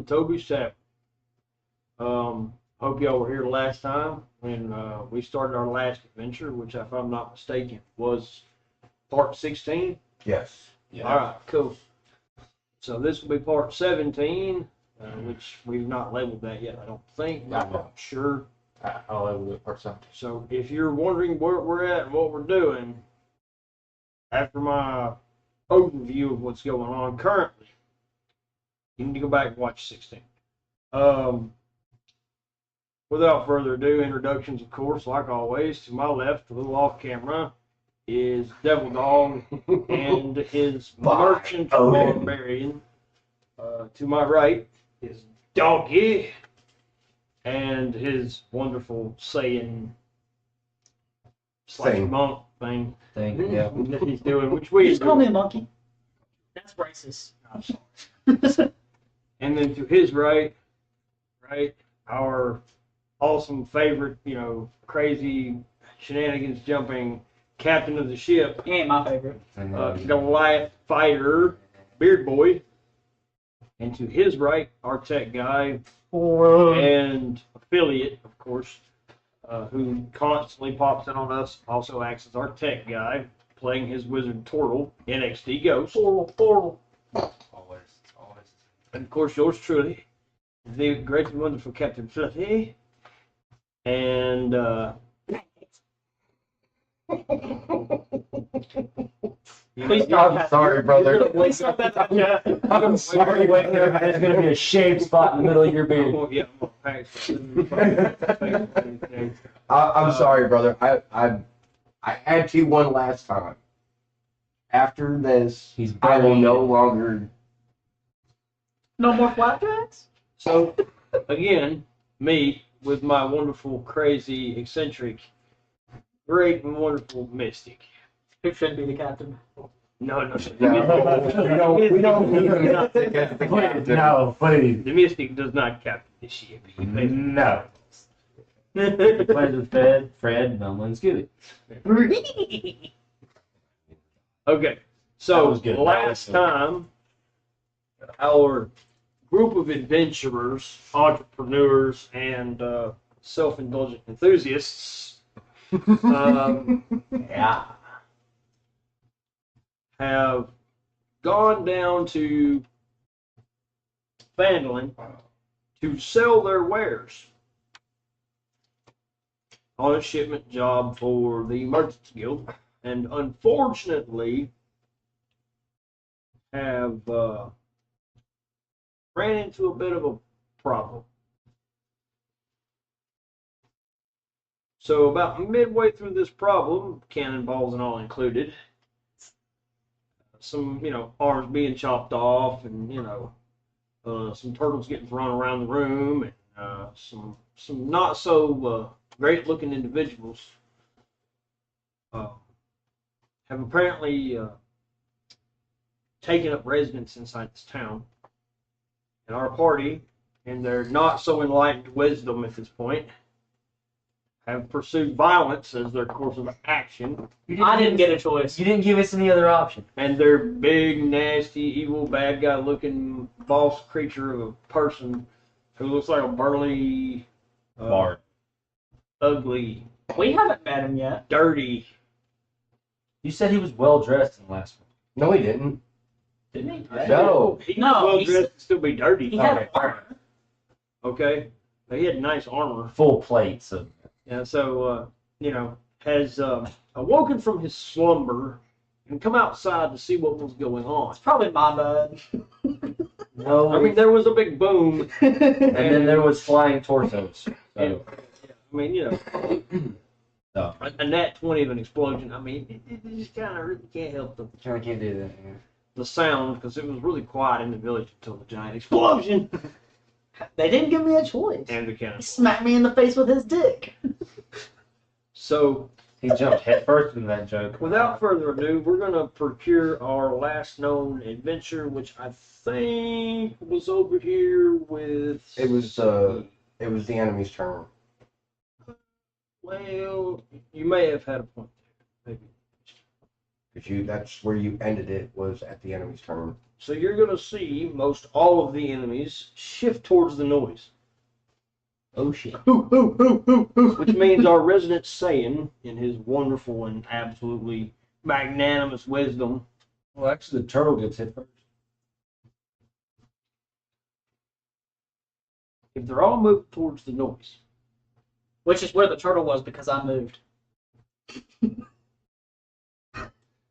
to Toby's Tavern. Hope y'all were here the last time when we started our last adventure, which, if I'm not mistaken, was part 16. Yes. Yeah. All right, cool. So this will be part 17, which we've not labeled that yet, I don't think. But I'm sure. I'll label it part 17. So if you're wondering where we're at and what we're doing, after my overview of what's going on currently, you need to go back and watch 16. Without further ado, introductions, of course, like always. To my left, a little off camera, is Devil Dog and his merchant barbarian. To my right is Doggy and his wonderful Saiyan / monk thing Yeah. that he's doing, which we Just call me a monkey. That's racist. And then to his right, our awesome favorite, crazy shenanigans jumping captain of the ship, He ain't my favorite. Goliath fighter, Beard Boy. And to his right, our tech guy and affiliate, of course, who constantly pops in on us, also acts as our tech guy, playing his wizard Turtle, NXT Ghost. Portal. Always. And of course, yours truly, the great and wonderful Captain Fluffy. And Please stop. I'm sorry, brother. Please stop that. I'm sorry, wait there. There's going to be a shaved spot in the middle of your beard. I'm gonna pack I'm sorry, brother. I had to one last time. After this, I will no longer. No more flapjacks? So, again, me with my wonderful, crazy, eccentric, great and wonderful Mystic. Who should be the captain? No. We don't need him. Please, no, please. The Mystic does not captain the ship. No. Plays with Fred, Velma, and Scooby. Okay, That so was good. last time, our group of adventurers, entrepreneurs, and self-indulgent enthusiasts Yeah. have gone down to Fandolin to sell their wares on a shipment job for the Merchants Guild, and unfortunately have ran into a bit of a problem. So about midway through this problem, cannonballs and all included, some, arms being chopped off, and, some turtles getting thrown around the room, and some not so great looking individuals have apparently taken up residence inside this town. And our party, in their not so enlightened wisdom at this point, have pursued violence as their course of action. I didn't get a choice. You didn't give us any other option. And their big, nasty, evil, bad guy looking boss creature of a person who looks like a burly, Bard. ugly, We haven't met him yet. dirty. You said he was well dressed in the last one. No, he didn't. Didn't he? No. He No, was well he's- dressed and still be dirty. He had armor. Okay? But he had nice armor. Full plates of. And so, has awoken from his slumber and come outside to see what was going on. It's probably my bad. No. I mean, there was a big boom. and then there was flying torsos. And, So, I mean, no. a nat 20 of an explosion. I mean, it just kind of really can't help Kind of can't do that. the sound, because it was really quiet in the village until the giant explosion. They didn't give me a choice. And the He cannon. smacked me in the face with his dick. So, He jumped head first in that joke. without further ado, we're going to procure our last known adventure, which I think was over here with... It was the enemy's turn. Well, you may have had a point there. Maybe. Because that's where you ended it, was at the enemy's turn. So you're going to see most all of the enemies shift towards the noise. Oh shit. Which means our resident Saiyan, in his wonderful and absolutely magnanimous wisdom. Well, actually, the turtle gets hit first. If they're all moved towards the noise, Which is where the turtle was because I moved.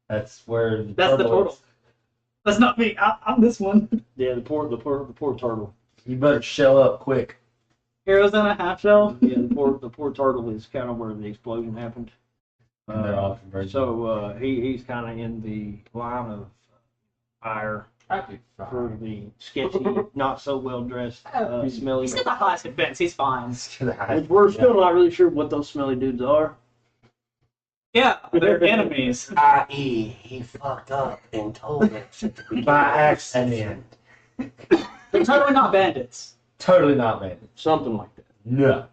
That's where the That's the turtle turtle. is. That's not me. I'm this one. yeah, the poor turtle. You better shell up quick. Heroes in a half shell. Yeah, the poor turtle is kind of where the explosion happened. And they're all converging. So he's kind of in the line of fire I'd be for fine. the sketchy, not so well dressed, smelly. He's got the highest defense. He's fine. Which we're still not really sure what those smelly dudes are. Yeah, they're enemies. I.e., he fucked up and told us By accident. They're totally not bandits. Totally not bandit. Something like that. No.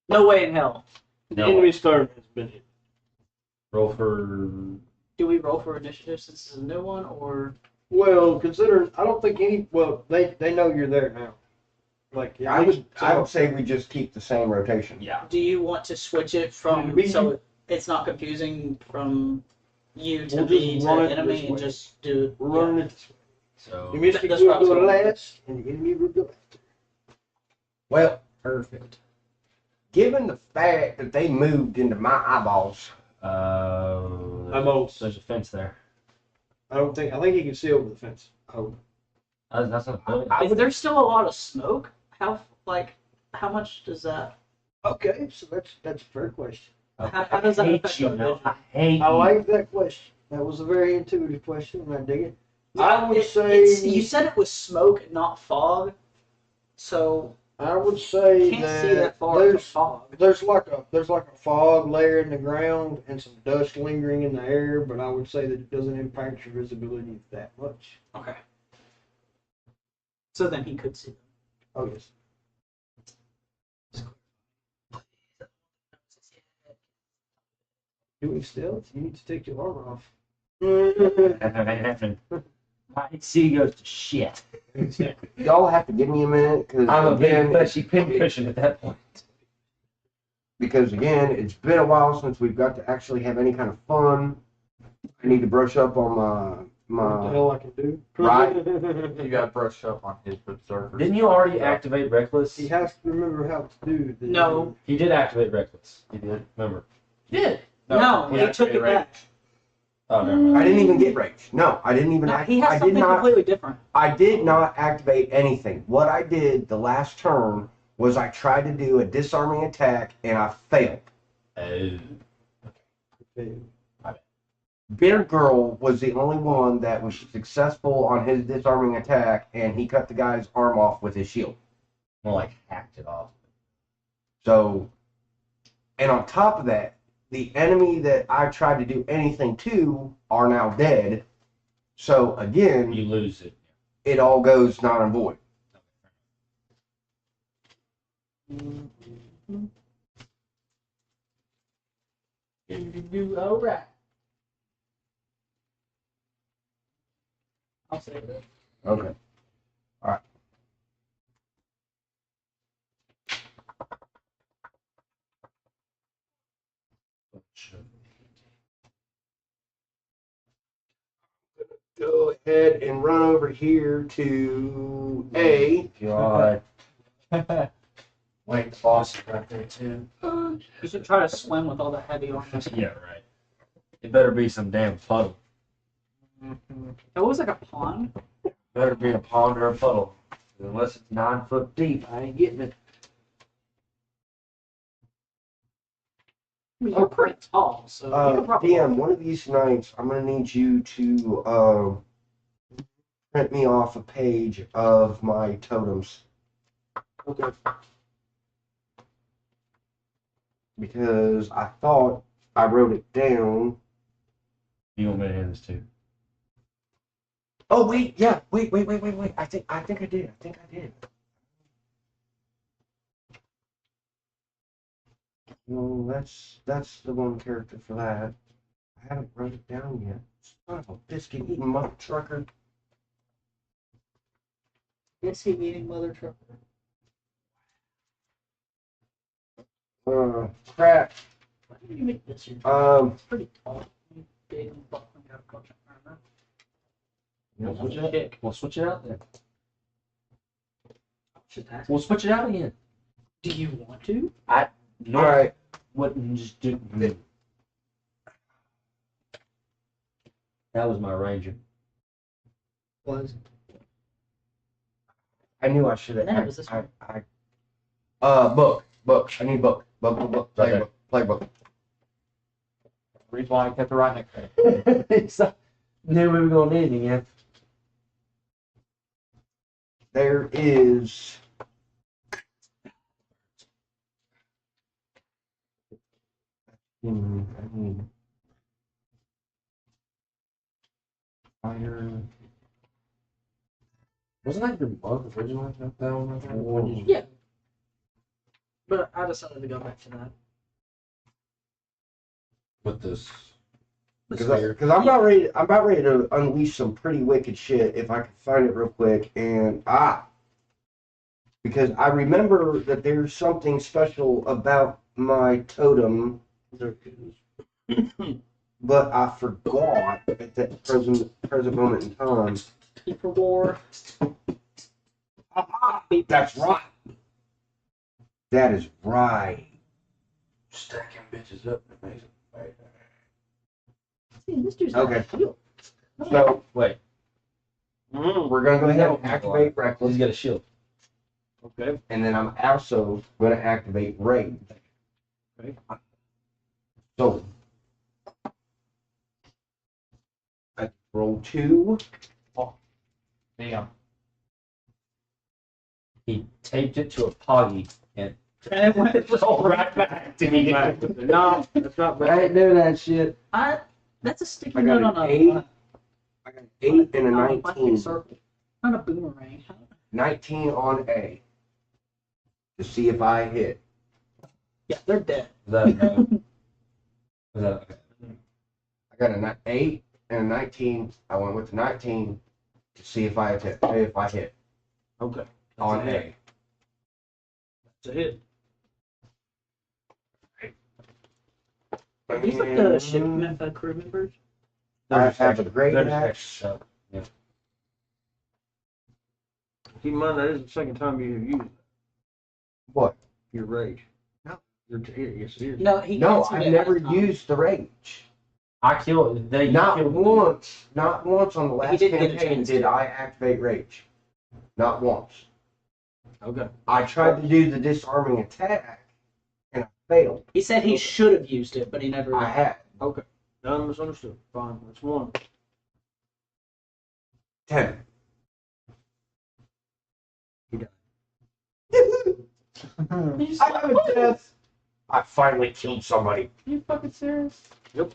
No way in hell. The No. enemy's turn has been hit. Roll for. Do we roll for initiative since it's a new one, or Well, consider I don't think any. Well, they know you're there now. Like I would say we just keep the same rotation. Yeah. do you want to switch it from We- so it's not confusing from you to We'll just me to run it enemy this and way. just do? We're running it this way. So. The mystic That's what I will was go going with. last, and the enemy will go after. Well, Perfect. given the fact that they moved into my eyeballs, I'm old. There's a fence there. I think he can see over the fence. Oh. That's not a I Is there still a lot of smoke? How much does that? Okay, so that's a fair question. How does that hate affect you, our no. vision? I hate I you. like that question. That was a very intuitive question, and I dig it. Yeah, I would you said it was smoke, not fog. So I would say you can't see that far from there's fog. there's like a fog layer in the ground and some dust lingering in the air, but I would say that it doesn't impact your visibility that much. Okay. So then he could see them. Oh yes. Doing stealth, you need to take your armor off. My AC goes to shit. y'all have to give me a minute because I'm a big again, fleshy pincushion at that point. it's been a while since we've got to actually have any kind of fun. I need to brush up on What the my hell I can do? Right. You got to brush up on his berserkers. Didn't you already activate Reckless? He has to remember how to do the No. He did activate Reckless. He did. Remember? Did. No, he he took activated it back. Oh, never mind. I didn't even get rage. No, I didn't even No, act. he has I did something not. completely different. I did not activate anything. What I did the last turn was I tried to do a disarming attack and I failed. Bitter Girl was the only one that was successful on his disarming attack, and he cut the guy's arm off with his shield. More like hacked it off. So, and on top of that, the enemy that I tried to do anything to are now dead. So again, You lose it. it all goes non and void. All right. I'll save it. Okay. Go ahead and run over here to A. God. Wait, the boss is right there too. You should try to swim with all the heavy armor. Yeah, right. It better be some damn puddle. It was like a pond. Better be a pond or a puddle. Unless it's 9 foot deep, I ain't getting it. I mean, you're pretty tall, so you could probably. DM, one of these nights, I'm going to need you to print me off a page of my totems. Okay. Because I thought I wrote it down. You want me to hand this too? Oh, wait, yeah. Wait. I think I did. No, that's the one character for that. I haven't wrote it down yet. Son of a biscuit eating mother trucker. Biscuit eating mother trucker. Crap. Why did you make this? It's pretty tall. Big and buckling out of armor. We'll switch it out. We'll switch it out then. Should ask. We'll switch it out again. Do you want to? No, All right. wouldn't just do. That was my ranger. Was. I knew I should have. That was this one. Book. I need book. Book. Playbook. Reason why I kept it right next to it. So, knew we were gonna need it again. There is. I need fire. Wasn't that your month originally? That one? Yeah. But I decided to go back to that. With this. Because I'm about ready to unleash some pretty wicked shit if I can find it real quick. And because I remember that there's something special about my totem, but I forgot at that present moment in time. People war. That's right. That is right. Stacking bitches up. Amazing. See, this dude's Okay. got a shield. So Wait. we're gonna go ahead and activate Reckless, He's got a shield. Okay. and then I'm also gonna activate Rage. Okay. So I roll 2. Damn. He taped it to a poggy and And it went rolled right back to me. No, that's not I bad. ain't doing that shit. That's a sticky I got note an on 8. a I got an 8 and a on a 19. circle. Not a boomerang. 19 on A. To see if I hit. Yeah, they're dead. Is that, is that okay? I got an 8 and a 19. I went with the 19 to see if I hit. Okay. On That's A. It's a hit. Are these like the ship crew members? I have a great They're just axe. extra stuff. Yeah. Keep in mind that is the second time you have used What? your rage. No. Yes, it is. No, he No, gets you I've at never halftime. used the rage. I killed. They Not killed once. Not once on the He last didn't get a campaign chance did to. I activate rage. Not once. Okay. I tried to do the disarming attack and I failed. He said he should have used it, but he never. I had. Okay. None misunderstood. Fine. That's 1. 10. He died. He's I like, have a death. I finally killed somebody. you fucking serious? There's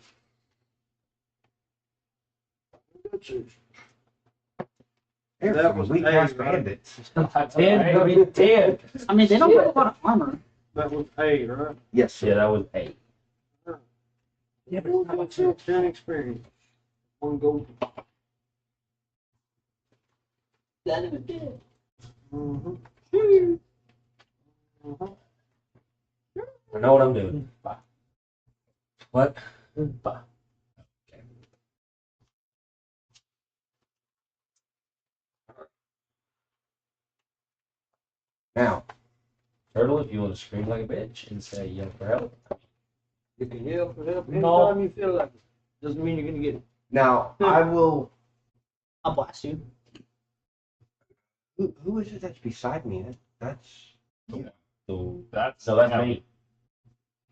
That some was weak A, ass right? bandits. 10. I mean, 10. I mean, they don't have a lot of armor. That was A, right? Yes, sir. Yeah, that was 8. Yeah, but how much? 10 experience. 1 gold. That even did. Mm-hmm. I know what I'm doing. Bye. What? Bye. Okay. Now, Turtle, if you want to scream like a bitch and say yell for help. You can yell for help No. anytime you feel like it. Doesn't mean you're going to get it. I will. I'll blast you. Who is it that's beside me? That's. So That's me.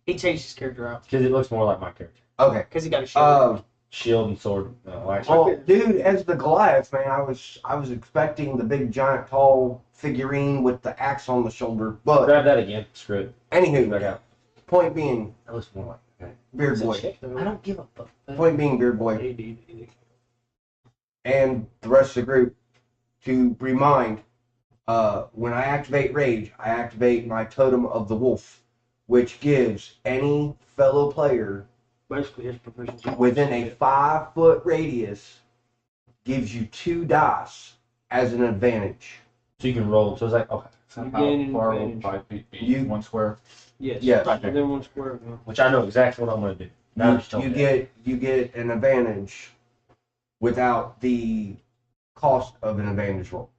He changed his character out Because it looks more like my character. Okay. because he got a shield. Shield and sword. No, actually. Well, dude, as the Goliath, man, I was expecting the big, giant, tall figurine with the axe on the shoulder. But Grab that again. Screw it. anywho, Back out. point being, That looks more like Beard Is it Boy. shit? I don't give a fuck. Point being, Beard Boy, AD. and the rest of the group to remind, when I activate Rage, I activate my Totem of the Wolf, which gives any fellow player basically his proficiency. within a 5-foot radius gives you 2 dice as an advantage. So you can roll. So it's like, okay. You How gain an far will advantage. 5 feet be? You- 1 square. Yes. Yes. Within 1 square. Yeah. Which I know exactly what I'm going to do. Now that you told me that. You get an advantage without the cost of an advantage roll.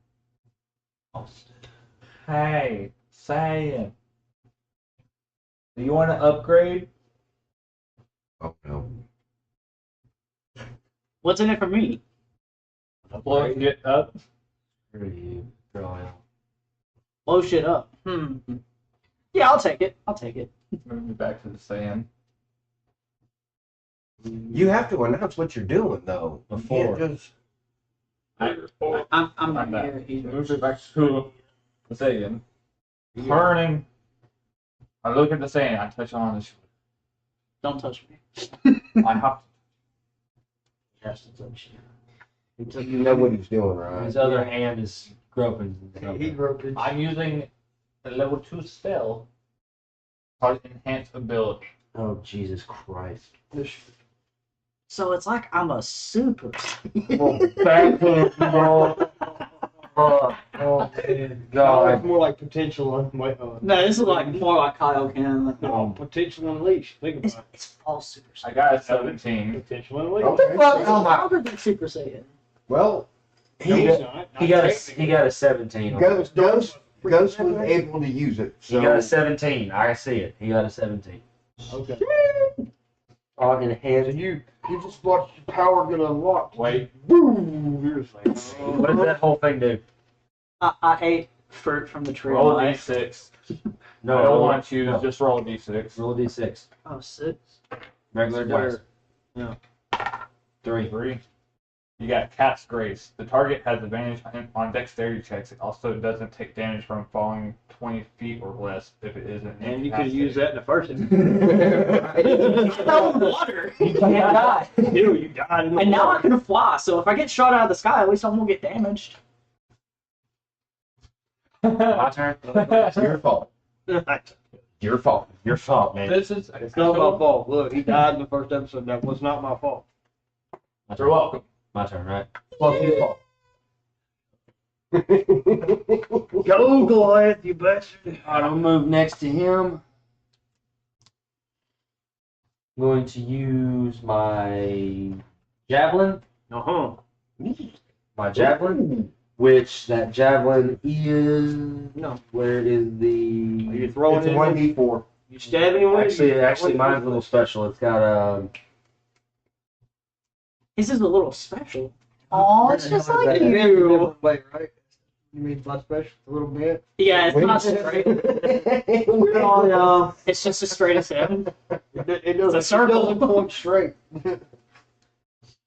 Hey, saying. Do you want to upgrade? Oh no. What's in it for me? Blow it up. Screw you. Blow shit up. Yeah, I'll take it. I'll take it. Move me back to the sand. You have to announce what you're doing though. You Before. can't just I'm I'm here. back. Move it back to the sand. Turning. I look at the sand. I touch on his shoulder. Don't touch me. I have Yes, it's up until you know what he's doing, right? His other hand is groping. He broke it. I'm using a level 2 spell called Enhance Ability. Oh, Jesus Christ. So it's like I'm a super. Backhand, bro. Oh, It's God. more like potential. No, this is like more like Kyle can. Like, Potential unleashed. Think it's, about it's false Super I Saiyan. got a it. 17. Potential unleashed. Okay. It's so- stronger than Super Saiyan. Well, No, he he's not. He got a 17. Ghost was able to use it. He got a So 17. I see it. He got a 17. Okay. All in So hand. you just watch your power get unlocked. Wait. Boom! You're just like, What does that whole thing do? I ate fruit from the tree. Roll a Nice. d6. No, I don't want to choose, no. just roll a d6. Roll a d6. Oh, 6. Regular dice. Yeah. 3. 3. You got Cat's Grace. The target has advantage on dexterity checks. It also doesn't take damage from falling 20 feet or less if it isn't. and you could use that in the first instance. I fell in the water. You can't die. Dude, you died in the And now I water. can fly, so if I get shot out of the sky, at least I won't get damaged. My turn. it's your fault. Your fault. Your fault, man. This is It's not my fault. Look, he died in the first episode. That was not my fault. My You're turn. welcome. My turn, right? Well, your fault. Go, Goliath, you bastard. Alright, I'll move next to him. I'm going to use my javelin. Uh-huh. My javelin. Which that javelin is. No. Where is Are you the. throwing It's a it? 1d4. You stab anyone? Actually, mine's a little special. It's got His is a little special. Oh, it's just like You have a you. different way, right? You mean by special a little bit? Yeah, it's not straight. Oh, no. It's just as straight as him. It doesn't, a circle. It doesn't point straight.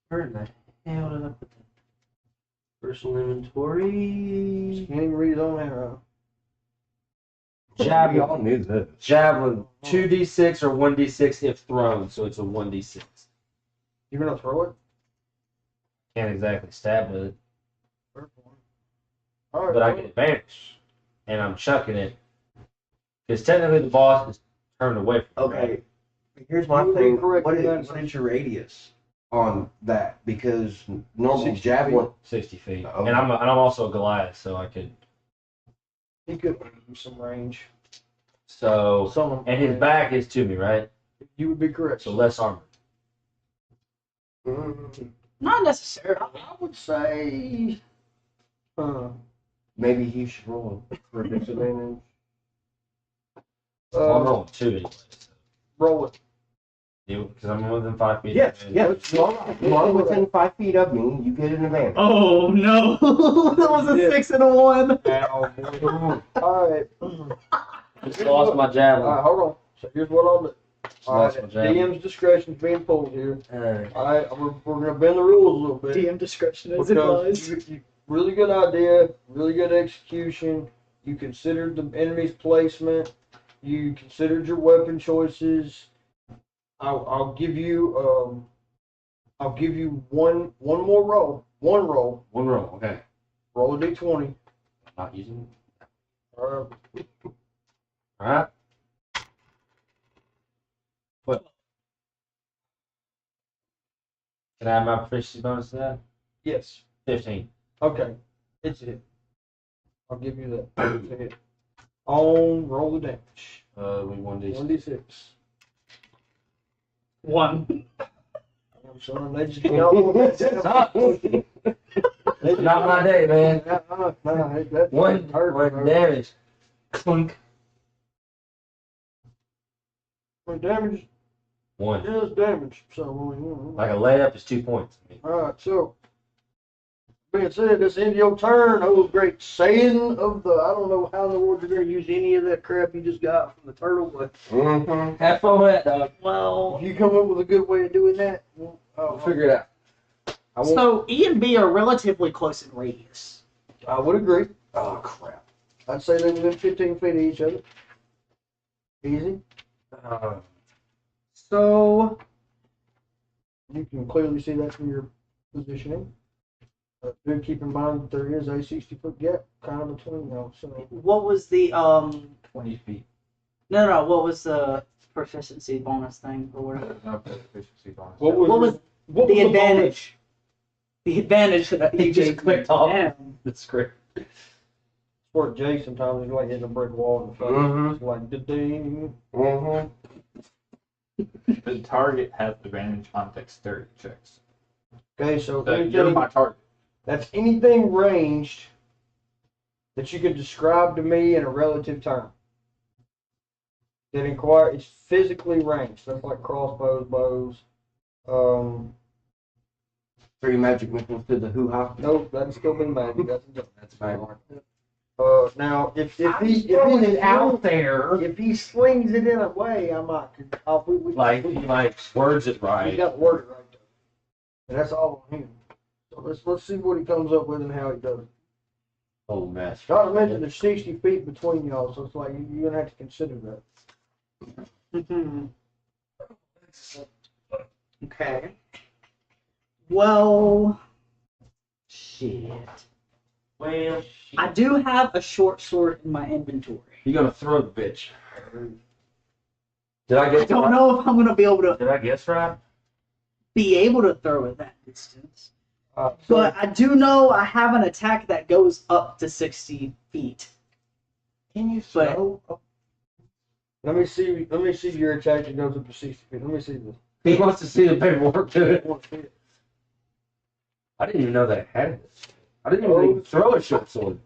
Where in the hell did I put that? Personal inventory. You can't even read it on there. We Javelin. all knew this. Javelin. 2d6 or 1d6 if thrown, so it's a 1d6. You're gonna throw it? Can't exactly stab with it, All right. but I get advantage. And I'm chucking it. Because technically the boss is turned away from me. Okay. Here's my You would be thing. correct, What you is your radius on that? Because normal 60 javelin. 60 feet. Oh. And I'm also a Goliath, so I could. He could use some range. So. Some of them. And his back is to me, right? You would be correct. So less armor. Not necessarily. I would say. Maybe he should roll for a disadvantage. I'm rolling 2 anyway. Roll it. Because I'm within 5 feet. Yes, yes. You are within 5 feet of me. You get an advantage. Oh no! That was a 6 and a 1. All right. Just lost my All javelin. right, hold on. So here's what I'll do. Just All lost right, my javelin. DM's discretion is being pulled here. Uh, All right, we're gonna bend the rules a little bit. DM discretion is Because advised. you really good idea, really good execution. You considered the enemy's placement. You considered your weapon choices. I'll give you one more roll. One roll. one roll. Okay. Roll a d20. Not using. All Alright. Can I have my proficiency bonus to that? Yes. 15. Okay. It's it. I'll give you that. It's a hit. On roll the damage. We 1d6. 1d6. 1. I'm showing legend. No, that's Not my day, man. That's One damage. Clunk. One damage 1. is damage. So, Like a layup is 2 points. alright, so. Being said, this end of your turn, oh great saying of the, I don't know how in the world you're going to use any of that crap you just got from the turtle, but Have fun with that, dog. Well, if you come up with a good way of doing that, We'll figure it out. I won't. so E and B are relatively close in radius. I would agree. Oh crap. I'd say they're within 15 feet of each other. Easy. So, You can clearly see that from your positioning. Do keep in mind that there is a 60-foot gap kind of between them. So what was the 20 feet. No, what was the proficiency bonus thing or whatever? No proficiency bonus. what was what the was advantage? The advantage that He you just gave clicked me. off. Damn. The script. For Jay, sometimes he's like hitting a brick wall in the face. Mhm. It's like ding. The target has advantage on dexterity checks. Okay, so So you're anything, my target. that's anything ranged that you could describe to me in a relative term. That inquire, it's physically ranged. Stuff like crossbows, bows. 3 magic missiles to the hoo-ha. Nope, that's still been magic. That's a joke. That's fine. Now if Throwing he's it out there. if he slings it in a way, I might. Like, he like words it He's right. got worded right there. And that's all on him. So let's see what he comes up with and how he does it. Oh, mess. Not to mention there's 60 feet between y'all, so it's like you're gonna have to consider that. Okay. Well, shit. Well, I do have a short sword in my inventory. you're gonna throw the bitch. Did I I get don't know if I'm gonna be able to Did I guess right? throw it that distance. So But I do know I have an attack that goes up to 60 feet. Can you But- throw? let me see your attack that goes up to 60 feet. Let me see this. He wants to see the paperwork to I it. want to see it. I didn't even know that it had this. I didn't even think throw a short sword.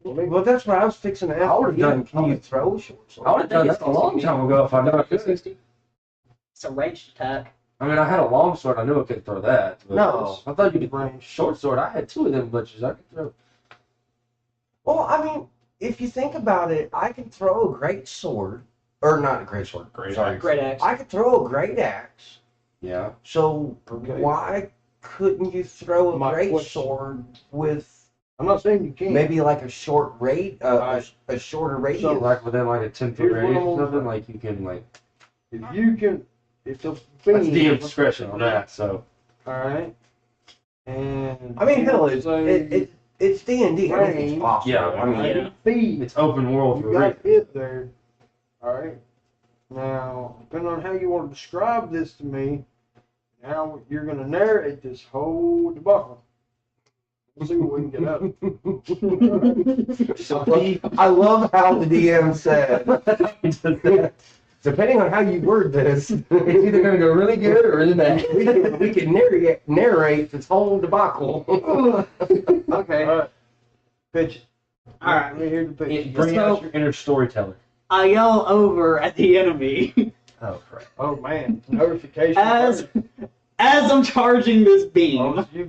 Well, that's what I was fixing to ask. I would've done- Can you throw a short sword? I would have done that a long time ago if I knew I could. It's a ranged attack. I mean, I had a long sword. I knew I could throw that. But No. I thought you could bring short sword. I had 2 of them butchers. I could throw. Well, I mean, if you think about it, I can throw a great sword, or not a great sword. Sorry, Great axe. I could throw a great axe. Yeah. So Okay. why couldn't you throw a My great question. sword with I'm not saying you can't. maybe like a short rate, a shorter radius? So like within like a 10-foot Here's what radius I'm or gonna something, do. like you can like. If the That's beam, DM discretion on that. So all right. And I mean, hell, it's say it's D&D. Right. Anything's possible. Yeah, I mean, yeah. feet. it's open world You for a got reason. it there. All right. Now, depending on how you want to describe this to me, how you're going to narrate this whole debacle. We'll see what we can get out of it. So I love how the DM said, depending on how you word this, it's either gonna go really good or really bad. we can narrate this whole debacle. Okay. All right. Pitch it. All right. Let me hear the pitch. Bring So- out your inner storyteller. I yell over at the enemy Oh crap! Oh, man. Notification. as I'm charging this beam. Oh, so you're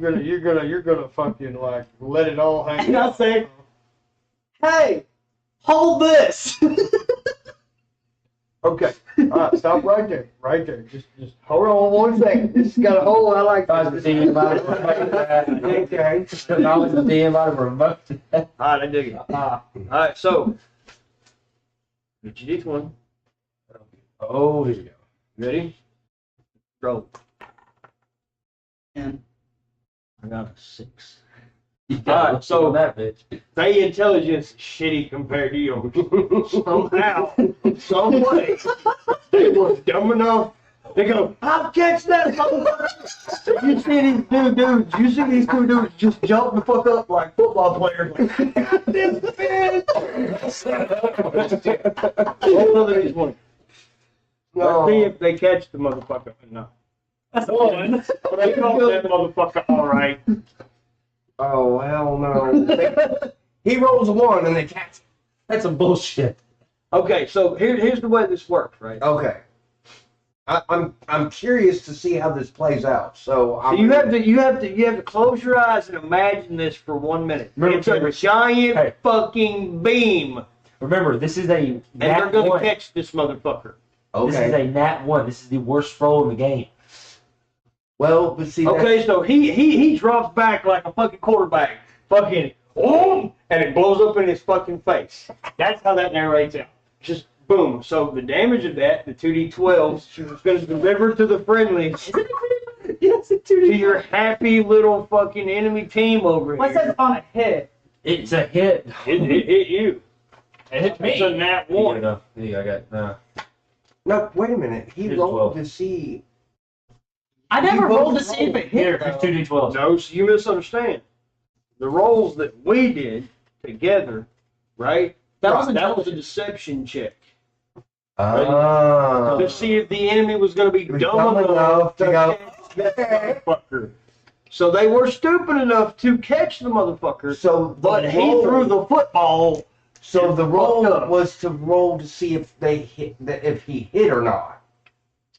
gonna fucking like let it all hang And I out. say, "Hey, hold this." Okay. All right. Stop right there. Right there. Just hold on 1 second. This has got a hole. I like If I was the this. DM, I'd have removed that. Okay. If I was the DM, I'd have removed that. All right. I dig it. All right. So, get your D1. Oh, here we go. Ready? Roll. And I got a 6. You Alright, so- that bitch. Their intelligence is shitty compared to yours. Somehow, some way, they was dumb enough They go, I'll catch that motherfucker. You see these two dudes, just jump the fuck up like football players. Like, this bitch. One of these ones. Let's see if they catch the motherfucker or not. That's one. They caught that motherfucker all right. Oh, hell no. He rolls a 1 and they catch. That's some bullshit. Okay, so here's the way this works, right? Okay. I'm curious to see how this plays out. So You have to close your eyes and imagine this for 1 minute. Remember, It's a giant fucking beam, Remember, this is a and they're nat gonna 1. catch this motherfucker. This is a nat 1. This is the worst roll in the game. Well, but see. Okay, so he drops back like a fucking quarterback, fucking boom, and it blows up in his fucking face. That's how that narrates out. Just boom. So the damage of that, the 2d12s, is going to deliver to the friendlies. Yes, it's To your happy little fucking enemy team over What's here. that on a hit? It's a hit. It hit you. It hit It's a me. nat Here, 1. no. Here, I got no. No, wait a minute. He Here's rolled 12. to see. I never You both rolled to see if it Here, hit. here's 2 d12s. No, so you misunderstand. The rolls that we did together, right? That was That was a intelligence. deception check. Oh. To see if the enemy was going to be Was dumb enough to go. catch that motherfucker. So they were stupid enough to catch the motherfucker, So, but he threw the football. So the roll fucked up. was to roll to see if they hit, if he hit or not,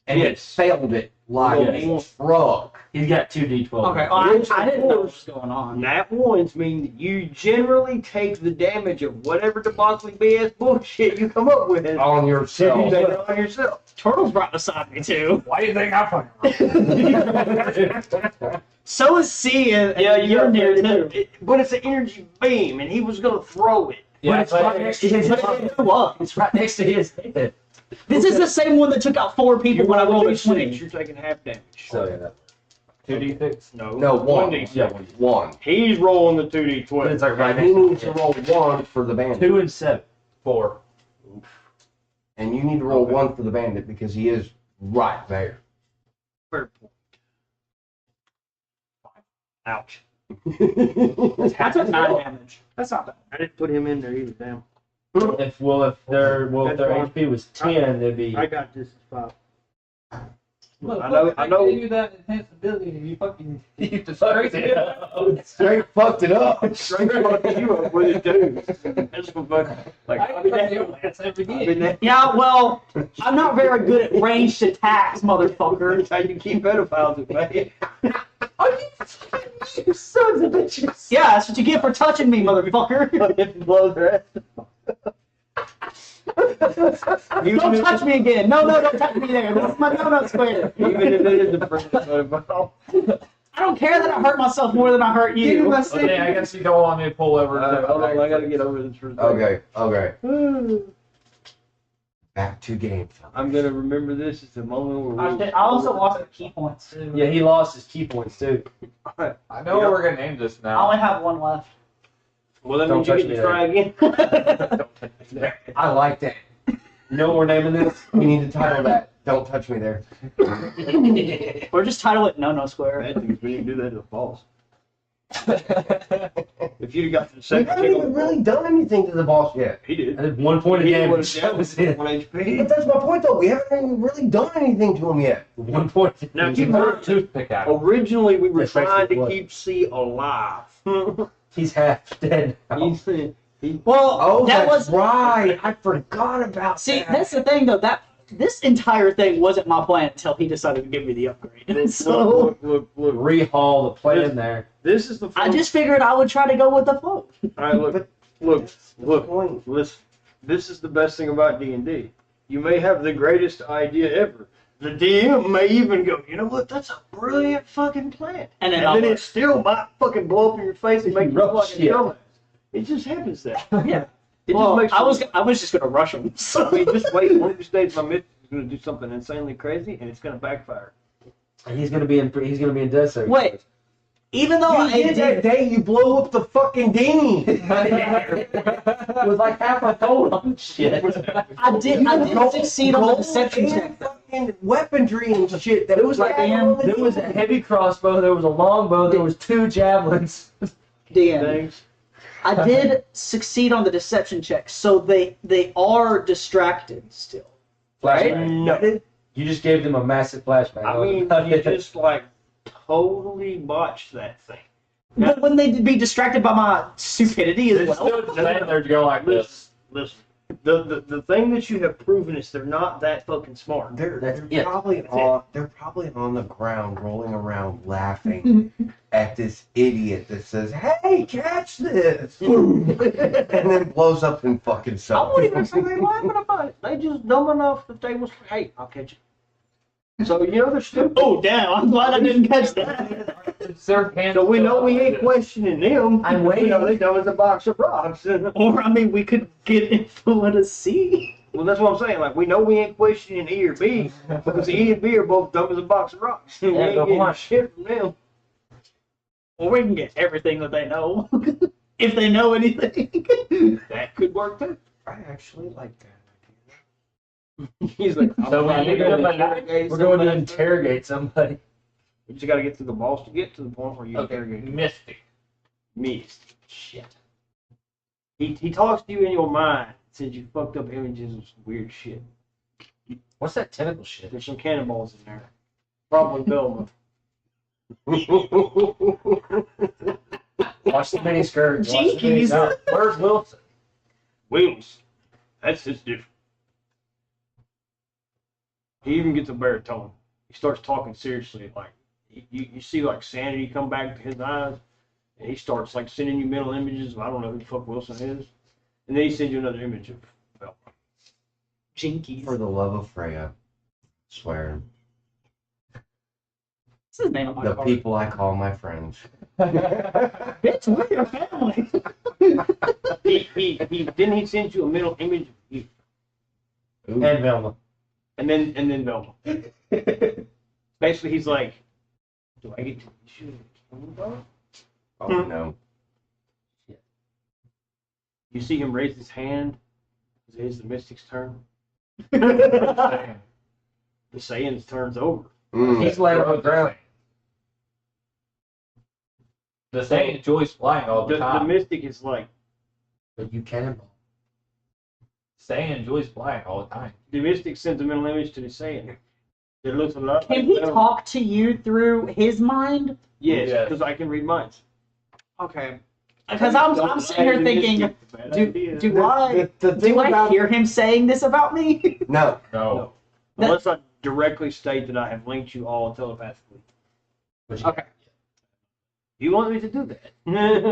and it Yes. failed it like a truck. He's got 2 d12s. Okay, I didn't know what was going on. Nat 1s mean that you generally take the damage of whatever debacle BS bullshit you come up with. On You yourself. take it on yourself. Turtle's right beside me too. Why do you think I fucking So is C, and Yeah, you're near too. But it's an energy beam, and he was going to throw it. But it's right next to his But it blew up. It's right next to his head. This is the same one that took out 4 people when I rolled a 20. You're taking half damage. So yeah. 2d6? No, one. 1d6. Yeah, One. He's rolling the 2d12. it's like right And he next needs to to his roll 1 for the bandit. 2 and 7. 4. And you need to roll 1 for the bandit because he is right there. Fair point. Ouch. I took 9 damage. That's not bad. I didn't put him in there either, damn. If their That's fine. HP was 10, they'd be. I got this as 5. Look, I know. gave you that enhanced ability and you fucking you destroyed it. Straight fucked it up. Straight fucking you up with it, dude. That's what fucking, like, I can your ass every I've been game. there. Yeah, well, I'm not very good at ranged attacks, motherfucker. That's how you keep pedophiles at bay. You sons of bitches. Yeah, that's what you get for touching me, motherfucker. Blow their Don't touch me again. No, don't touch me there. This is my no-no square. Even if it is the first pedophile. I don't care that I hurt myself more than I hurt you. Okay, I guess you don't want me to pull over. Hold on, I gotta get over this for a second. Okay. Back to game. I'm gonna remember this as the moment where we. I also lost the key points too. Yeah, he lost his key points too. I know what we're gonna name this I now. only have 1 left. Well, that Don't means you touch get me to try again. I like that. You know what we're naming this? We need to title that. Don't touch me there. Or just title it No Square. Bad thing is we didn't do that to the boss. If you'd have got to the We second haven't even really done anything to the boss yet. he did. I did 1 point of He damage. was That was it. 1 But HP. that's my point, though. We haven't even really done anything to him yet. 1 point. of Now, damage. keep in mind, Toothpick at him. originally we were That's right, trying it to was. keep C alive. He's half dead. now. Well, Oh, that that's was. right. I forgot about See, that. that's the thing though. This entire thing wasn't my plan until he decided to give me the upgrade. So look. Rehaul the plan there. This is the. I just figured I would try to go with the flow. All right, look. That's the Look. point. Listen. This is the best thing about D&D. You may have the greatest idea ever. The DM may even go, you know what? That's a brilliant fucking plan. And then then it still might fucking blow up in your face and make you look like a Shit. dumbass. It just happens that. Yeah. It Well, just makes I was just gonna rush him. I So mean, just wait. One of these days, my mistress is going to do something insanely crazy, and it's going to backfire. He's gonna be in death service. wait. Even though You did that day you blow up the fucking dinghy. It was like half a total shit. I did succeed on the deception check. fucking weaponry and shit. That It was like there was a heavy crossbow, there was a long bow, there was 2 javelins. Dan, Things. I did succeed on the deception check, so they are distracted still. Flashback. No. You just gave them a massive flashback. I mean, you just like totally botched that thing. But wouldn't they be distracted by my stupidity as They're well? still just standing there to go like this. Listen. The thing that you have proven is they're not that fucking smart. They're it. probably on the ground rolling around laughing at this idiot that says, "Hey, catch this!" and then blows up in fucking I self. won't even say they laughing about it. They just dumb enough that they was like, hey, I'll catch you. So you know they're stupid. Oh, damn, I'm glad I didn't catch that. So we know we ain't questioning them. I'm waiting. You know, they dumb as a box of rocks. Or, I mean, we could get info at a C. Well, that's what I'm saying. Like, we know we ain't questioning E or B because E and B are both dumb as a box of rocks. We Yeah, ain't go getting on. shit from them. Or we can get everything that they know. If they know anything. That could work too. I actually like that. He's like, So we're going to interrogate. interrogate somebody. You just got to get through the boss to get to the point where you Okay, interrogate. Mystic. Missed. Shit. He talks to you in your mind, sends you fucked up images of some weird shit. What's that tentacle shit? There's some cannonballs in there. Probably Velma. Watch the mini skirt. Watch the Jinkies. no, where's Wilson? Wheels. That's just different. He even gets a baritone. He starts talking seriously. Like you see like sanity come back to his eyes, and he starts like sending you mental images of I don't know who the fuck Wilson is, and then he sends you another image of Velma. Jinkies. For the love of Freya, swear. What's his name on my The card? people I call my friends. Bitch, we're your family. Then he sends you a mental image of you, Ooh. And Velma. and then Velma. Basically, he's like, "Do I get to shoot a cannonball?" Oh no. You see him raise his hand. It is the Mystic's turn. Saying. The Saiyans turns over. He's laying on the ground. The Saiyan enjoys flying all the The time. Mystic is like, But you cannonball. Saiyan enjoys flying all the time. the Mystic sends a mental image to the Saiyan. It looks a lot Can like he Velma. talk to you through his mind? Yes, Yes. because I can read minds. Okay. Because I'm sitting here thinking, do I The thing do I about hear him saying this about me? no, No. Unless I directly state that I have linked you all telepathically. But you, Okay. You want me to do that?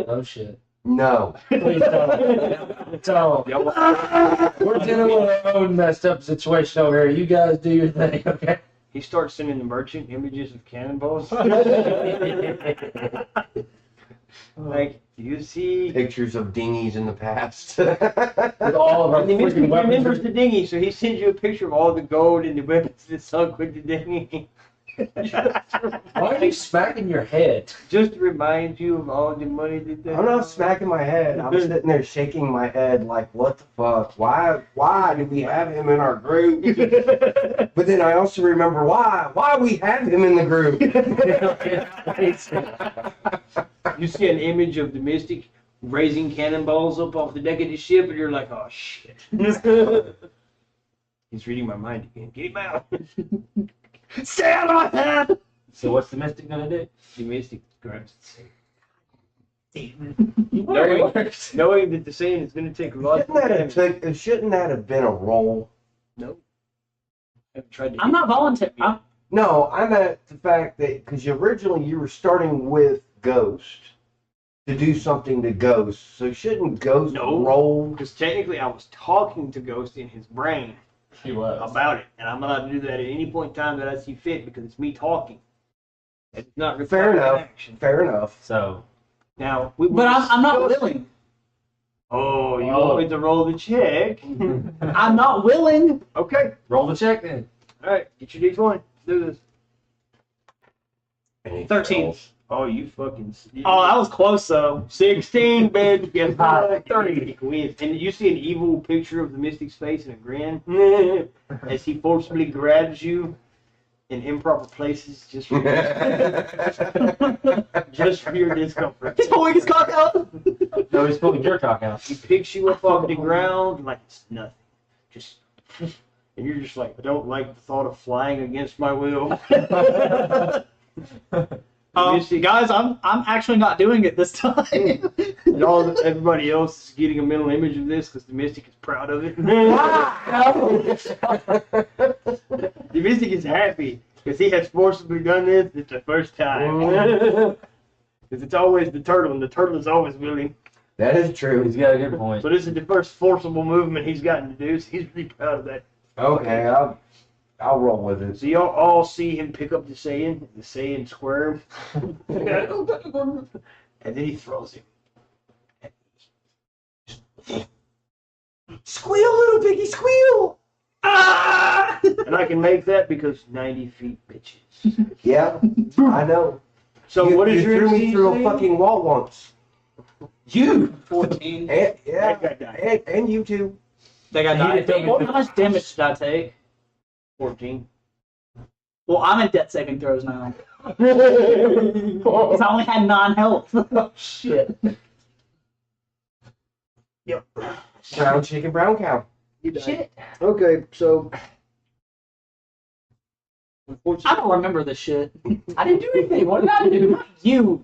Oh shit. no. Please don't. Don't. We're dealing with our own messed up situation over here. You guys do your thing, okay? He starts sending the merchant images of cannonballs. Like, do you see? Pictures of dinghies in the past. With all of our And the Mystic freaking remembers weapons. the dinghy, so he sends you a picture of all the gold and the weapons that sunk with the dinghy. Why are you smacking your head? Just to remind you of all the money that they I'm not smacking my head. I'm sitting there shaking my head like, what the fuck? Why do we have him in our group? But then I also remember why we have him in the group. You see an image of the Mystic raising cannonballs up off the deck of the ship, and you're like, oh shit. He's reading my mind again. Get him out. Stay out of my head! So what's the mystic gonna do? The Mystic grabs the There it works. knowing that the Saiyan is going to take a lot of damage. Shouldn't that have been a roll? No. I've tried to I'm not voluntary. No, I meant the fact that because originally you were starting with Ghost to do something to Ghost, so shouldn't Ghost No. roll? Because technically I was talking to Ghost in his brain He was. about it, and I'm allowed to do that at any point in time that I see fit because it's me talking. It's not Fair required enough. action. Fair enough. So, Now, we But I'm not discussed- willing. Oh, you Oh. want me to roll the check? I'm not willing. Okay. roll the check then. All right. Get your D20. Let's do this. And he 13. fails. Oh, you fucking. Oh, that was close though. 16, baby. Guess what? 30. Wins. And you see an evil picture of the Mystic's face and a grin as he forcibly grabs you in improper places just for just for your discomfort. He's pulling his cock out. No, he's pulling your cock out. He picks you up off the ground like it's nothing. Just, and you're just like, I don't like the thought of flying against my will. Guys, I'm actually not doing it this time. And everybody else is getting a mental image of this because the Mystic is proud of it. The Mystic is happy because he has forcibly done this. It's the first time. Because it's always the turtle, and the turtle is always willing. That is true. He's got a good point. So this is the first forcible movement he's gotten to do, so he's really proud of that. Okay, I'll roll with it. So y'all all see him pick up the Saiyan squirm, and then he throws him. Squeal, little piggy, squeal! Ah! And I can make that because 90 feet, bitches. Yeah, I know. So what is you your threw me AC? through a fucking wall once. You! 14. And, yeah, That guy died. and you too. They got died. How much damage did I take? 14. Well, I'm in death saving throws now. Because I only had 9 health. Oh, shit. Yep. Brown chicken, brown cow. You died. Shit. Okay, so I unfortunately, don't remember this shit. I didn't do anything. What did I do? You.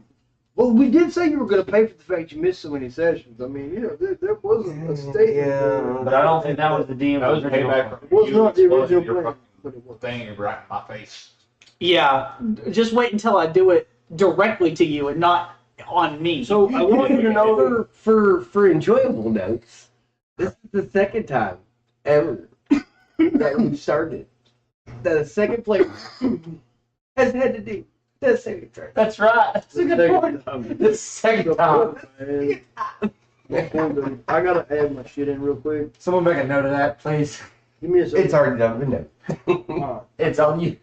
well, we did say you were going to pay for the fact you missed so many sessions. I mean, that wasn't a statement. Yeah. But I don't think that was the DM. That was payback It from was you not the exploding original your plan, but it was. thing right in my face. Yeah. Just wait until I do it directly to you and not on me. So I want you to know. For enjoyable notes, this is the second time ever that we've started that a second player has had to do the saving throw. That's right. That's a good point. The second time. I gotta add my shit in real quick. Someone make a note of that, please. Give me a second. It's already done, but no. Alright, It's on you.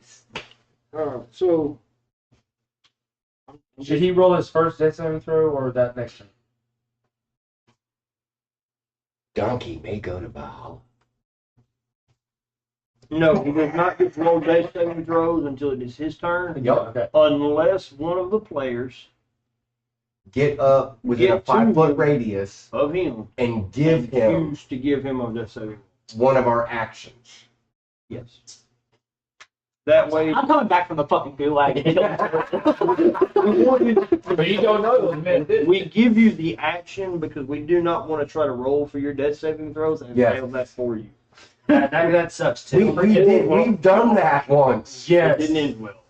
so Should he roll his first death saving throw or that next one? Donkey may go to Valhalla. no, he does not get to roll death saving throws until it is his turn, Yep. Okay. unless one of the players Get up within a Get to 5-foot him. radius of him and give him choose to give him a death saving. one of our actions. Yes. That way, I'm coming back from the fucking gulag. But you don't know those men did. we give you the action because we do not want to try to roll for your death saving throws and Yes. fail that for you. That sucks too. We've done that once. Yes. It didn't end well.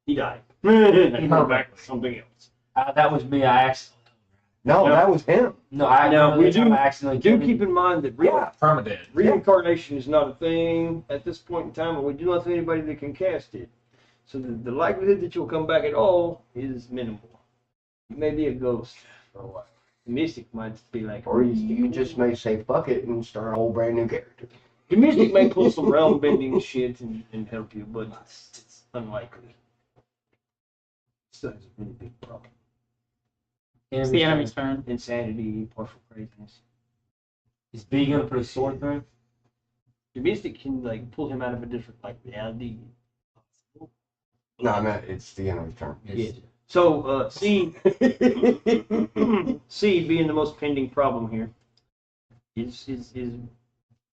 He died. And we're back with something else. That was me. I accidentally. No, that was him. No, I Now, we do- accidentally Do killed him. keep in mind that Yeah. Permadead. reincarnation is not a thing at this point in time, and we do not have anybody that can cast it. So the likelihood that you'll come back at all is minimal. You may be a ghost for a while. The Mystic might be like, Or you just may say fuck it and start a whole brand new character. the Mystic may pull some realm bending shit and help you, but it's unlikely. So it's a really big problem. It's the enemy's turn. Insanity, partial craziness. Is B gonna put a sword through? The Mystic can like pull him out of a different like reality. No, I meant it's the end of the term. Yeah. So C C being the most pending problem here is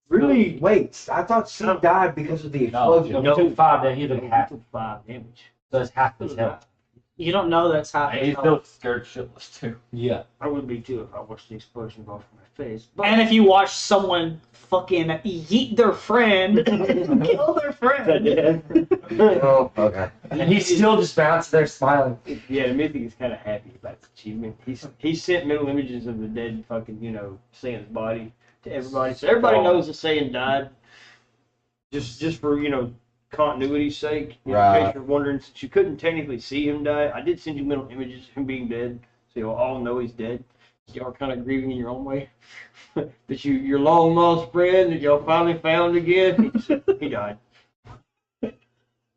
really Wait, I thought C died because of the explosion. No, he took 5 damage. He took half. 5 damage. So it's half his health. You don't know that's happening. He's still scared shitless too. Yeah. I would be too if I watched the explosion go from my face. But And if you watch someone fucking yeet their friend, kill their friend. Oh, okay. And he's still just bouncing there smiling. Yeah, the Mystic is kind of happy about the achievement. He sent mental images of the dead fucking, Saiyan's body to everybody. So everybody knows the Saiyan died. Just for, continuity's sake. In Right. case you're wondering, since you couldn't technically see him die, I did send you mental images of him being dead. So you'll all know he's dead. Y'all are kind of grieving in your own way. That your long lost friend that y'all finally found again, he died. I'm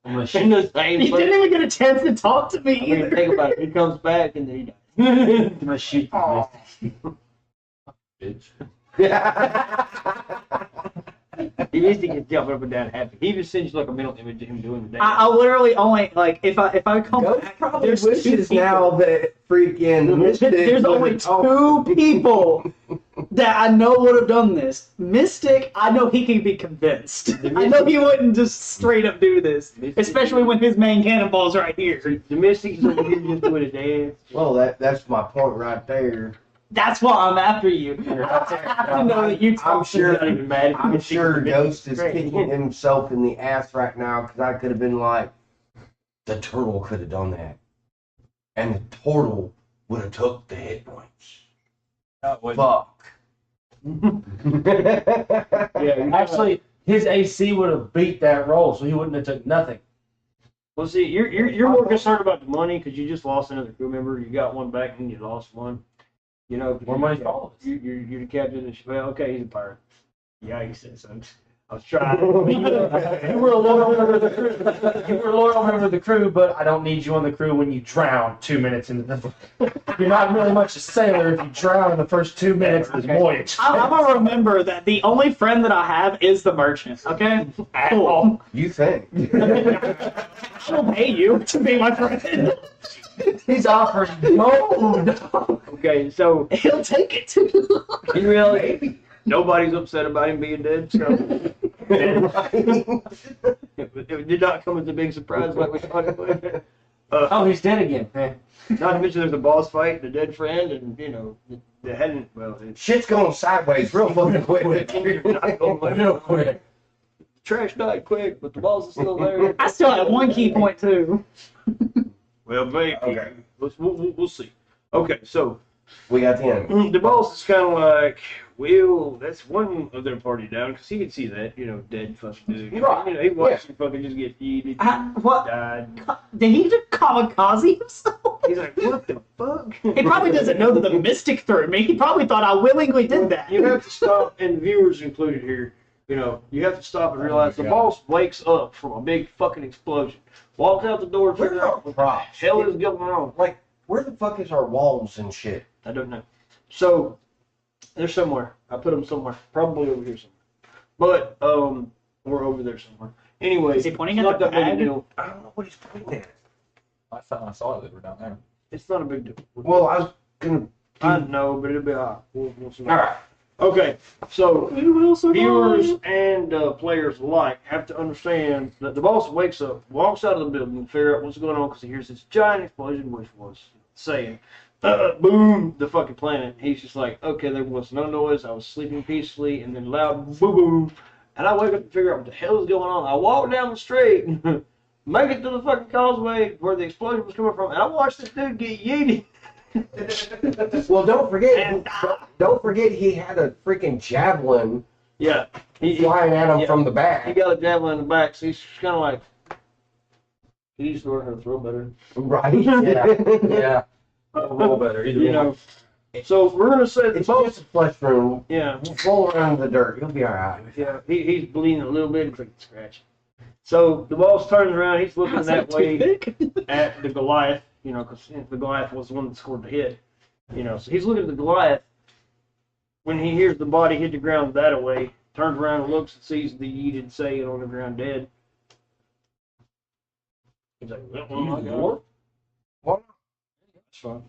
gonna In shoot. the same He place. didn't even get a chance to talk to me I mean, either. think about it. He comes back and then he dies. I'm gonna shoot. Bitch. He He used to get jumping up and down happy. He even sends you like a mental image of him doing the dance. I literally only like if I come Ghost back, probably there's two wishes people. now that freaking Mystic There's only would- two people that I know would have done this. Mystic, I know he can be convinced. I know he wouldn't just straight up do this, especially when his main cannonball's right here. The Mystics over here just doing a dance. Well, that's my point right there. That's why I'm after you. I have to know that you. I'm sure. Not even mad at I'm Mystic. sure Ghost is Great. kicking himself in the ass right now because I could have been like, the turtle could have done that, and the turtle would have took the hit points. Fuck. Yeah, Actually, his AC would have beat that roll, so he wouldn't have took nothing. well, see, you're more concerned about the money because you just lost another crew member. You got one back and you lost one. You know, More money for all of us. You're the captain. Well, okay, he's a pirate. Yeah, he said so. I was trying. You were a loyal member of the crew. You were a loyal member of the crew, but I don't need you on the crew when you drown 2 minutes into the. You're not really much a sailor if you drown in the first 2 minutes of the voyage. I'm gonna remember that the only friend that I have is the merchant. Okay, cool. You think? I'll pay you to be my friend. He's offering gold. Okay, so He'll take it. in reality, nobody's upset about him being dead. So it did not come as a big surprise like we thought it would. Oh, he's dead again. Not to mention there's a boss fight, the dead friend, and you know the hadn't. Well, it's Shit's going sideways real fucking quick. not going Real quick. trash died quick, but the boss is still there. I still have one key point too. Well, maybe. Okay. We'll see. Okay, so We got the enemy. the boss is kind of like, well, that's one of their party down, because he can see that, you know, dead fucking dude. Right. You know, he watched him fucking just get eaten, What? died. Did he just kamikaze himself? He's like, what the fuck? He probably doesn't know that the mystic threw me. He probably thought I willingly did that. You have to stop, and the viewers included here, you know, you have to stop and realize the boss wakes up from a big fucking explosion, walks out the door, and Where's figures our out what the props? hell is going on. Like, where the fuck is our walls and shit? I don't know. So they're somewhere. I put them somewhere, probably over here somewhere. But or over there somewhere. Anyway, Is he pointing it's at not the that big a bag? deal. I don't know what he's pointing at. I thought I saw that they were down there. It's not a big deal. Well, I was gonna. I know, but it'll be alright. We'll see. All right. Okay, so We will survive. viewers and players alike have to understand that the boss wakes up, walks out of the building, to figure out what's going on because he hears this giant explosion, which was saying, boom, the fucking planet. He's just like, okay, there was no noise. I was sleeping peacefully, and then loud boom, boom. And I wake up to figure out what the hell is going on. I walk down the street, make it to the fucking causeway where the explosion was coming from, and I watched this dude get yeeted. Well, don't forget he had a freaking javelin Yeah, he flying at him yeah. from the he back. got a javelin in the back, so he's kind of like, he used to learn how to throw better. Right? Yeah. A little better. Either You know, so we're gonna say the It's boss. just a flesh wound. Yeah, Roll around in the dirt. You'll be all right. yeah, he's bleeding a little bit, freaking scratch. So the boss turns around, he's looking How's that way toothpick? at the Goliath, you know, because the Goliath was the one that scored the hit, you know. So he's looking at the Goliath. When he hears the body hit the ground that away, turns around and looks and sees the yeeted Saiyan on the ground dead. He's like, oh my God. What? That's fine.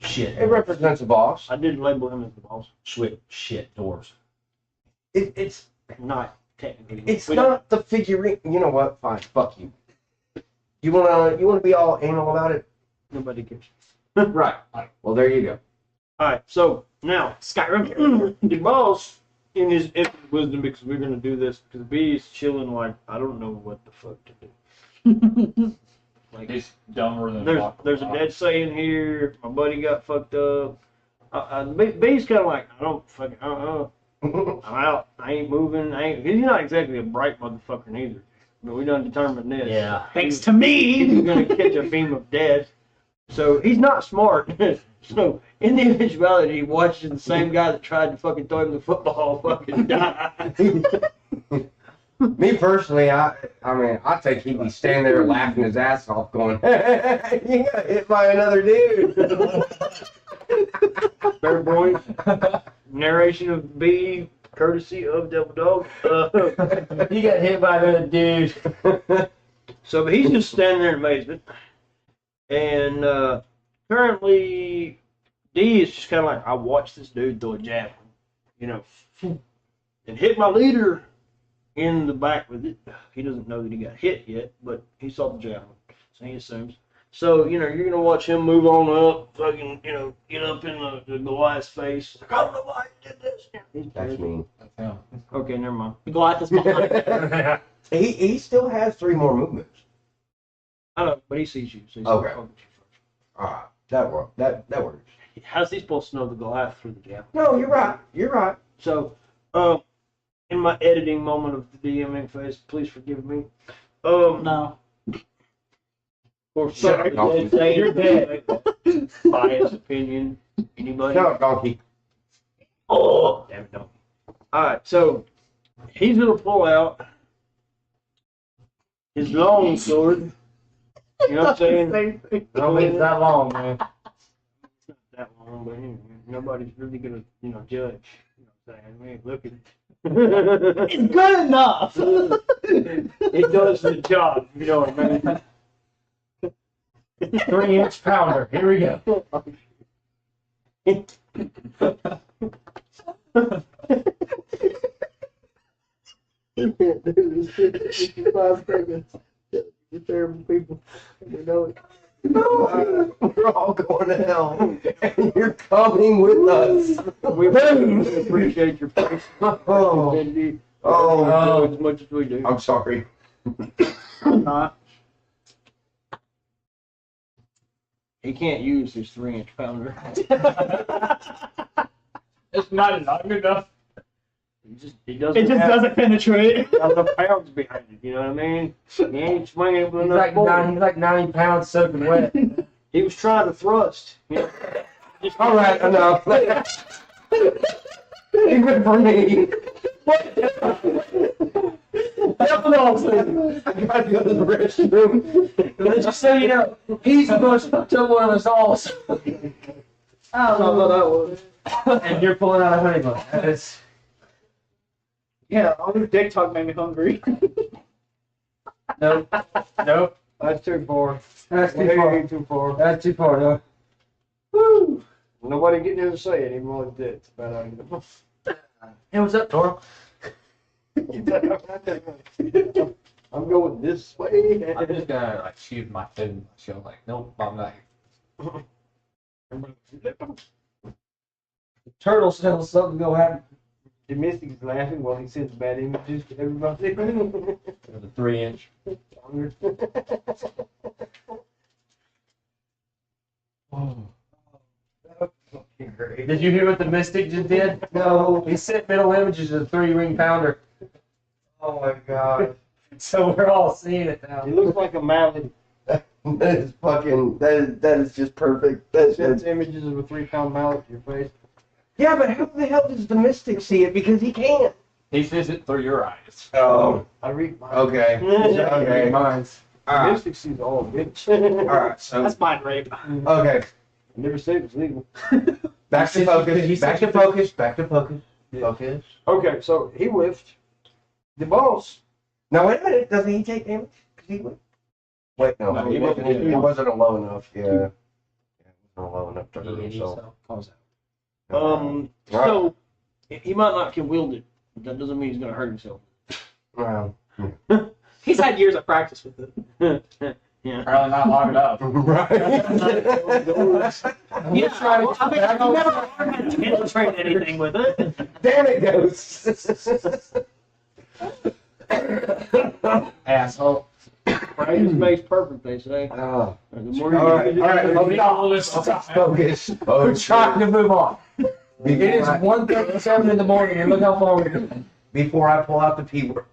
Shit. It represents a boss. I did label him as the boss. Shit. Shit. Doors. It's Not technically. it's We don't- not the figurine. You know what? Fine. Fuck you. You wanna be all anal about it? Nobody cares. Right. Well, there you go. Alright, so now Skyrim. the boss, in his infinite wisdom, because we're gonna do this, because B is chilling like I don't know what the fuck to do. Like He's dumber than a there's a dead Saiyan here. My buddy got fucked up. B's kind of like I don't fucking I'm out. I ain't moving. He's not exactly a bright motherfucker neither. But we done determined this. Yeah. Thanks to me. He's gonna catch a beam of death. So he's not smart. So in the eventuality, he watches the same guy that tried to fucking throw him the football fucking die. Me personally, I mean, I think he'd be standing there laughing his ass off, going, "You got hit by another dude." Fair boy. Narration of B courtesy of Devil Dog. You got hit by the dude. So but he's just standing there in amazement. And currently, D is just kind of like, I watched this dude throw a javelin, and hit my leader in the back with it. He doesn't know that he got hit yet, but he saw the javelin, so he assumes. So, you're going to watch him move on up, fucking, get up in the Goliath's face. Like, I don't know why he did this. That's me. That's him. Okay, never mind. Goliath is behind. He still has 3 more movements. I know, but he sees you. So he's Okay. like, "Fuck you first." Ah, that works. That works. How's he supposed to know the Goliath through the javelin? No, you're right. You're right. So, in my editing moment of the DMing phase, please forgive me. No. For Shut up, donkey. you're dead. Biased opinion. Anybody? Shut up, donkey. Oh, damn it, donkey. All right, so he's gonna pull out his long sword. You know what I'm saying? Same thing. I don't think it's that long, man. It's not that long, but anyway, nobody's really gonna, judge. You know what I'm saying? I mean, look at it. It's good enough. It does the job, you know what I mean? 3-inch pounder. Here we go. You can't do this shit in 5 seconds. You're terrible people. You know it. No, we're all going to hell. And you're coming with us. We appreciate your patience. Oh, And oh, as much as we do. I'm sorry. I'm not. He can't use his 3-inch pounder. It's not long enough. He doesn't. It just have doesn't penetrate. the pounds behind it. You know what I mean? He ain't swinging it with He's enough like, force. he's like 90 pounds soaking wet. He was trying to thrust. Just All right, enough. Even for me. I gotta go to the restroom. Just so you know, he's the most tumbler of us all. I don't know what that was. And you're pulling out a honey bun. That's Yeah, all this dick talk made me hungry. nope. Nope. That's too far. That's too Way far. too far. That's too far, though. Woo! Nobody getting here to say it, even though it's bad. Hey, what's up, Toro? I'm going this way. I'm just gonna like sheathe my head and she'll like, nope, I'm not. Turtle smells something go happen. The Mystic is laughing while he sends bad images to everybody. The 3-inch. Did you hear what the Mystic just did? No. He sent middle images of the 3-ring pounder. Oh my god. So we're all seeing it now. He looks like a mallet. That is fucking. That is just perfect. That's Sends just. images of a 3-pound mallet to your face. Yeah, but how the hell does the Mystic see it? Because he can't. He sees it through your eyes. Oh. I read mine. Okay. Okay. Mine's. Alright. Mystic sees all of it. Alright. So. That's mind rape. Okay. I never said it was legal. Back to focus. Back to focus. Back to focus. Focus. Okay, so he whiffed. The boss. No, wait a minute. Doesn't he take damage? 'Cause he went. Wait, no. No, he wasn't a low enough. Yeah. Yeah, he wasn't low enough to hurt himself. So he might not can wield it. But that doesn't mean he's gonna hurt himself. Wow. He's had years of practice with it. Yeah. Apparently not long enough. Right. Yeah, well, I mean, I've never learned how to penetrate anything with it. Damn it, Ghost. Asshole. Practice makes perfect, they say. Oh. The more you All right, do all right. Focus. Focus. We're trying to move on. It is 1:37 in the morning, and look how far we're going. Before I pull out the P word.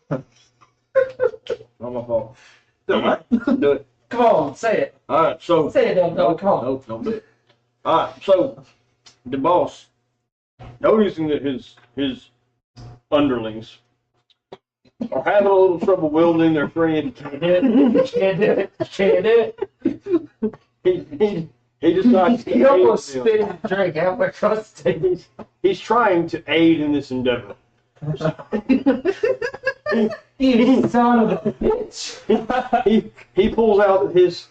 Not my fault. The what? Do it. Come on, say it. All right, so. Say it, don't Nope, come on. nope, don't do it. All right, so the boss, noticing that his underlings are having a little trouble wielding their friend, Can't do it. Can't do it. Can't do it. He decides to He almost aid spit his drink halfway across the table. He's trying to aid in this endeavor. You son of a bitch. He pulls out his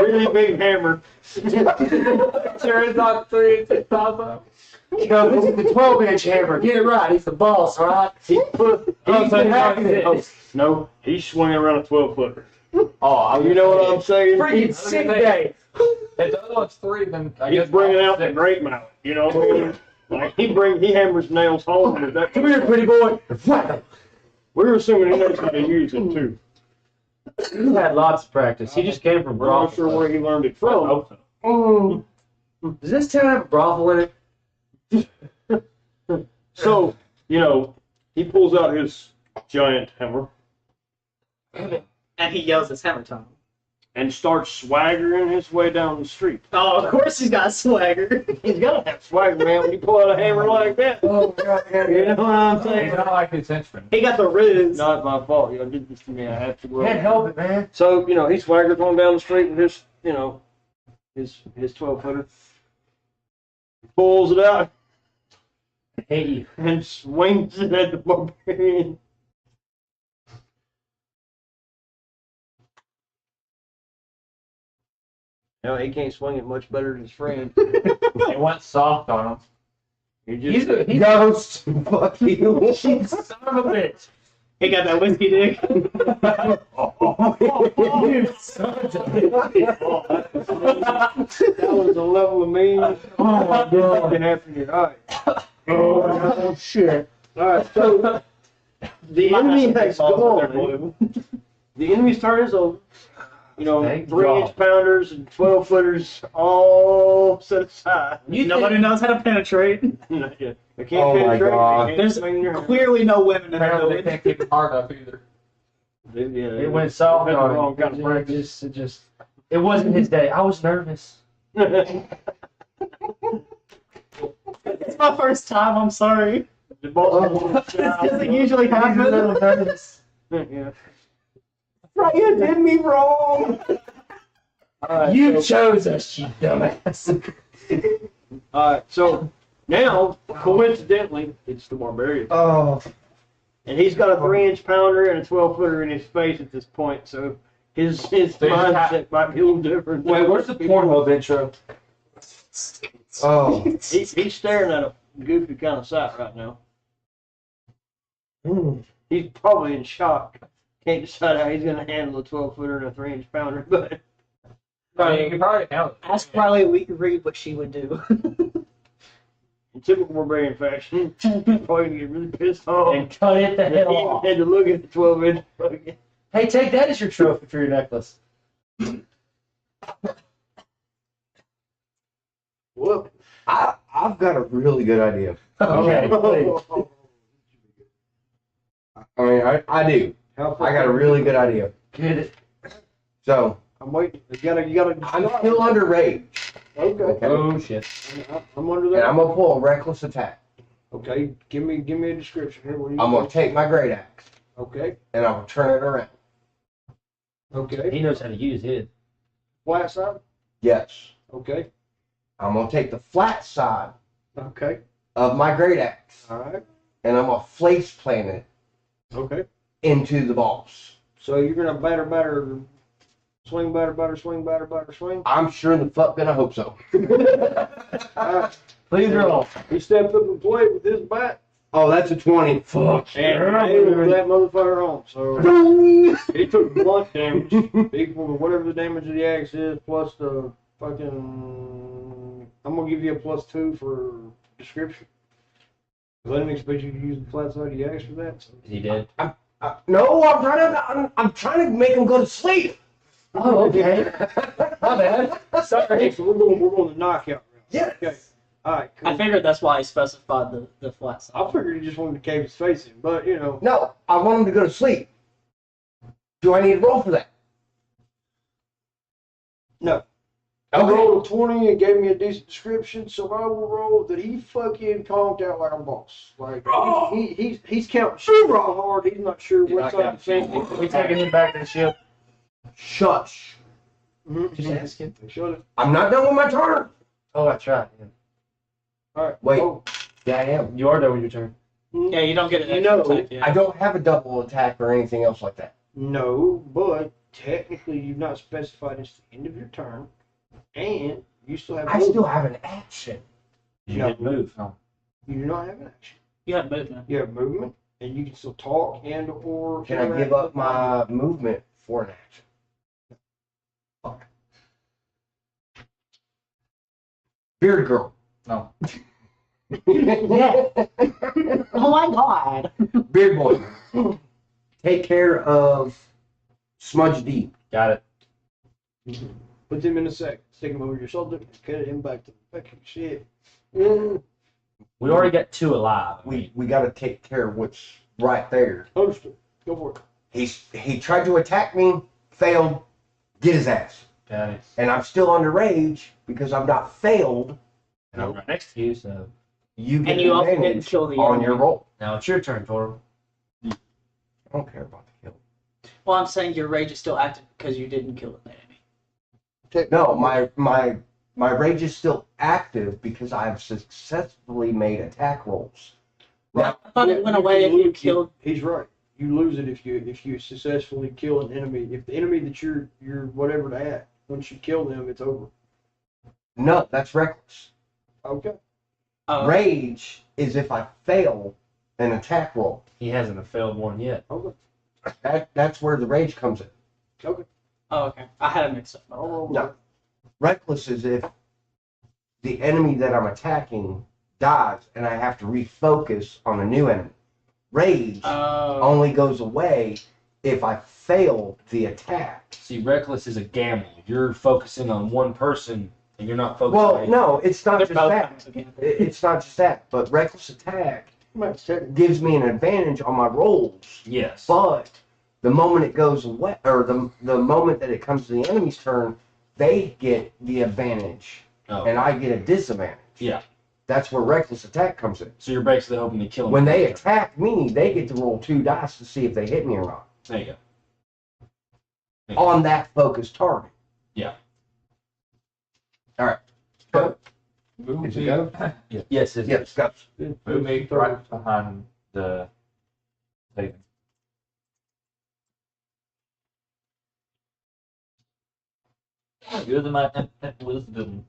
really big hammer. Sure, it's not 3 inches top. No, this is the 12-inch hammer. Get it right. He's the boss, right? No, he's swinging around a 12-footer. Oh, You know what I'm saying? Freaking sick day. If the other one's 3, then I He's guess bringing out the 6. great mallet. You know what I mean? Like he hammers nails home with that. Come here, pretty boy. We're assuming he knows how to use it too. He had lots of practice. He just came from We're not brothel. sure where he learned it from. Does this town have a brothel in it? So, you know, he pulls out his giant hammer And he yells it's hammer time. and starts swaggering his way down the street. Oh, of course he's got swagger. He's gotta have swagger, man, when you pull out a hammer like that. Oh, God. You know what I'm He's saying? not like his henchman. He got the riz. Not my fault. You did this to me. I have to. Can't help it, man. So, you know, he swaggers on down the street with his, you know, his 12-footer. Pulls it out Hey, and swings it at the barbarian. No, he can't swing it much better than his friend. It went soft on him. He he's just a Ghost. Fuck you. son of a bitch. He got that whiskey dick. You son of a that was a level of meanness. Oh, my God. Fucking after your eye. Oh, shit. All right, so the enemy has gone. The enemy's turn is over. You know, Thank 3-inch pounders and 12-footers all set aside. Nobody knows how to penetrate. Yeah. They can't Oh my penetrate. God. They can't There's swing their hand. clearly no women in the Apparently they village. can't keep it hard up either. Yeah, It went soft That's the wrong on kind of him. practice. It wasn't his day. I was nervous. It's my first time, I'm sorry. The boss This doesn't usually happen. Yeah. You did me wrong. All right, You so, chose us, you dumbass. so now, coincidentally, it's the barbarian. Oh. And he's got a 3-inch pounder and a 12-footer in his face at this point, so his mindset might be a little different. Wait, where's the Pornhub intro? Oh. He's staring at a goofy kind of sight right now. He's probably in shock. Can't decide how he's going to handle a 12-footer and a 3-inch pounder, but No, you can probably count it. Ask Riley we could read what she would do. in typical barbarian fashion, he's probably going to get really pissed off. And cut it the And hell he off. had to look at the 12-inch. Hey, take that as your trophy for your necklace. Whoop. I've got a really good idea. Okay, please. I mean, I do. How far- I got a really good idea. Get it. So, I'm waiting. You gotta. I'm still under rage. Okay. Okay. Oh, shit. I'm under And that. I'm gonna pull a reckless attack. Okay. Give me a description here. What do you I'm gonna think? take my great axe Okay. and I'm gonna turn it around. Okay. He knows how to use his. Flat side. Yes. Okay. I'm gonna take the flat side Okay. of my great axe All right. and I'm gonna place plant it Okay. into the boss. So you're gonna batter, swing, batter, swing, batter, swing. I'm sure the fuck gonna hope so. Please roll. He stepped up and played with his bat Oh, that's a 20. Fuck. and nailed that motherfucker home. So he took blunt damage equal to whatever the damage of the axe is plus the fucking. I'm gonna give you a +2 for description. 'Cause I didn't expect you to use the flat side of the axe for that. So. He did. No, I'm trying to make him go to sleep. Oh, okay. My bad. Okay, Sorry. so we're going to knockout round. Yes. Okay. All right. I Cool. figured that's why he specified the flat side. I figured he just wanted to cave his face in, but you know. No, I want him to go to sleep. Do I need to roll for that? No. I rolled a 20 and gave me a decent description, so I will roll that he fucking conked out like a boss. Like he's counting super hard. He's not sure what side of the family. We taking him back to the ship. Shush. Just asking. Shut I'm not done with my turn. Oh, that's right. Yeah. All right. Wait. Oh, Yeah, I am. You are done with your turn. Yeah, you don't get an You extra know, attack yet. I don't have a double attack or anything else like that. no, but technically you've not specified it's the end of your turn, and you still have. I still have an action. You No. didn't move. You do not have an action. You have movement. You have movement, and you can still talk and or. Can I give up my movement for an action? Fuck. Beard girl. No. Yeah. Oh my god. Beard boy. Take care of Smudge Deep. Got it. Put him in a sec. Stick him over your shoulder. Cut him back to the fucking shit. Mm. We already got 2 alive. We got to take care of what's right there. Understood. Go for it. He tried to attack me, failed, get his ass. Got it. And I'm still under rage because I've not failed. And I'm right next to you, so You get And you also didn't advantage kill the on enemy. your roll. now it's your turn, Toro. I don't care about the kill. Well, I'm saying your rage is still active because you didn't kill an enemy. No, my rage is still active because I've successfully made attack rolls. Now, I thought it went away if you killed. He's right. You lose it if you successfully kill an enemy. If the enemy that you're whatever at, once you kill them, it's over. no, that's reckless. Okay. Rage is if I fail an attack roll. He hasn't failed one yet. Okay. That's where the rage comes in. Okay. Oh, okay. I had it mixed up. I'll roll with No. it. Reckless is if the enemy that I'm attacking dies and I have to refocus on a new enemy. Rage Oh. only goes away if I fail the attack. See, reckless is a gamble. You're focusing on one person, and you're not focusing Well, on no, it's not They're just both that. kinds of gamble. It's not just that, but reckless attack Max, check. gives me an advantage on my rolls. Yes. But the moment it goes away, or the moment that it comes to the enemy's turn, they get the advantage, Oh. and I get a disadvantage. Yeah. That's where reckless attack comes in. So you're basically hoping to kill him. When they attack me, they get to roll 2 dice to see if they hit me or not There you go. on that focused target. Yeah. All right. Go. Move Is me, it go? Yes, it Yes, go. move me right behind the thing. Using my infinite wisdom,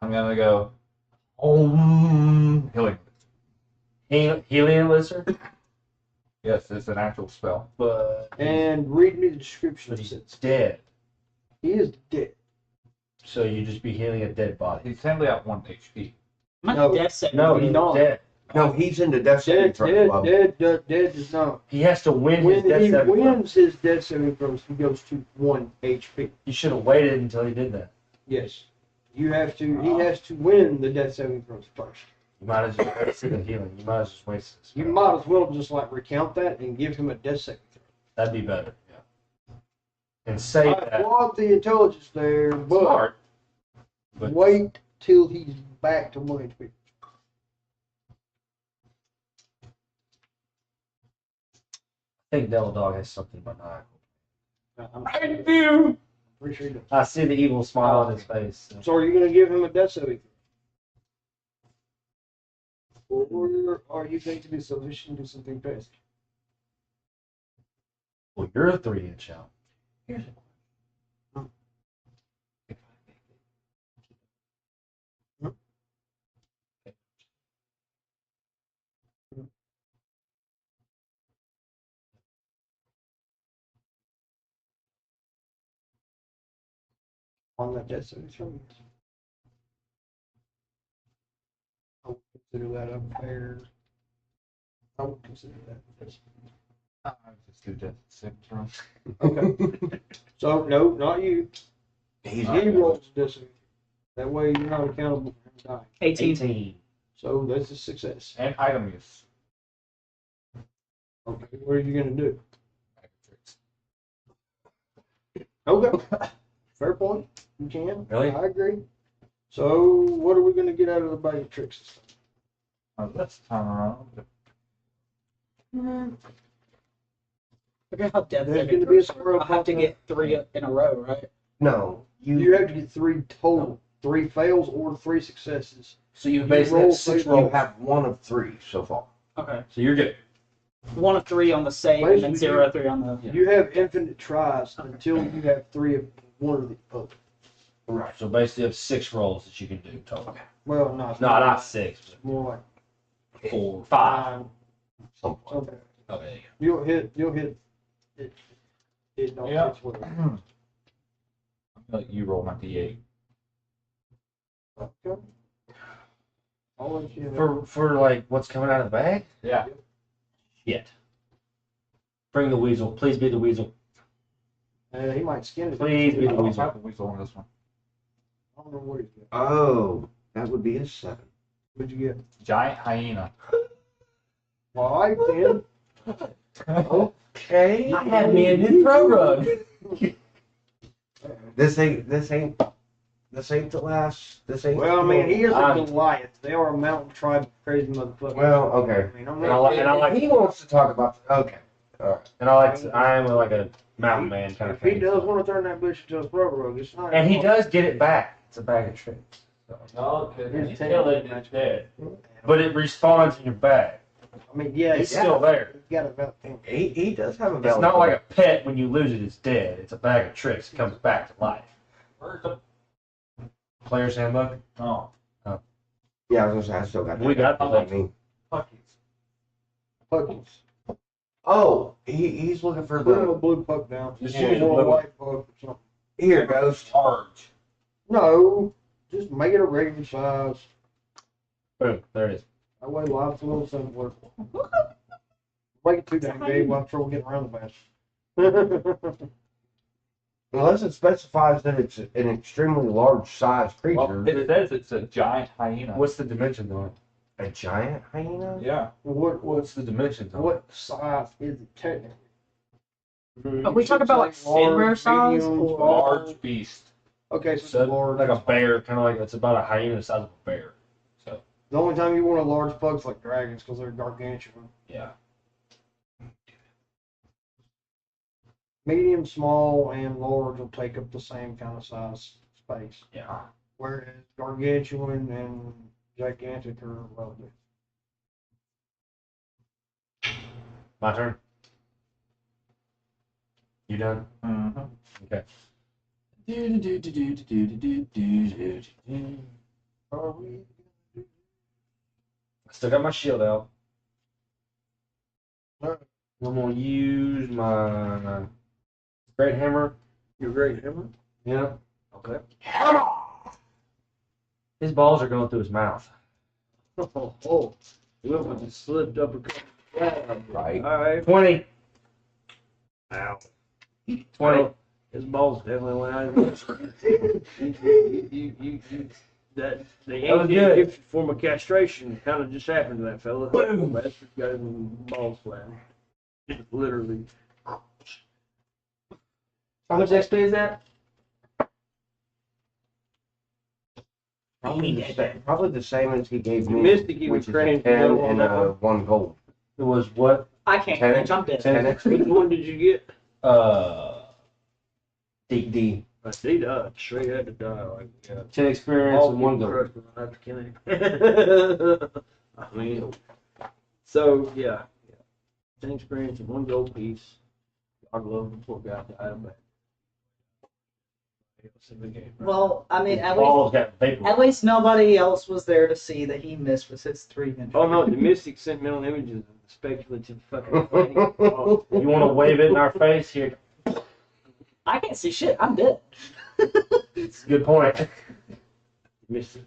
I'm gonna go healing. Helium lizard, Yes, it's an actual spell. but And read me the description. but It he's says dead. he is dead. So you just be healing a dead body. He's simply at 1 HP. My No. death saving. No, he's he's not. dead. No, he's in the death saving Dead, throw dead, club. dead is not. He has to win his When death he saving throw. wins his death saving throws, he goes to 1 HP. You should have waited until he did that. Yes. You have to. He has to win the death saving throws first. You might as well waste the healing. You might as well just waste this. You might as well just like recount that and give him a death saving throw. That'd be better. Yeah. And save I that. applaud the intelligence there, but Smart. But wait till he's back to 1 HP. I think Devil Dog has something maniacal. I'm do. pretty sure he does. I see the evil smile on his face. So. So are you going to give him a death saving throw? Or are you going to be selfish and do something best? Well, you're a 3-inch out. Here's a On that death saving throw? I would consider that unfair. I would consider that. I'll just do death saving throw. Okay. So, no, not you. He's He rolls a death saving throw. That way you're not accountable for him dying. 18. 18. So that's a success. And item use. Okay, what are you going to do? Okay. Fair point. You can. Really? I agree. So, what are we going to get out of the bag of tricks this This time around. time? Look at how There's devastating. going to be a squirrel. I have to get 3 in a row, right? No, You have to get 3 total. 3 fails or 3 successes. So you You basically roll have 6 three- you rolls. have 1 of 3 so far. Okay. So you're good. 1 of 3 on the save, and then Basically, 0 of 3 on the. Yeah. You have infinite tries until you have 3 of one of the other. Right. So basically you have 6 rolls that you can do total. Well, no, it's No, not 6, It's more but 4, like 5. 9. Something. Okay. Oh, there you You'll hit it. It don't Yeah. fits with it. I'm gonna let you roll my d8. Okay. I'll let you go. For like what's coming out of the bag? Yeah. Shit. Bring the weasel. Please be the weasel. he might skin it. Please be I the don't weasel. have the weasel on this one. I don't know what he's got. Oh, that would be a 7. What'd you get? Giant hyena. 5, 10. Okay. I had me a new throw rug. This ain't the last. This ain't. Well, I mean, he is a I'm- Goliath. They are a mountain tribe of crazy motherfuckers. Well, okay. I mean, I'm And I not. like- and I like- If he wants to talk about. Okay. All right. And I am like a mountain man kind of If he thing. does want to turn that bush into a throw rug, it's not. And he does get it back. It's a bag of tricks. So. No, because Here's you 10 kill it, it's dead. But it respawns in your bag. I mean, yeah, It's he's still there. He's got a valid thing. He does have a It's valid not like point. a pet. When you lose it, it's dead. It's a bag of tricks. It comes back to life. Where's the... Player's handbook. Oh, Yeah, I was gonna say I still got that. We got the I mean, puckies. Puckies. oh, he's looking for Put him a the. blue puck down. Just Or use a a blue- white puck or something. Here, Ghost. Large. No, just make it a regular size. Boom. There it is. That way life's a little simpler. Make it too damn big, we'll have trouble getting around the bass. Unless it specifies that it's an extremely large sized creature. Well, it says it's a giant hyena. What's the dimensions on it? A giant hyena? Yeah. What's the dimensions on it? what size is it technically? Are we talking about, like, Finbear size, or- Large beast. Okay, so So it's large. like a bear, kind of like it's about a hyena the size of a bear. So The only time you want a large pug's like dragons because they're gargantuan. yeah. Medium, small, and large will take up the same kind of size space. Yeah. Whereas gargantuan and gigantic are relative. My turn. You done? Mm-hmm. Okay. Are we? I still got my shield out. Alright. I'm gonna use my great hammer. Your great hammer? Yeah. Okay. His balls are going through his mouth. Oh, Wilma just slipped up a couple. Right. Alright. 20. Ow. 20. His balls definitely went out of his you that the That was ancient good. Egyptian form of castration kind of just happened to that fella. Boom. Bastard got his balls flat. Literally. How much XP is that? Probably the same as he gave me. Mystic, he which was is trained a 10 to go on and that a one. 1 gold. It was what? I can't 10 catch. I'm dead. 10 Which XP. one did you get? D. I see that. Straight had to die like yeah. 10 experience and 1 gold. crushed when I have to kill him. I mean, so yeah. 10 experience and 1 gold piece. I love the poor guy died of that. Well, I mean, at Balls got vapor. least nobody else was there to see that he missed with his 3 inches. Oh no, the mystic sent mental images of the speculative fucking fighting. Oh, You want to wave it in our face? Here. I can't see shit. I'm dead. Good point. mystic.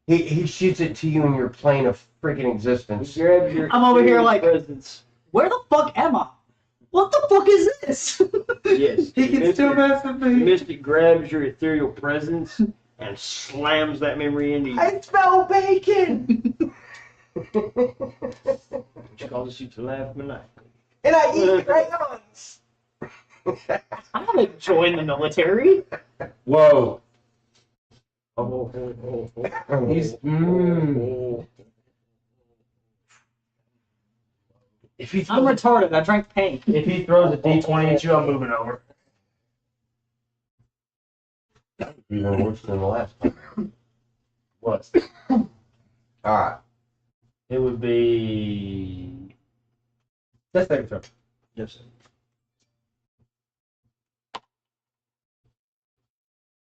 He shoots it to you in your plane of freaking existence. Grab your I'm over here like- presence. Where the fuck am I? What the fuck is this? Yes. He can Mystic- still mess with The me. mystic grabs your ethereal presence and slams that memory into you, I smell bacon! which causes you to laugh maniacally. And I eat crayons! I haven't joined the military. Whoa. Oh. He's. If he I'm throws, retarded. I drank paint. if he throws a D20 at you, I'm moving over. Even worse than the last time. What? Alright. It would be. That's saving throw. Yes, sir.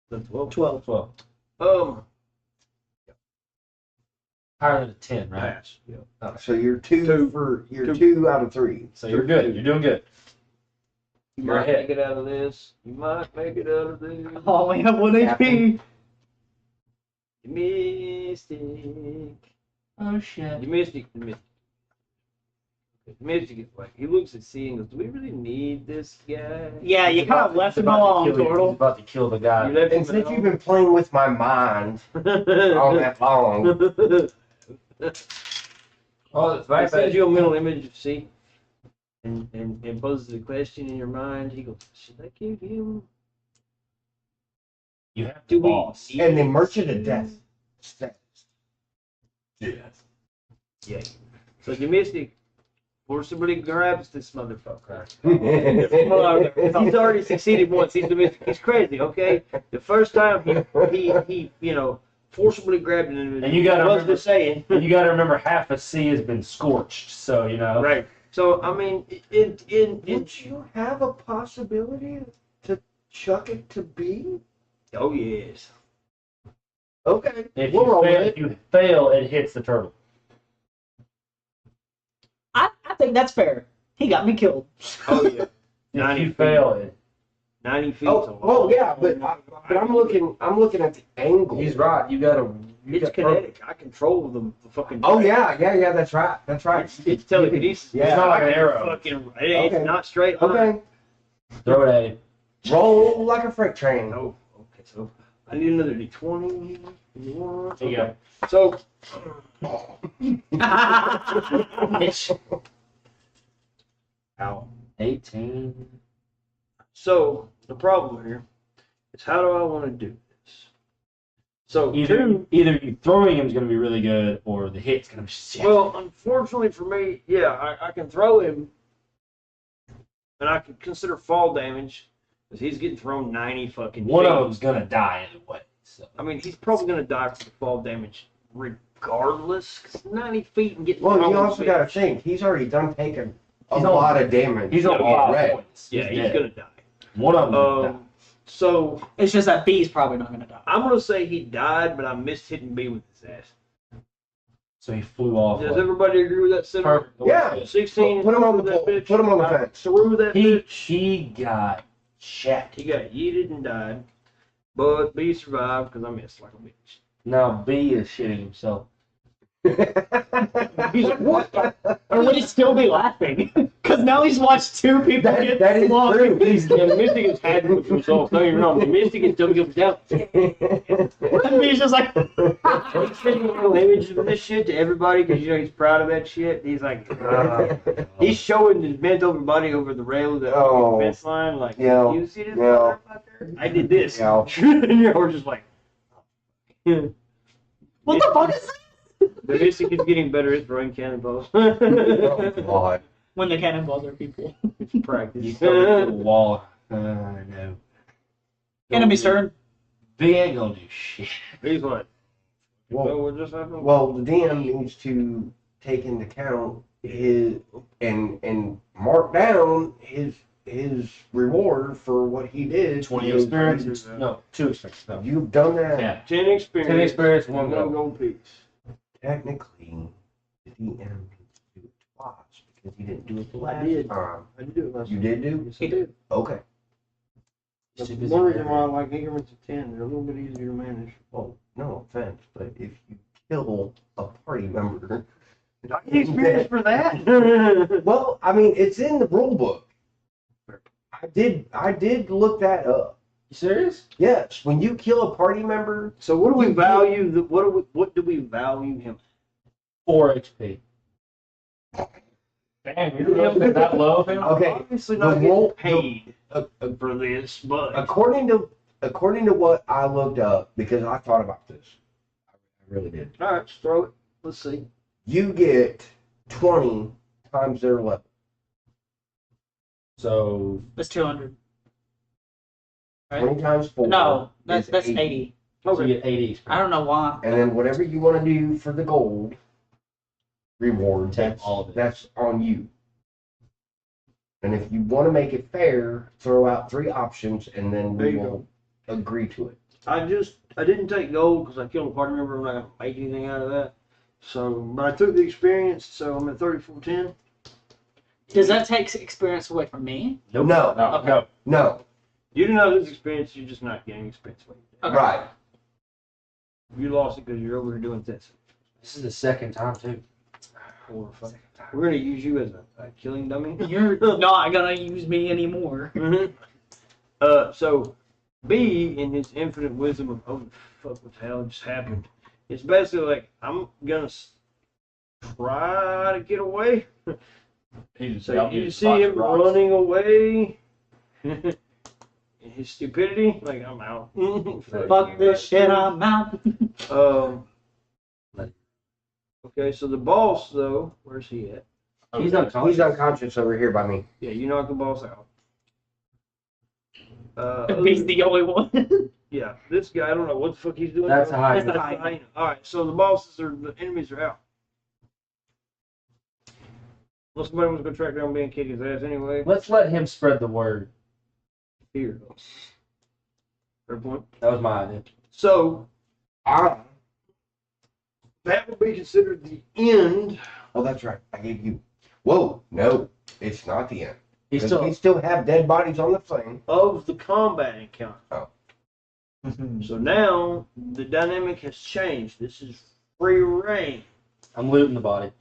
That's 12. 12. Higher than a 10, right? Pass. Yeah. Oh, So you're Two. 2 out of 3. so you're good. You're doing good. You You're might ahead. make it out of this. You might make it out of this. Oh, we have 1 HP. Mystic. Oh shit. The Mystic. Mystic is like, he looks at C and goes, do we really need this guy? Yeah, you kind of left him alone, He's Turtle. about to kill the You guy. left him And since you've alone? been playing with my mind all that long, Oh, it's He very sends bad. you a mental image of C and poses a question in your mind. He goes, should I give him? You have Do the we boss. need and the Merchant C? of Death. Yes. Yeah. So the Mystic forcibly grabs this motherfucker. He's already succeeded once. He's the Mystic. He's crazy, okay? The first time he forcibly grabbed an individual. And you gotta What's remember- the saying? And you got to remember, half of C has been scorched, so you know. Right. So I mean, in Would you have a possibility to chuck it to B? oh yes. Okay. If We'll roll with it. if you fail, it hits the turtle. I think that's fair. He got me killed. Oh yeah. If 90 you feet. fail it, 90 feet. Oh, yeah, but I'm looking at the angle. he's right. You got to. It's kinetic. I control the fucking. Oh yeah, that's right. That's right. It's telekinesis. Yeah. It's not like I an can arrow. Fucking, it's Okay. not straight line. Okay. Throw it at him. Roll like a freight train. Oh, okay. So I need another D20. One. There you go. So ow. 18. So the problem here is how do I want to do this? So Either you throwing him is going to be really good, or the hit's going to be shit. well, unfortunately for me, yeah, I can throw him, and I can consider fall damage because he's getting thrown 90 fucking. one feet. of them's going to die anyway. So. I mean, he's probably gonna die from the fall damage regardless. 'Cause 90 feet and getting Well, thrown. you also is got to big. think he's already done taking a He's on- lot of damage. He's on Yeah, 5 already. points. Yeah, he's dead. gonna die. One of them. So It's just that B's probably not gonna die. I'm gonna say he died, but I missed hitting B with his ass. So he flew off. Does like, everybody agree with that sentiment? perfect. Yeah. 16. Put him on the with that pole. bitch? Put him on the fence. So we're with that He bitch. got shat. He got yeeted and died, but B survived because I missed like a bitch. Now B is shitting himself. He's like, what? Or would he still be laughing? Because now he's watched 2 people get that is flogged. true. Yeah, the Mystic has had with results. Don't get me wrong. The Mystic is still goes down. And B's just like, He's sending little images of this shit to everybody because you know he's proud of that shit. He's like, he's showing his bent over body over the rail of the Oh. fence line. Like, Yeah. you see this Yeah. motherfucker? I did this. Yeah. And you're just like, what the fuck is that? the Mystic is getting better at throwing cannonballs. Oh, God. When the cannonballs are people. It's practice. You throw it to the wall. No. Enemy's turn. B ain't gonna do shit. He's like, Well, well, what just happened? well, the DM needs to take into account his and mark down his reward for what he did. 20 Because experience. No, 2 experience. No. You've done that. Yeah. 10 experience. 10 experience, One 1 go. gold piece. Technically, the DM needs to do it twice because he didn't do it the last did. time. I did do it last You did do? Yes, I did. Okay. That's one reason why I like increments of 10. They're a little bit easier to manage. Well, no offense, but if you kill a party member, I get experience for that. well, I mean, it's in the rule book. I did look that up. You serious? Yes, when you kill a party member, So what do we value? What do we value him? 4 HP. Damn, you're really that low of him? okay. Obviously The not getting roll- paid uh, for this, but according to what I looked up, because I thought about this, I really did. all right, just throw it. Let's see. You get 20 times their level. So That's 200. Right? 20 times 4. No, that's is 80. you get 80 experience. I don't know why. And then whatever you want to do for the gold reward, Take all of it. that's on you. And if you want to make it fair, throw out 3 options, and then There we you will agree to it. I didn't take gold because I killed a party member. I'm not gonna make anything out of that. So, but I took the experience, so I'm at 3410. Does that take experience away from me? Nope. No, No, Okay. no. no, You do not lose experience. You're just not getting experience. Okay. right. You lost it because you're over here doing this. This is the second time too. Horrifying. We're gonna use you as a killing dummy. You're not gonna use me anymore. So B, in his infinite wisdom of oh fuck, what the hell just happened? It's basically like I'm gonna try to get away. So you see him running away. In his stupidity, like I'm out. Fuck this shit, I'm out. Okay, so the boss though, where's he at? He's unconscious over here by me. Yeah, you knocked the boss out. He's the only one. Yeah, this guy, I don't know what the fuck he's doing. That's a hyena. That's a hyena. Alright, so the enemies are out. Well, somebody was gonna track down me and kick his ass anyway. Let's let him spread the word. Here. Fair point. That was my idea. So, Ah, that would be considered the end. oh, that's right. I gave you. Whoa, no, it's not the end. He's 'Cause still. we still have dead bodies on the thing. Of the combat encounter. Oh. So now the dynamic has changed. This is free reign. I'm looting the body.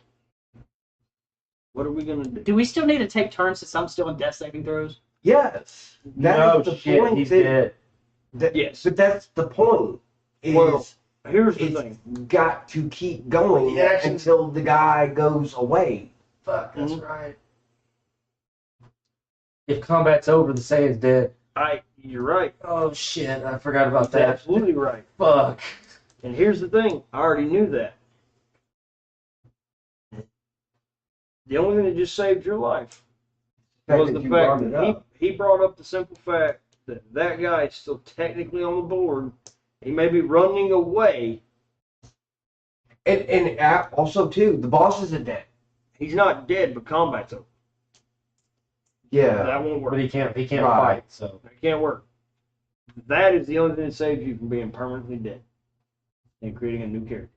What are we gonna do? Do we still need to take turns since I'm still in death saving throws? Yes. That No is the shit, point he's that- dead. that- Yes. But that's the point. Is Well, Here's the it's thing. got to keep going Yeah. until the guy goes away. Fuck, that's Mhm. right. If combat's over, the Saiyan's dead. You're right. Oh shit, I forgot about That's that. absolutely right. Fuck. And here's the thing. I already knew that. The only thing that just saved your life was the you fact brought it that up. he brought up the simple fact that that guy is still technically on the board. He may be running away. And also too, the boss isn't dead. He's not dead, but combat's over. Yeah. That won't work. But he can't Right. fight, so. That can't work. That is the only thing that saves you from being permanently dead and creating a new character.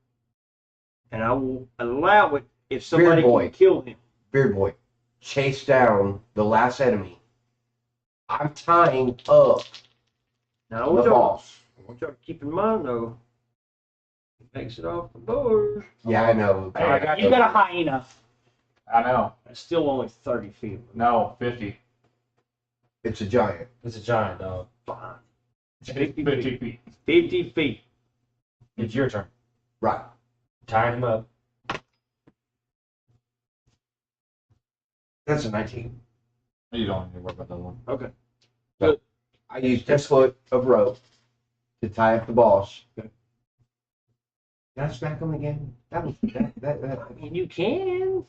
And I will allow it if somebody Beard boy. can kill him. Beard Boy, chase down the last enemy. I'm tying up Now I the want y'all, boss. I want y'all to keep in mind though, he makes it off the board. Yeah, I know. Hey, I got You got a hyena. I know. That's still only 30 feet. No, 50. It's a giant. It's a giant dog. Fine. 50 feet. 50 feet. It's your turn. Right. Tying him up. That's a 19. You don't need to worry about that one. Okay. I used 10 foot of rope to tie up the boss. Okay. Did I smack him again? That was I mean, you can.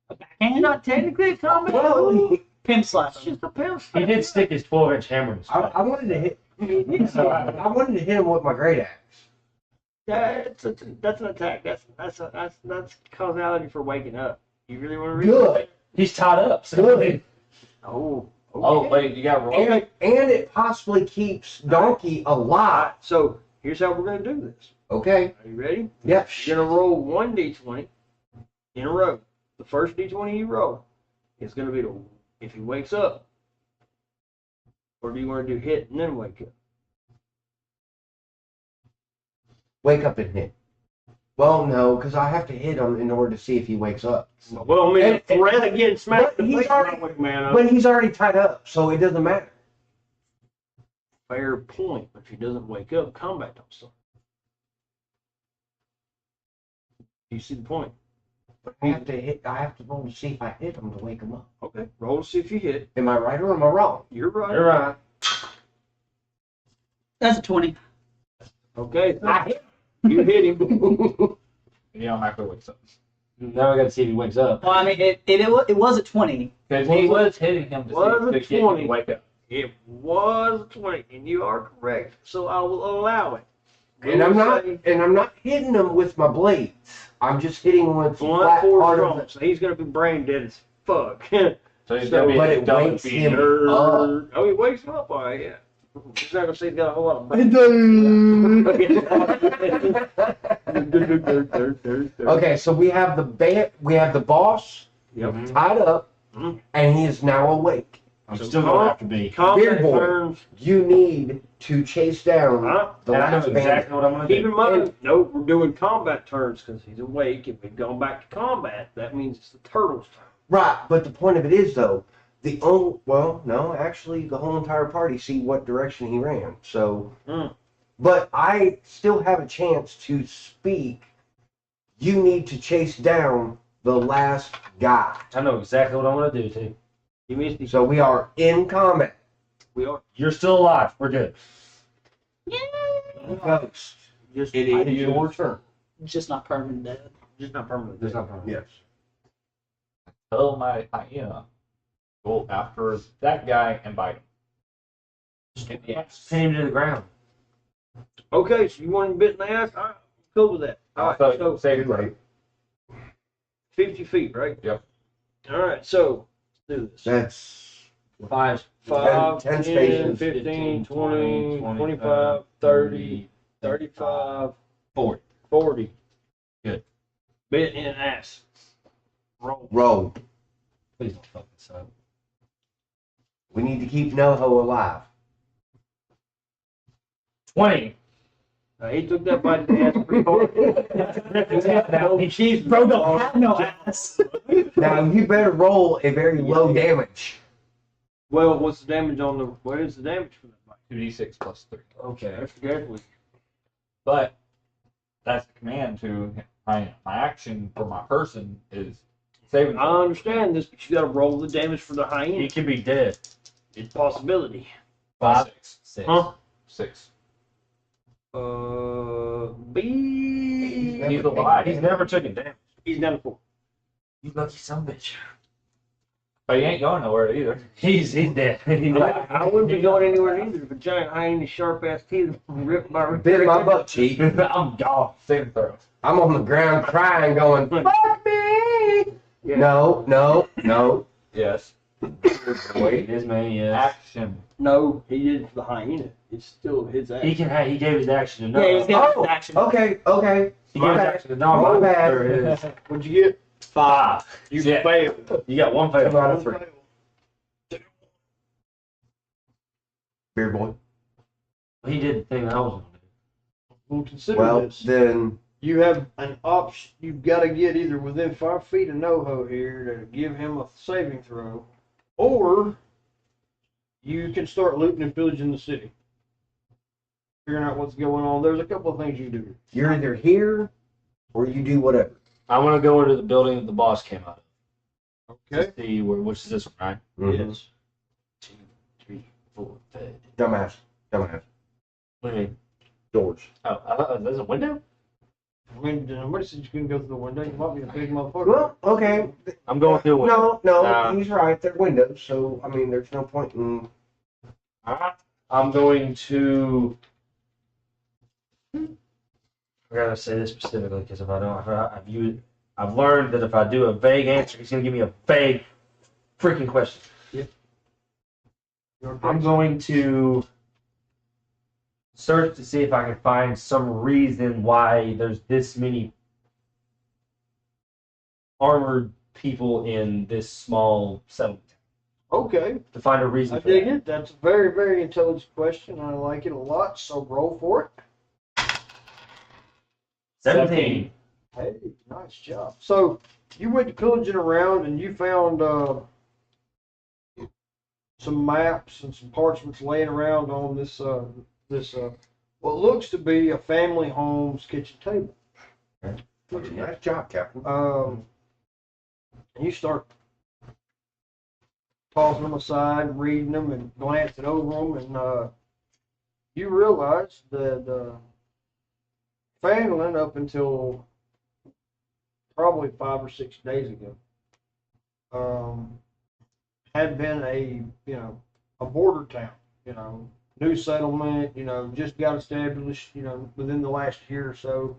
A backhand? It's not technically a combat. well, Pin slap It's him. just a pound. He did stick his 12-inch hammer in his face. I wanted to hit. I wanted to hit him with my great axe. That's an attack. That's causality for waking up. You really want to read Good. that? He's tied up. So Good. Oh. Oh, okay. wait, you got roll. And it possibly keeps Donkey alive. So here's how we're gonna do this. Okay. Are you ready? Yep. You're gonna roll one d20 in a row. The first d20 you roll is gonna be if he wakes up, or do you want to do hit and then wake up? Wake up and hit. Well, no, because I have to hit him in order to see if he wakes up. Well, I mean, And- threat again, smack but the he's face already- wake man up. But he's already tied up, so it doesn't matter. Fair point. But if he doesn't wake up, combat don't start. You see the point? But I have to hit. I have to roll to see if I hit him to wake him up. Okay. Roll to see if you hit. Am I right or am I wrong? You're right. you're right. That's a 20. Okay. I hit You hit him. He automatically wakes up. Now I got to see if he wakes up. Well, I mean, it was a 20. Because he was hitting him to Was see a if he 20. could wake up. It was 20, and you are correct. So I will allow it. And I'm not hitting him with my blades. I'm just hitting him with the Blunt flat force part trauma, of it. so he's gonna be brain dead as fuck. So he's So, going to but be it double wakes feeding. him up. Oh, he wakes him up, all right, yeah. He's not gonna say he's got a whole lot of brain. Okay, so we have the boss Yep. tied up, Mhm. and he is now awake. I'm So still going to have to be. Combat Beard boy. turns. You need to chase down Huh? the And I know last bandit. exactly what I'm going to Keep do. in mind, no, we're doing combat turns because he's awake and we've gone back to combat. That means it's the turtle's turn. Right, but the point of it is though, actually the whole entire party see what direction he ran. So, Mm. but I still have a chance to speak. You need to chase down the last guy. I know exactly what I'm going to do, too. He missed his. So we are in combat. We are You're still alive. We're good. Ghost. just, It is your turn. Just not permanent dead. just not permanent. There's not problem. Yes. Tell my hyena. Go after that guy and bite him. Pin him to the ground. Okay, so you want him bit in the ass? All right, cool with that. All right, so say it right. 50 feet, right? Yep. All right, so let's do this. That's 5. 5, 10 10, spaces. 15, 20, 25, 30, 35, 40. 40. Good. Bit in ass. Roll. roll. Please don't fuck this up. We need to keep NoHo alive. 20. He took that bite in the ass pretty hard. Now, He's Bro, don't have no ass. Now you better roll a very low damage. Well, what's the damage on the? What is the damage for that bite? 2d6 plus 3. Okay. I forget. But that's the command to my action for my person is saving. I understand this, but you got to roll the damage for the He hyena. could be dead. It's a possibility. 5, 6. 6. Huh? 6. B. He's alive. He's never taken damage. He's down to 4. You lucky son of a bitch. But he ain't going nowhere either. He's dead. I wouldn't be going anywhere either if a giant hyena sharp ass teeth ripped my Bit my butt cheek. I'm gone. Saving throw. I'm on the ground crying, going, "Fuck me!" Yeah. No. Yes. Wait, this man, yes. Action. No, he did it for the hyena. It's still his ass. He gave his action to Yeah, he's no. got Oh, action. Okay. He gave his action to no. My bad. There it is. What'd you get? 5. You Yeah. failed. You got one Come fail. out of 3. Beer boy. He did the thing that I was going to do. Well, consider Well, this. then You have an option. You've got to get either within 5 feet of NoHo here to give him a saving throw, or you can start looting and pillaging the city, figuring out what's going on. There's a couple of things you do. you're either here or you do whatever. I want to go into the building that the boss came out of. Okay. To see which is this one, right? Yes. 2, 3, 4, 5. Dumbass. What do you mean? Doors. Oh, I thought there's a window? I mean, nobody said you couldn't go through the window. You might be a big motherfucker. Well, okay. I'm going through a window. No, Nah. he's right. They're windows, so I mean, there's no point in. Alright. I'm going to. I gotta say this specifically because if I don't, I've learned that if I do a vague answer, he's gonna give me a vague freaking question. I'm going to search to see if I can find some reason why there's this many armored people in this small settlement. Okay. To find a reason I for dig that. it. That's a very, very intelligent question. I like it a lot. So roll for it. 17. Hey, nice job. So you went to pillaging around and you found some maps and some parchments laying around on this what looks to be a family home's kitchen table. Nice job, Captain. And you start tossing them aside, reading them, and glancing over them, and you realize that Fanlin, up until probably 5 or 6 days ago. Had been a border town, new settlement, just got established, within the last year or so.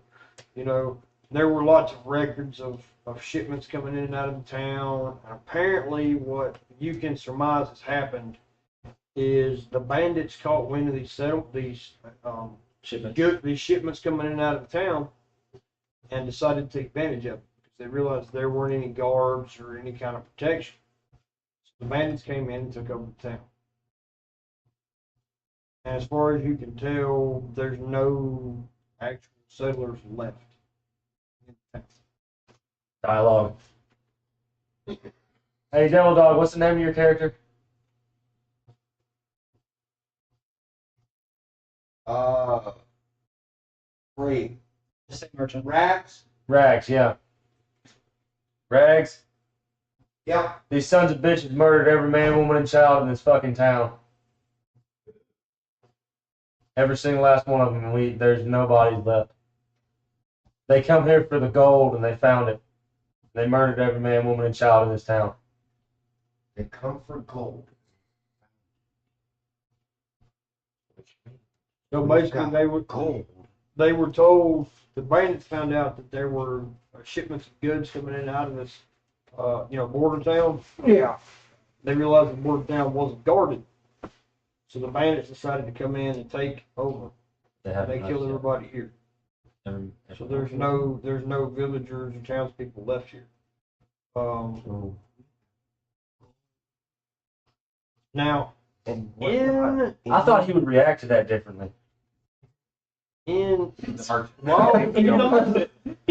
There were lots of records of shipments coming in and out of the town. And apparently what you can surmise has happened is the bandits caught wind of these shipments coming in and out of the town and decided to take advantage of it because they realized there weren't any guards or any kind of protection. So the bandits came in and took over the town. And as far as you can tell, there's no actual settlers left in the town. Dialogue. Hey, Devil Dog, what's the name of your character? Wait. Just say merchant. Rags? Rags, yeah. Rags, Yeah. these sons of bitches murdered every man, woman, and child in this fucking town. Every single last one of them, and there's nobody left. They come here for the gold, and they found it. They murdered every man, woman, and child in this town. They come for gold. So basically they were told, the bandits found out that there were shipments of goods coming in and out of this, border town. Yeah. They realized the border town wasn't guarded. So the bandits decided to come in and take over. They killed everybody here. So there's no villagers or townspeople left here. Now, I thought he would react to that differently. He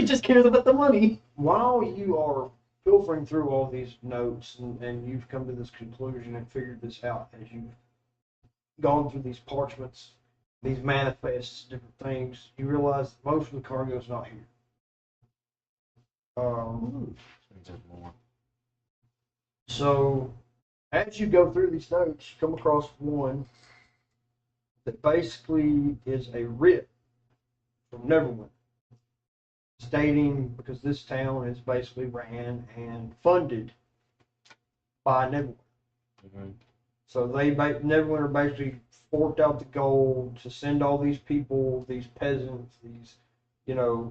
just cares about the money. While you are filtering through all these notes and you've come to this conclusion and figured this out as you've gone through these parchments, these manifests, different things, you realize most of the cargo is not here. So, as you go through these notes, you come across one that basically is a writ from Neverwinter, stating, because this town is basically ran and funded by Neverwinter. Mm-hmm. So Neverwinter basically forked out the gold to send all these people, these peasants, these,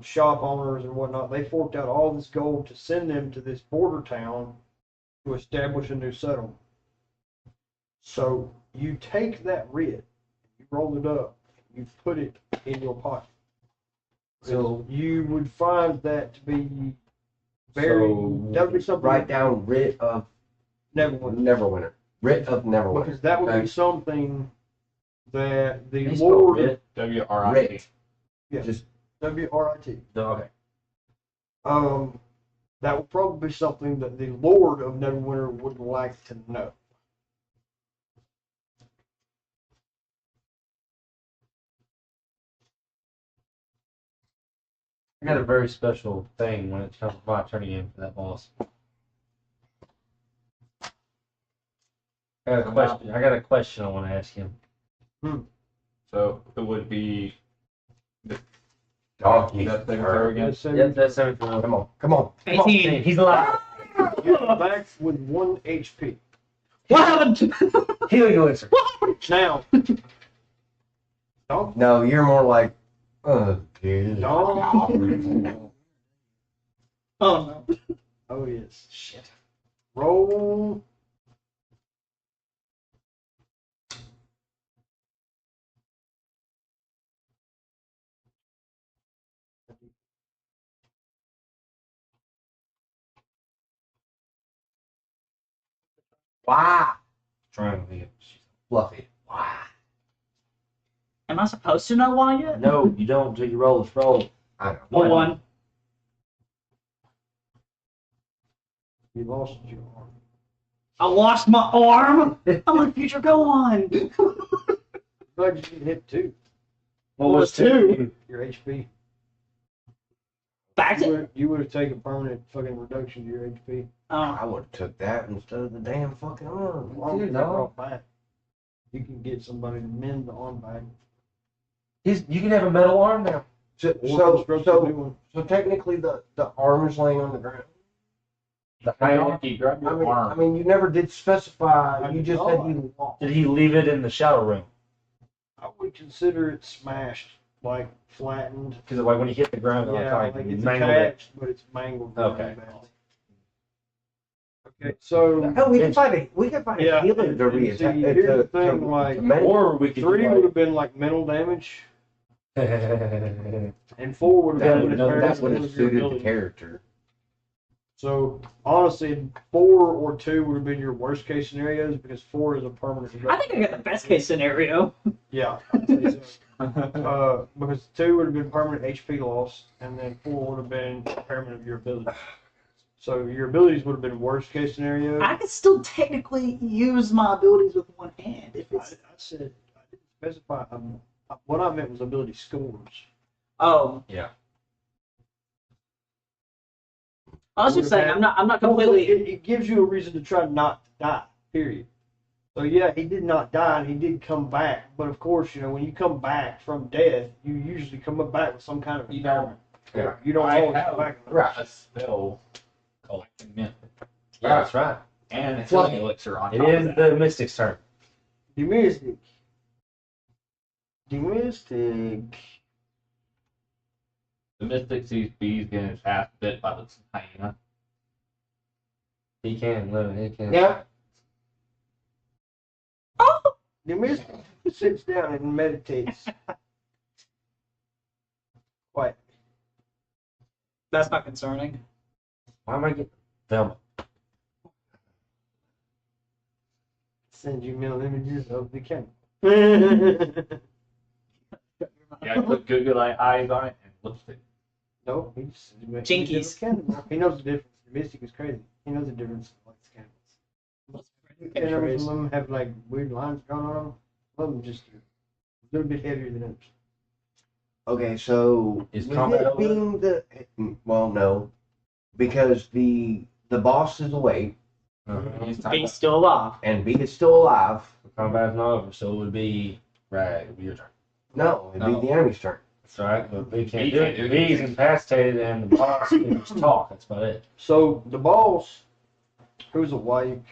shop owners and whatnot. They forked out all this gold to send them to this border town to establish a new settlement. So you take that writ, you roll it up, you put it in your pocket. So you would find that to be that would be something. Write down writ of Neverwinter. Writ of Neverwinter. Because that would be something that the Lord. W-R-I-T. Yeah. Just W-R-I-T. Okay. That would probably be something that the Lord of Neverwinter would like to know. I got a very special thing when it comes to my turning in for that boss. I got a question I want to ask him. So it would be donkey. that thing throw again. Yep, that's everything. Come on. 18. He's alive. You're back with 1 HP. What happened? Healing elixir. Now, No, you're more like, Dog. Oh no. Oh yes. Shit. Roll. wow, Trying to be fluffy. wow. Am I supposed to know why yet? No, you don't until you roll the roll. I know. What one? You lost your arm. I lost my arm. I'm like, future, go on. Glad you didn't hit 2. What was two? Your HP. Back to. You would have taken permanent fucking reduction to your HP. I would have took that instead of the damn fucking arm. As long as Dude, they're no. brought back, you can get somebody to mend the arm back. You can have a metal arm now. So, or construct a new one. so technically the arm is laying on the ground. The high arm? You grab your I arm. mean, you never did specify. You just said he lost. Did he leave it in the shadow room? I would consider it smashed, like flattened. Because like when you hit the ground, Yeah, like it's mangled it. attached, but it's mangled. Okay. really bad. Okay, so Oh, we can find a yeah, healing to and see, reattach. here's the thing, like Or we could 3 do would have been like mental damage, and 4 would have been That would have your suited the ability. character. So honestly, 4 or 2 would have been your worst case scenarios because 4 is a permanent. I think I got the best case scenario. Yeah, I'd say so. Because 2 would have been permanent HP loss, and then 4 would have been impairment of your abilities. So your abilities would have been worst case scenario. I could still technically use my abilities with one hand if I it's. said I didn't specify. What I meant was ability scores. Oh. Yeah. I was just saying, I'm not completely. It gives you a reason to try not to die. Period. So yeah, he did not die, and he did come back. But of course, you know, when you come back from death, you usually come back with some kind of impairment. Yeah. You don't I always have come back. a spell collecting mint. Yeah, that's right. And a healing elixir on It top is of that. the Mystic's turn. The mystic. The mystic. The mystic sees bees getting his ass bit by the hyena. He can live. He can. Yeah. The mystic sits down and meditates. What? That's not concerning. Why am I getting Velma? Send you mental images of the camera. Yeah, put Google eyes on it and lipstick. No, he just Jinkies. He knows the difference. The mystic is crazy. He knows the difference of like candles. And some of them have like weird lines drawn on them. Some of them just a little bit heavier than others. Okay, so Is with combat it over? being the well, no, because the boss is away He's Being still alive. and B is still alive. The combat's not over, so it would be right. It would be your turn. No, it'd No. be the enemy's turn. That's right, but B can't B do can't it. do it. B's incapacitated, and the boss can just talk. That's about it. So the boss, who's awake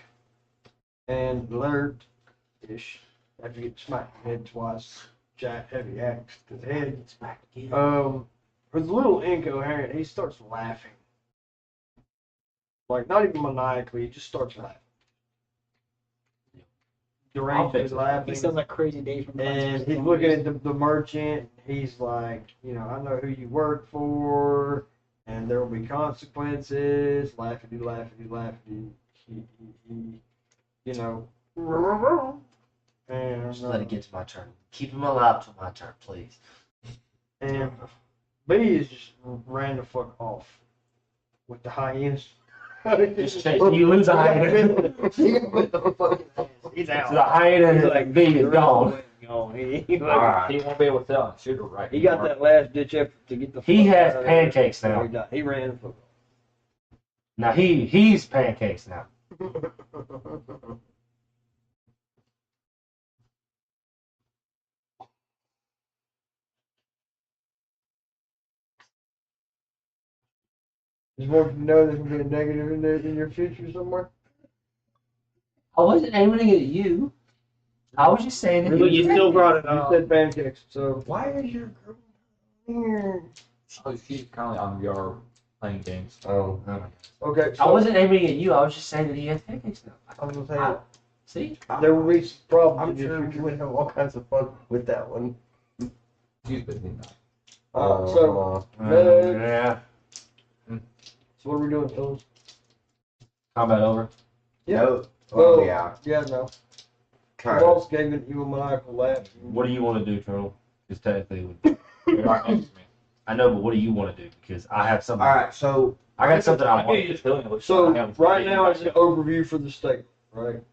and alert-ish, after getting smacked in the head twice, giant heavy axe to the head, was a little incoherent. He starts laughing. Like, not even maniacally, he just starts laughing. I'll Derangedly fix it. laughing. He sounds like Crazy Dave from And he's looking at the merchant. He's like, you know, I know who you work for, and there will be consequences. Laughy, laughy, laughy. You know. And, Just let it get to my turn. Keep him alive till my turn, please. And B is just ran the fuck off with the hyenas. Just chase. You lose a hyena. He's So out. the hyena and B is gone. He Alright. He won't be able to tell and shoot her right. He got that last ditch effort to get the. He fuck has out of there. pancakes now. He died. He ran the fuck Now he's pancakes now. off. Just want you to know there's gonna be a negative in there in your future somewhere. I wasn't aiming at you. I was just saying that But you still brought it You up. said pancakes, so Why is your girl here? Oh, she's currently on VR playing games. Oh, okay. I So wasn't aiming at you. I was just saying that he has pancakes now. I was gonna say, See? there will be some problems I'm in your sure we future. would have all kinds of fun with that one. She's busy now. So Yeah. what are we doing, fellas? Combat over. Yeah. No. Well, Oh, yeah. Yeah, no. The Kind of. boss gave an evil maniacal laugh. What do you want to do, Turtle? Because technically, You're right next to me. I know, but what do you want to do? Because I have something. All right, so I got something I I want gave to you do. the healing elixir. So I have right now back it's an up. overview for the state, right?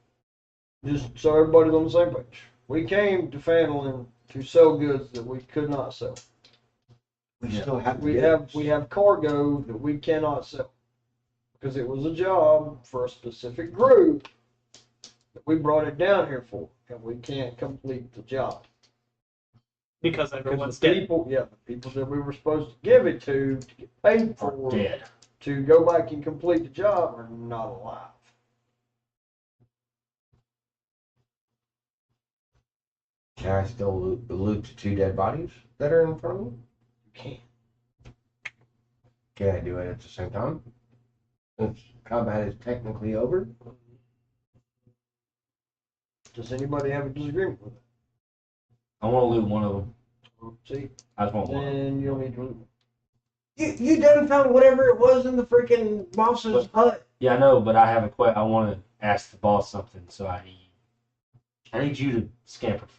Just so everybody's on the same page. We came to Fanlin to sell goods that we could not sell. we Yeah. still have We have cargo that we cannot sell because it was a job for a specific group that we brought it down here for, and we can't complete the job. Because Because everyone's the dead. people, the people that we were supposed to give it to get paid Are for, dead. to go back and complete the job are not alive. Can I still loot the 2 dead bodies that are in front of me? You can't. Can I do it at the same time? Since combat is technically over? Does anybody have a disagreement with I want to loot one of them. it? See, I just want one. then you'll need to loot. You done found whatever it was in the freaking boss's hut. Yeah, I know, but I have a I want to ask the boss something, so I need you to scamper for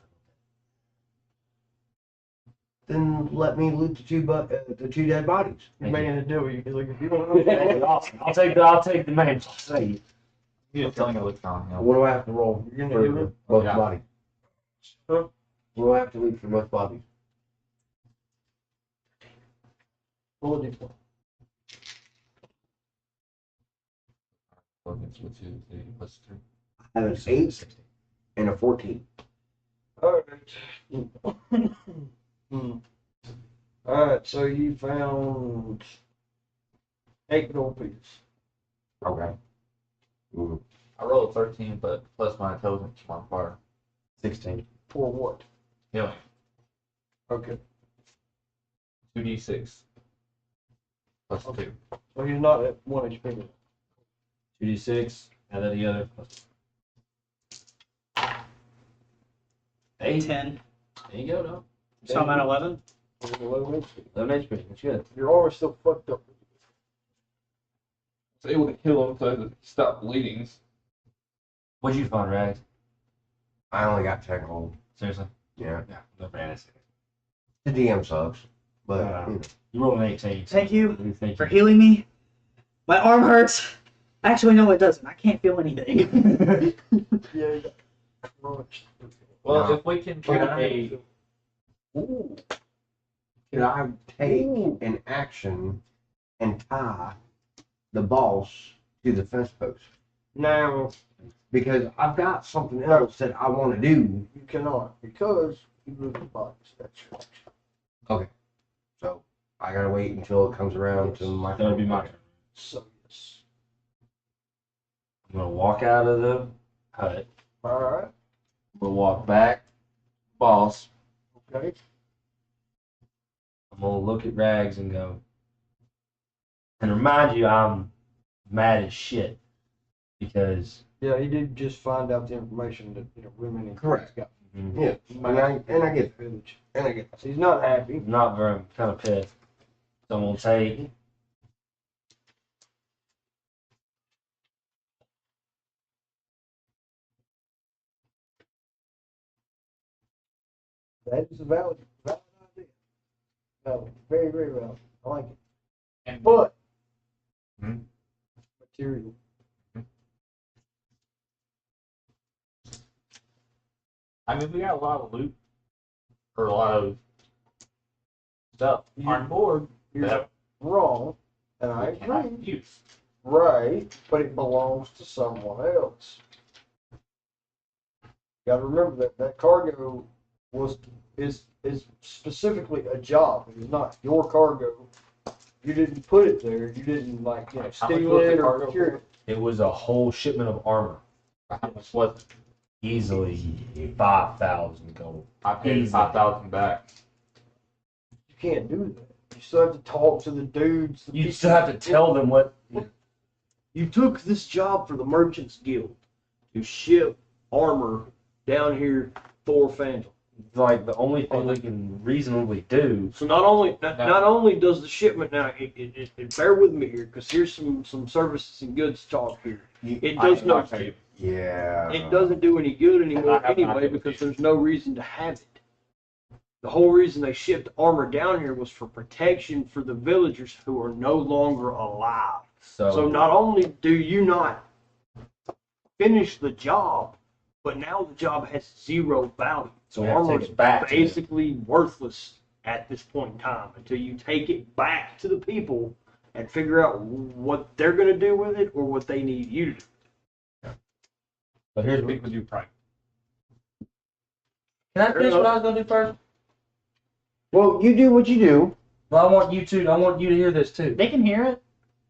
Then let me loot the 2 dead bodies. You're making a deal. You like if you don't a minute. know. Awesome. I'll take the man. Say You're telling a look on him. What do I have to roll You're gonna do for it? both Yeah. bodies? Huh? What do I have to loot for both bodies? Roll a d4. What's 2, 3, plus 3? I have an 8 and a 14. Alright. Alright, so you found 8 gold pieces. Okay. I rolled a 13, but plus my intelligence modifier. 16. For what? Healing. Okay. 2d6. Plus Okay. 2. So he's not at 1 HP. 2d6, and then the other. 8, 10. There you go, no. So I'm at 11. 11 HP. 11 HP. That's good. Your armor's still fucked up. I was able to kill him so I could stop bleeding. What'd you find, Rags? I only got 10 gold. Seriously? Yeah. Yeah, no fantasy. The DM sucks. But, You rolled an 18. Thank you Thank for you. healing me. My arm hurts. Actually, no, it doesn't. I can't feel anything. Yeah, you got crunched. Well, No. if we can Can try I, can I take an action and tie the boss to the fence post? Now, Because I've got something else that I want to do. you cannot, because you moved the box. That's your action. So I gotta wait until it comes around to my That'll be my turn. So, yes. I'm gonna walk out of the hut. Alright, I'm gonna walk back, boss. okay. I'm gonna look at Rags and go. And remind you, I'm mad as shit because. Yeah, he did just find out the information that, women and Correct. kids got. Yeah, and I get Village. and I get So he's not happy. I'm not very. I'm kind of pissed. So I'm gonna take. That is a valid idea. Valid. Very, very valid. I like it. and But, Hmm? material. I mean, we got a lot of loot or a lot of stuff on board You're that wrong, and I we cannot agree. use. Right, but it belongs to someone else. You gotta remember that cargo is specifically a job. It is not your cargo. You didn't put it there. You didn't Right, how much steal was the it or cargo procure for? it. It was a whole shipment of armor. How much was it? Easily 5,000 gold. I paid Easy. 5,000 back. You can't do that. You still have to talk to the dudes. You still have to tell them what. You took this job for the Merchants Guild to ship armor down here for Phantom. Like the only thing we can reasonably do. So not only does the shipment now, bear with me here, because here's some services and goods talk here. It does I not. tell you. yeah. It doesn't do any good anymore I have anyway not because there's no reason to have it. The whole reason they shipped armor down here was for protection for the villagers who are no longer alive. So not only do you not finish the job, but now the job has zero value. So We have to armor take is it back to them. basically worthless at this point in time until you take it back to the people and figure out what they're going to do with it or what they need you to do. But here's Speak with you, Prime. Can I finish what I was gonna do first? Well, you do what you do. Well, I want you to hear this too. They can hear it.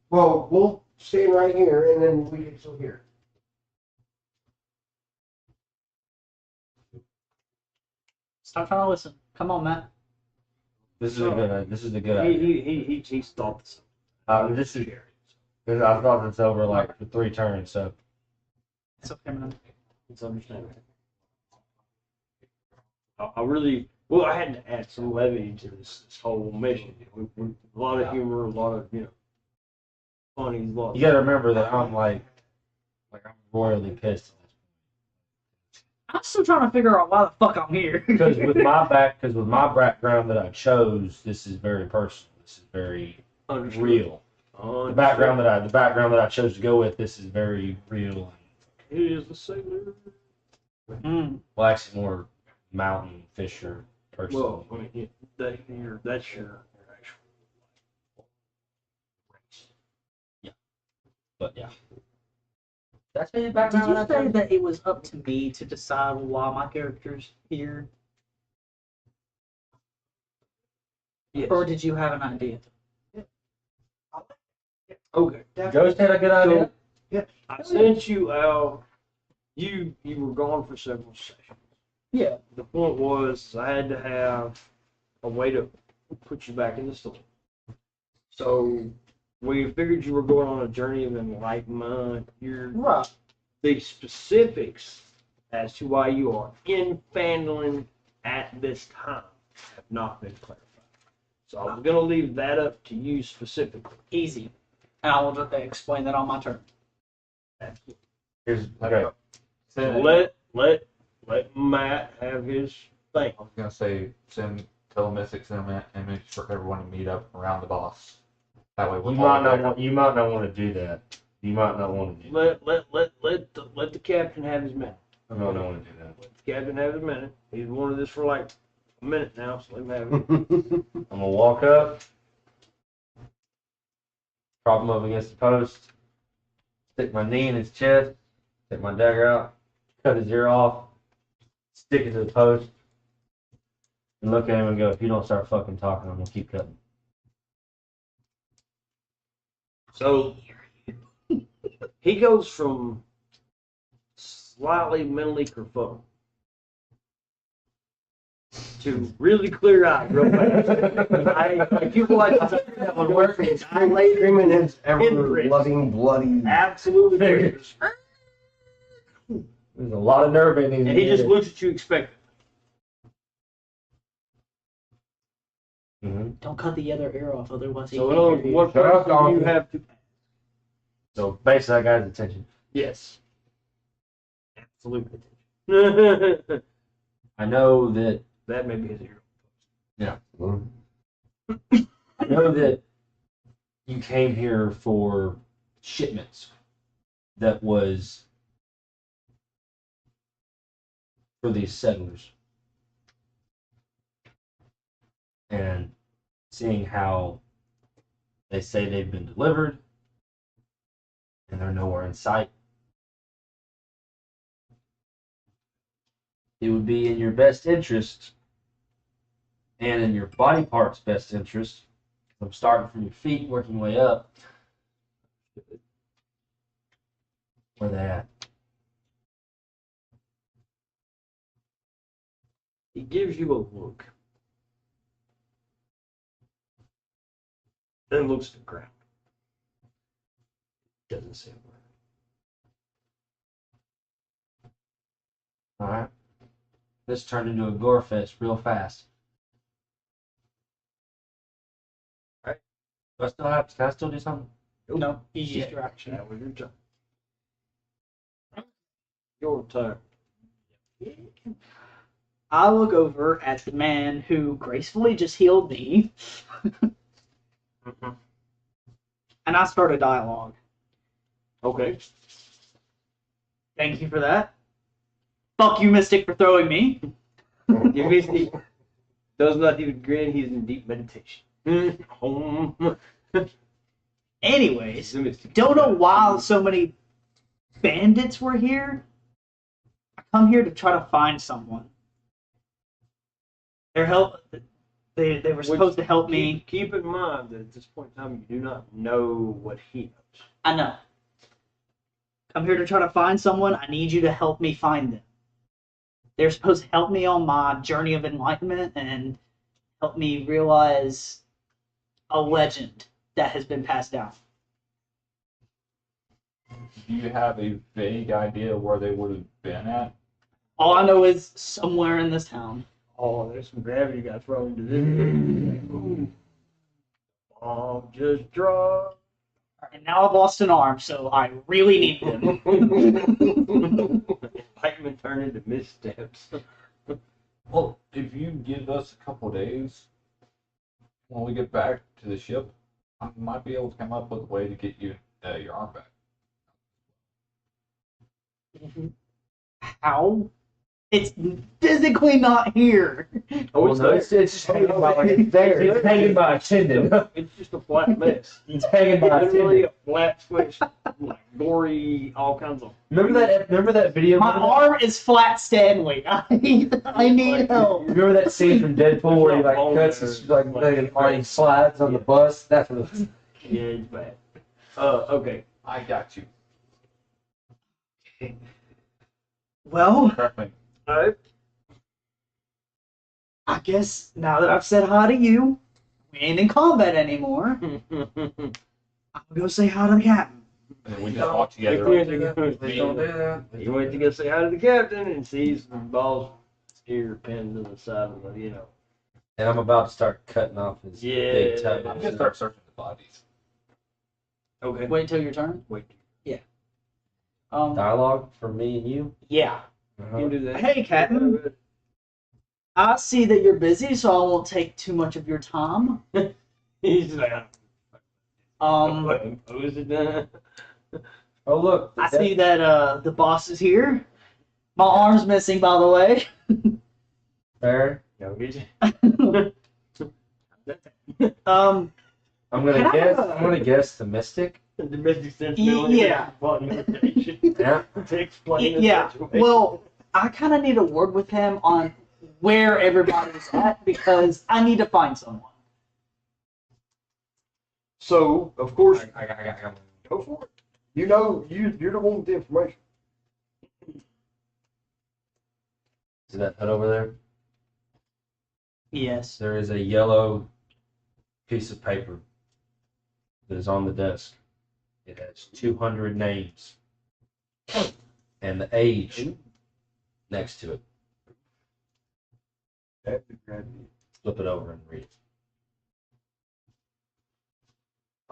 Well, we'll stand right here, and then we can still hear. Stop trying to listen. Come on, Matt. This is a good He idea. he's thought this. This is because I thought this over like for 3 turns. So It's okay, man. It's understandable. I really well. I had to add some levity to this whole mission. A lot of humor, a lot of funny. A lot. you got to remember that I'm like I'm royally pissed. I'm still trying to figure out why the fuck I'm here. Because with my background that I chose, this is very personal. This is very Understood. real. The background that I chose to go with, this is very real. He is the sailor. Well, actually, more mountain fisher person. Well, I mean, that's your actual race. But yeah, that's me. Did Background. you say that it was up to me to decide why my character's here? Yes. Or did you have an idea? Okay. Ghost had a good idea. I sent you out. You were gone for several sessions. Yeah. The point was I had to have a way to put you back in the story. So we figured you were going on a journey of enlightenment. Right. The specifics as to why you are in Fandolin at this time have not been clarified. So I was going to leave that up to you specifically. Easy. And I will just explain that on my turn. Here's okay. So let Matt have his thing. I was gonna say tell Mystic send an image for everyone to meet up around the boss. That way, You might not want to do that. You might not want to do that. Let the captain have his minute. I don't want to do that. Let the captain have his minute. He's wanted this for like a minute now, so let him have it. I'm gonna walk up, prop him up against the post, stick my knee in his chest, take my dagger out, cut his ear off, stick it to the post, and look at him and go, if you don't start fucking talking, I'm gonna keep cutting. So he goes from slightly mentally kerfuffled to really clear-eyed real fast. If you watch that would work. I lay dreaming his ever-loving, bloody. Absolutely. There's a lot of nerve in him. And he just looks at you expecting. Mm-hmm. Don't cut the other ear off, otherwise he So in can't other hear words, you. what person do you have to? So basically, I got his attention. Yes. Absolutely. That I know that. may be his hero. I know that you came here for shipments. That was for these settlers. And seeing how they say they've been delivered and they're nowhere in sight, it would be in your best interest and in your body part's best interest. I'm starting from your feet, working way up. Where they at? He gives you a look. Then looks at the ground. Doesn't say a word. Alright. This turned into a gore fest real fast. Alright. Do I still have, can I still do something? No, you used Yeah, your action. that was your turn. Your turn. I look over at the man who gracefully just healed me, and I start a dialogue. Okay. Thank you for that. Fuck you, Mystic, for throwing me. If he does not even grin, he's in deep meditation. Anyways, don't know why so many bandits were here. I come here to try to find someone. Their help. They were supposed to help me. Keep in mind that at this point in time, you do not know what he knows. I know. I'm here to try to find someone. I need you to help me find them. They're supposed to help me on my journey of enlightenment and help me realize a legend that has been passed down. Do you have a vague idea where they would have been at? All I know is somewhere in this town. Oh, there's some gravity got thrown into this. Bomb just dropped. And now I've lost an arm, so I really need them. Enlightenment turned into missteps. Well, if you give us a couple days, when we get back to the ship, I might be able to come up with a way to get you your arm back. How? It's physically not here. Oh, it's there. It's just hanging by it's there. It's hanging by a tendon. It's just a flat mess. It's hanging by a Literally tendon. a flat switch, like gory, all kinds of. Remember that video? My arm is flat Stanley. I need help. Remember that scene from Deadpool where he like cuts his like he slides on the bus? That's what it was. Yeah, it's bad. Okay. I got you. Well, Correct me. Alright. I guess now that I've said hi to you, we ain't in combat anymore. I'm gonna go say hi to the captain. And then we just walk together. Please don't do that. He went to go say hi to the captain and sees the ball's ear pinned to the side of the, And I'm about to start cutting off his big toe. I'm gonna start searching the bodies. Okay. Wait till your turn. Wait. Dialogue for me and you. Yeah. You can do that. Hey, Captain. I see that you're busy, so I won't take too much of your time. He's like, who's it done? Oh look, I see that the boss is here. My arm's missing, by the way. Fair. No, get you. Um, I'm gonna guess the mystic. The mystic sense. Yeah. Yeah. To explain yeah. the situation. Well, I kind of need a word with him on where everybody's at because I need to find someone. So, of course, I got. go for it. You're the one with the information. See that hut over there? Yes. There is a yellow piece of paper that is on the desk. It has 200 names and the age next to it. Flip it over and read it.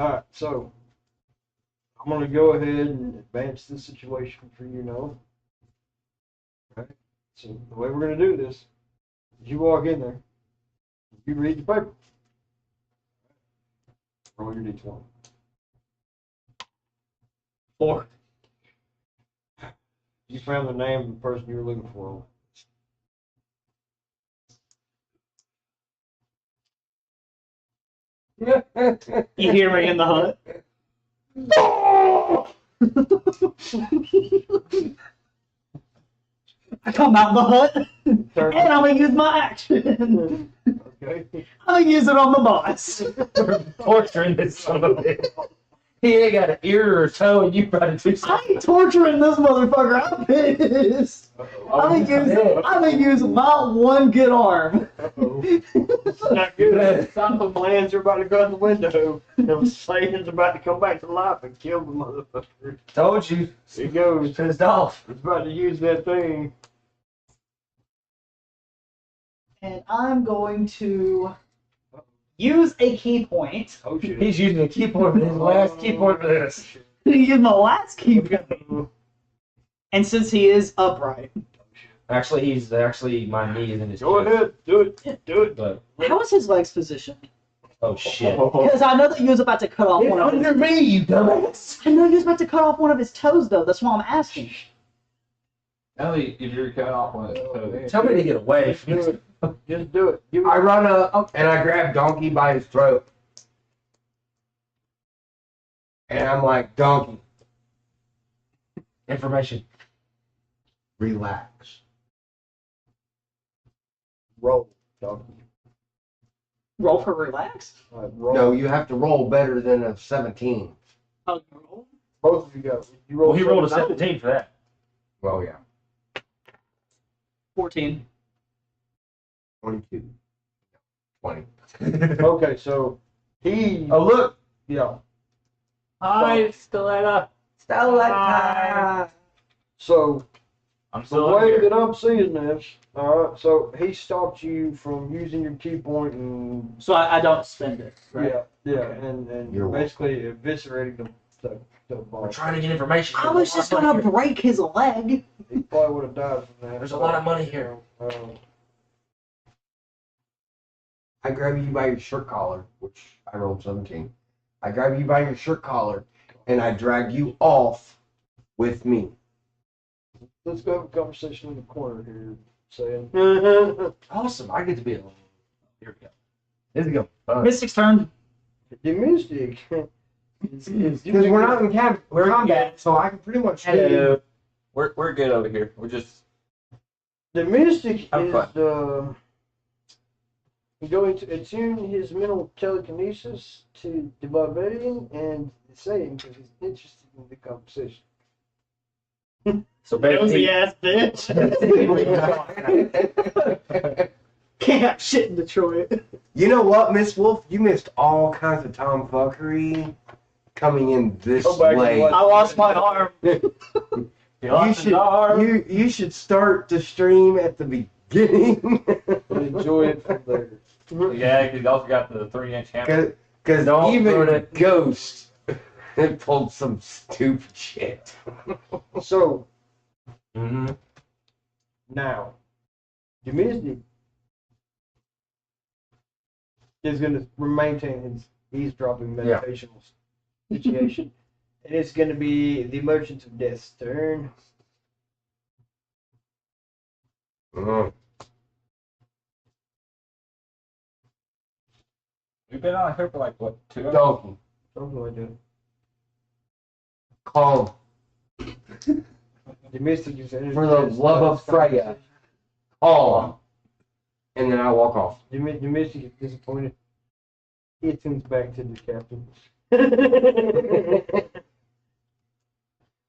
Alright, so I'm gonna go ahead and advance this situation for you now. Alright. So the way we're gonna do this is you walk in there, you read the paper. Roll your D20. 4. You found the name of the person you were looking for. You hear me in the hut? I come out the hut and I'm gonna use my action. Okay. I'm gonna use it on the boss. Torturing this son of a bitch. He ain't got an ear or a toe, and you try to do I something. ain't torturing this motherfucker. I'm pissed. I'm gonna use my one good arm. It's not good. Some of the lands are about to go out the window. And Satan's about to come back to life and kill the motherfucker. Told you. He goes. Pissed off. It's about to use that thing. And I'm going to use a key point. Oh shit. He's using a keyboard, his last keyboard for this. Use my last key point. And since he is upright, Actually, my knee is in his Go chest. ahead. Do it. Do it. But how is his legs positioned? oh shit. Because I know that you was about to cut off It's one of his. under me, you dumbass. I know you was about to cut off one of his toes, though. That's why I'm asking. Ellie, if you're cut off on it, Tell me to get away from Do this. it. Just do it. Give I it. run up and I grab Donkey by his throat. And I'm like, Donkey. Information. Relax. Roll, dog. Roll for relax? Roll. No, you have to roll better than a 17. Oh, you roll? Both of you got. You Well, he rolled a 17. 17 for that. Well, yeah. 14. 22. 20. Okay, so he. Oh, look. Yeah. Hi, Stiletta. Stalactite. So I'm the still way here. that I'm seeing this, all right. So he stopped you from using your key point and So I don't spend it, right? yeah, Okay. and You're basically eviscerating the We're boss. trying to get information. I was just gonna break his leg. He probably would have died from that. There's a lot of money here. I grab you by your shirt collar, which I rolled 17. I grab you by your shirt collar, and I drag you off with me. Let's go have a conversation in the corner here, saying. Awesome. I get to be alone. Here we go. This is go. Mystic's turn. The mystic. Because we're not in combat, so I can pretty much Hello. We're good over here. We're just The mystic Have is going to attune his mental telekinesis to the barbarian and the Satan because he's interested in the conversation. So Nosy basically, ass bitch. Can't have shit in Detroit. You know what, Miss Wolf? You missed all kinds of tomfuckery coming in this Go back and way. watch. I lost my arm. You should start the stream at the beginning. And enjoy it from there. yeah. You also got the 3-inch hammer. Because Don't ruin even it. Ghost pulled some stupid shit. So mm-hmm. now, the mystic is going to maintain his eavesdropping meditational situation. And it's going to be the Merchant of Death's turn. We've been on here for like what 2 hours? Donkey, Something like that. calm. The mystic is For the love of Freya. Calm. And then I walk off. The mystic is disappointed. He attunes back to the captain.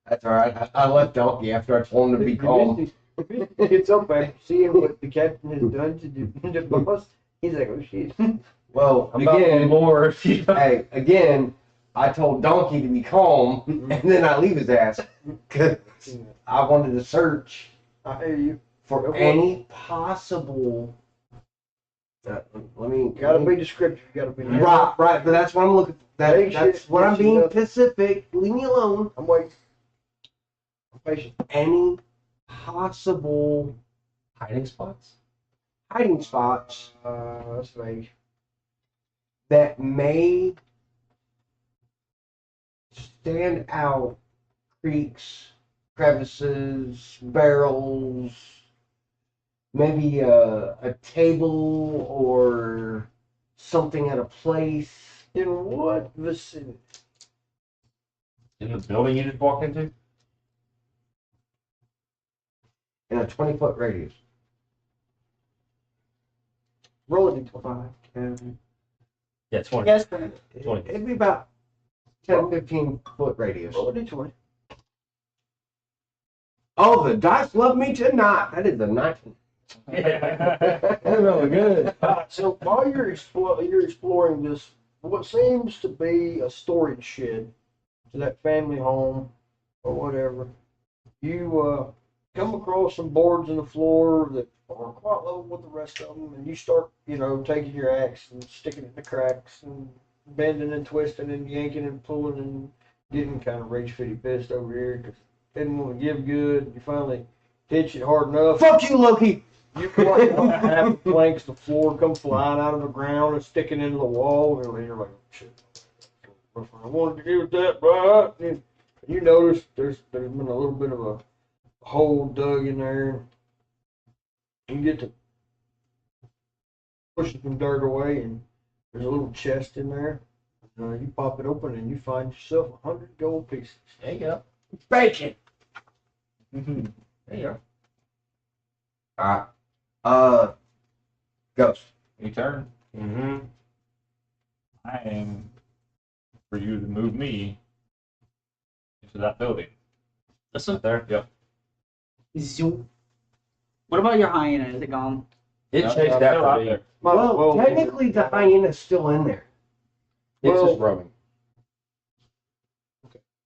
That's alright. I left Donkey after I told him to be calm. The mystic gets up after seeing what the captain has done to the boss. He's like, oh shit. Well, About again, more if you. hey, again, I told Donkey to be calm, and then I leave his ass. Because I wanted to search I hear you. for any possible. Let me. Gotta be descriptive. You gotta be. Right, but that's what I'm looking. Hey, That's shit, what I'm shit, being nothing. Pacific. Leave me alone. I'm waiting. I'm patient. Any possible Hiding spots? hiding spots That's vague. that may stand out, creeks, crevices, barrels, maybe a table or something at a place. In what vicinity? In the building you just walked into? In a 20-foot radius. Roll a d20. Yeah, 20. Yes, It'd be about 10, 15-foot radius. Roll a d20. Oh, the dice love me tonight. That is a 19. That's really good. So while you're exploring this, what seems to be a storage shed to that family home or whatever, you come across some boards in the floor that are quite level with the rest of them, and you start, taking your axe and sticking it in the cracks and bending and twisting and yanking and pulling and getting kind of rage fitty pissed over here because didn't want to give good. You finally hitch it hard enough. Fuck you, Loki. You like half the planks, the floor come flying out of the ground and sticking into the wall. And you're like, shit. I wanted to do that, but you notice there's been a little bit of a hole dug in there. You get to pushing some dirt away, and there's a little chest in there. You pop it open, and you find yourself 100 gold pieces. There you go. Bacon. Mm-hmm. There you go. Ghost. You turn. Mm-hmm. I am for you to move me into that building. This one? Right there? Yep. Zoom. What about your hyena? Is it gone? It No, chased no, after still out me. there. Well, technically the hyena's still in there. It's Well- just roaming.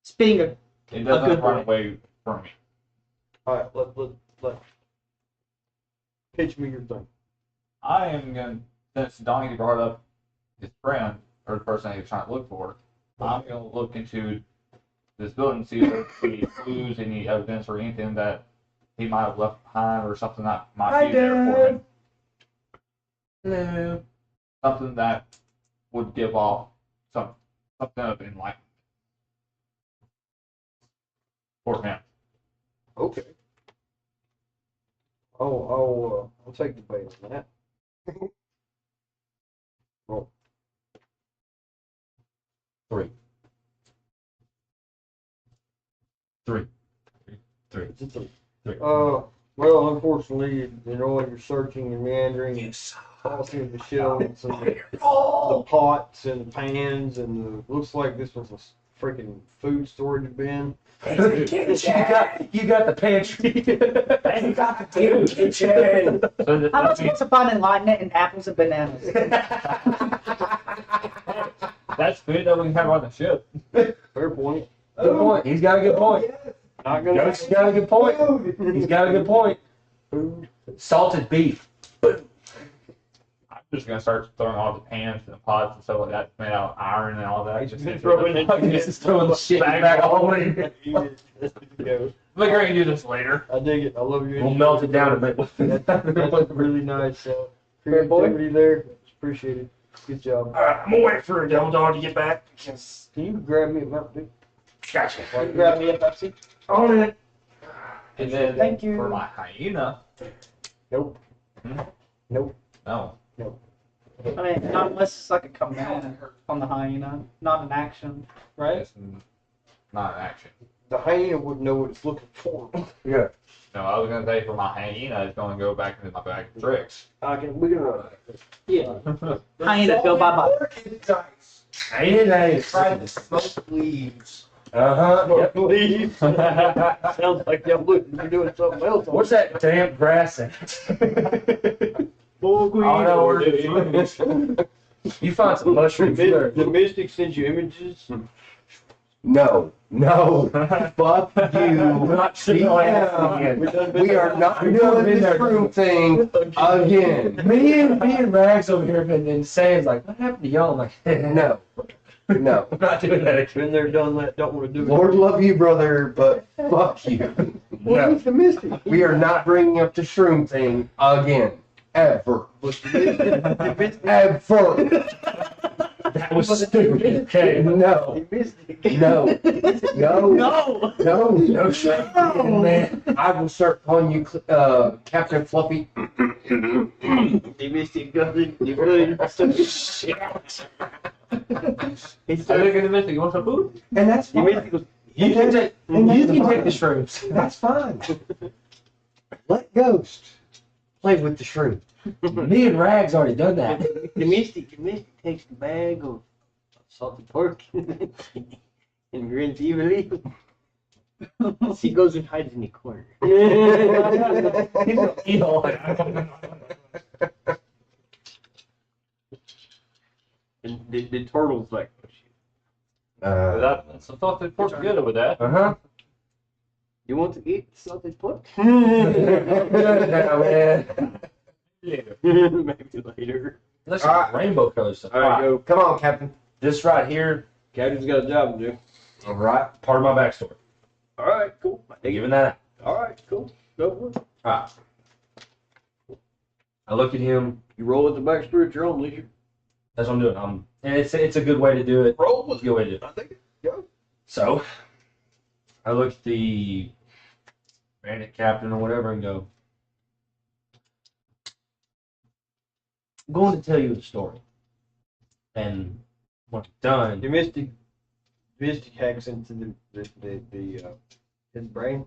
Speaking of, It A doesn't good run boy. away from me. Alright, let pitch me your thing. I am going to, since Donnie brought up his friend, or the person he was trying to look for, I'm going to look into this building, see if there's any clues, any evidence, or anything that he might have left behind, or something that might be there for him. Hello. Something that would give off something of enlightenment for him. Okay. I'll take the bait on that. Roll. 3. 3. It's a three. 3. Well, unfortunately, in all your searching and meandering and tossing the shelves and the pots and the pans and looks like this was a freaking food storage bin. You got the pantry. You got the kitchen. So how much supposed to find enlightenment in apples and bananas? that's good that we can have on the ship. Fair point. Good point. He's got a good point. Not gonna. Ghost's got a good point. He's got a good point. Food. Salted beef. I'm just gonna start throwing all the pans and the pots and stuff like that made out of iron and all that. He's Just been throwing it. He's just throwing the shit back all the way. Go. We're gonna do this later. I dig it. I love your. We'll melt it down a bit. That's really nice. Creativity there. Appreciate it. Good job. I'm gonna wait for a devil dog to get back. Because Can you grab me a Mountain Dew? gotcha. Can you grab me a Pepsi? On it. And then Thank you. for my hyena, Nope. Hmm? Nope. no. I mean, not unless it's like a command on the hyena, not an action, right? It's not an action. The hyena wouldn't know what it's looking for. Yeah. No, I was gonna say for my hyena, it's gonna go back into my bag of tricks. We can run. Yeah. Hyena go bye bye. Ain't it nice? Trying to smoke leaves. Uh-huh. Yep. Please. Sounds like you're doing something else. What's that damp grass in? Bullweed. I don't know where it is. You find some mushrooms there. The mystic sends you images. No. Fuck you. We're not sitting on Yeah. again. We are not We've doing been there. this room thing again. Me and Rags over here have been saying like, what happened to y'all? I'm like, No. No. I'm not doing that again. Been there, done that. Don't want to do it. Lord love you, brother, but fuck you. What No. is the mystic? We are not bringing up the shroom thing again. Ever. The mystic. Ever. That was stupid. Okay. No. The mystic. No. No. No! No. No shit. Man. I will start calling you Captain Fluffy. The mystic doesn't. You really. Shit. It's I look at the mystic. You want some food? And that's The fine. mystic was. You can take the shrooms. That's fine. Let Ghost play with the shroom. Me and Rags already done that. The mystic takes the bag of salted pork and grins evilly. He goes and hides in the corner. You know, And the turtle's like, That's I thought they worked together with that. uh-huh. you want to eat salted pork? No, man. Maybe later. Let's Alright. rainbow color stuff. All right, go. Come on, Captain. This right here, Captain's got a job to do. All right. part of my backstory. All right, cool. Giving that. All right, cool. Go for it. Alright. I look at him. You roll at the backstory at your own leisure. That's what I'm doing. And it's a good way to do it. Roll It's was a good way to do it. I think. Go. So, I look at the bandit captain or whatever and go, I'm going to tell you a story. And when I'm done, The mystic hacks into his brain,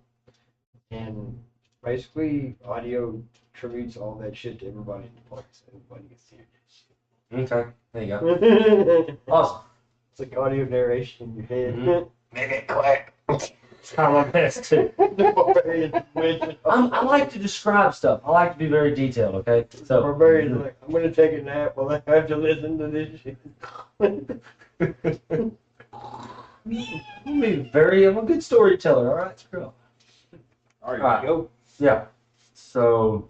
and basically audio tributes all that shit to everybody in the place. Everybody gets to hear that shit. Okay, there you go. It's Awesome. like audio narration in your head. Mhm. Make it quick. It's kind of my best too. The barbarian witch. I like to describe stuff. I like to be very detailed. Okay, The so barbarian's like, I'm gonna take a nap while I have to listen to this shit. I'm a good storyteller. All right, screw up. All right, Alright. Go. Yeah. So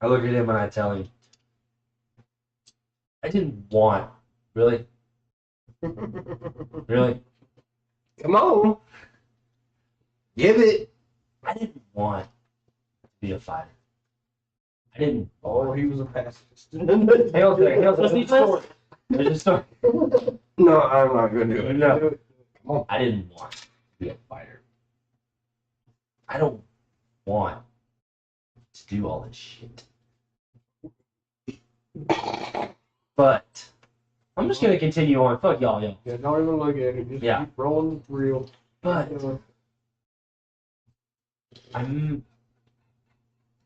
I look at him and I tell him, I didn't want. Really? Really? Come on. Give it. I didn't want to be a fighter. I didn't. Oh, he was a pacifist. Hail's there. There's a story. There's a story. No, I'm not gonna do it. No. I didn't want to be a fighter. I don't want to do all this shit. But I'm just gonna continue on. Fuck y'all. Yeah, don't even look at it. Just Yeah. keep rolling the reel. But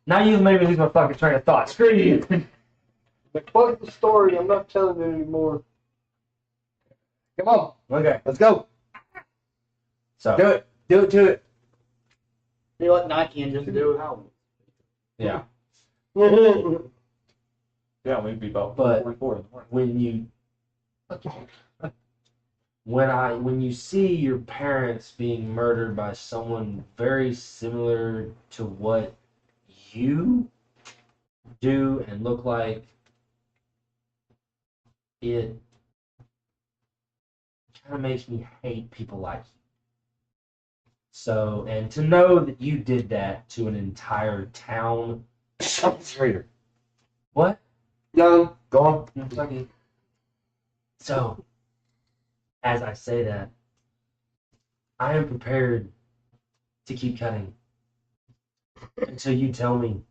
now you've made me lose my fucking train of thought. Screw you. But fuck the story. I'm not telling it anymore. Come on. Okay. Let's go. So Do it. Do it to it. Be like Nike and just do it. yeah. Yeah, we'd be about But- 44 in the morning. when you see your parents being murdered by someone very similar to what you do and look like, it kind of makes me hate people like you. So, and to know that you did that to an entire town. Straighter. What? No, go on. Okay. So, as I say that, I am prepared to keep cutting until you tell me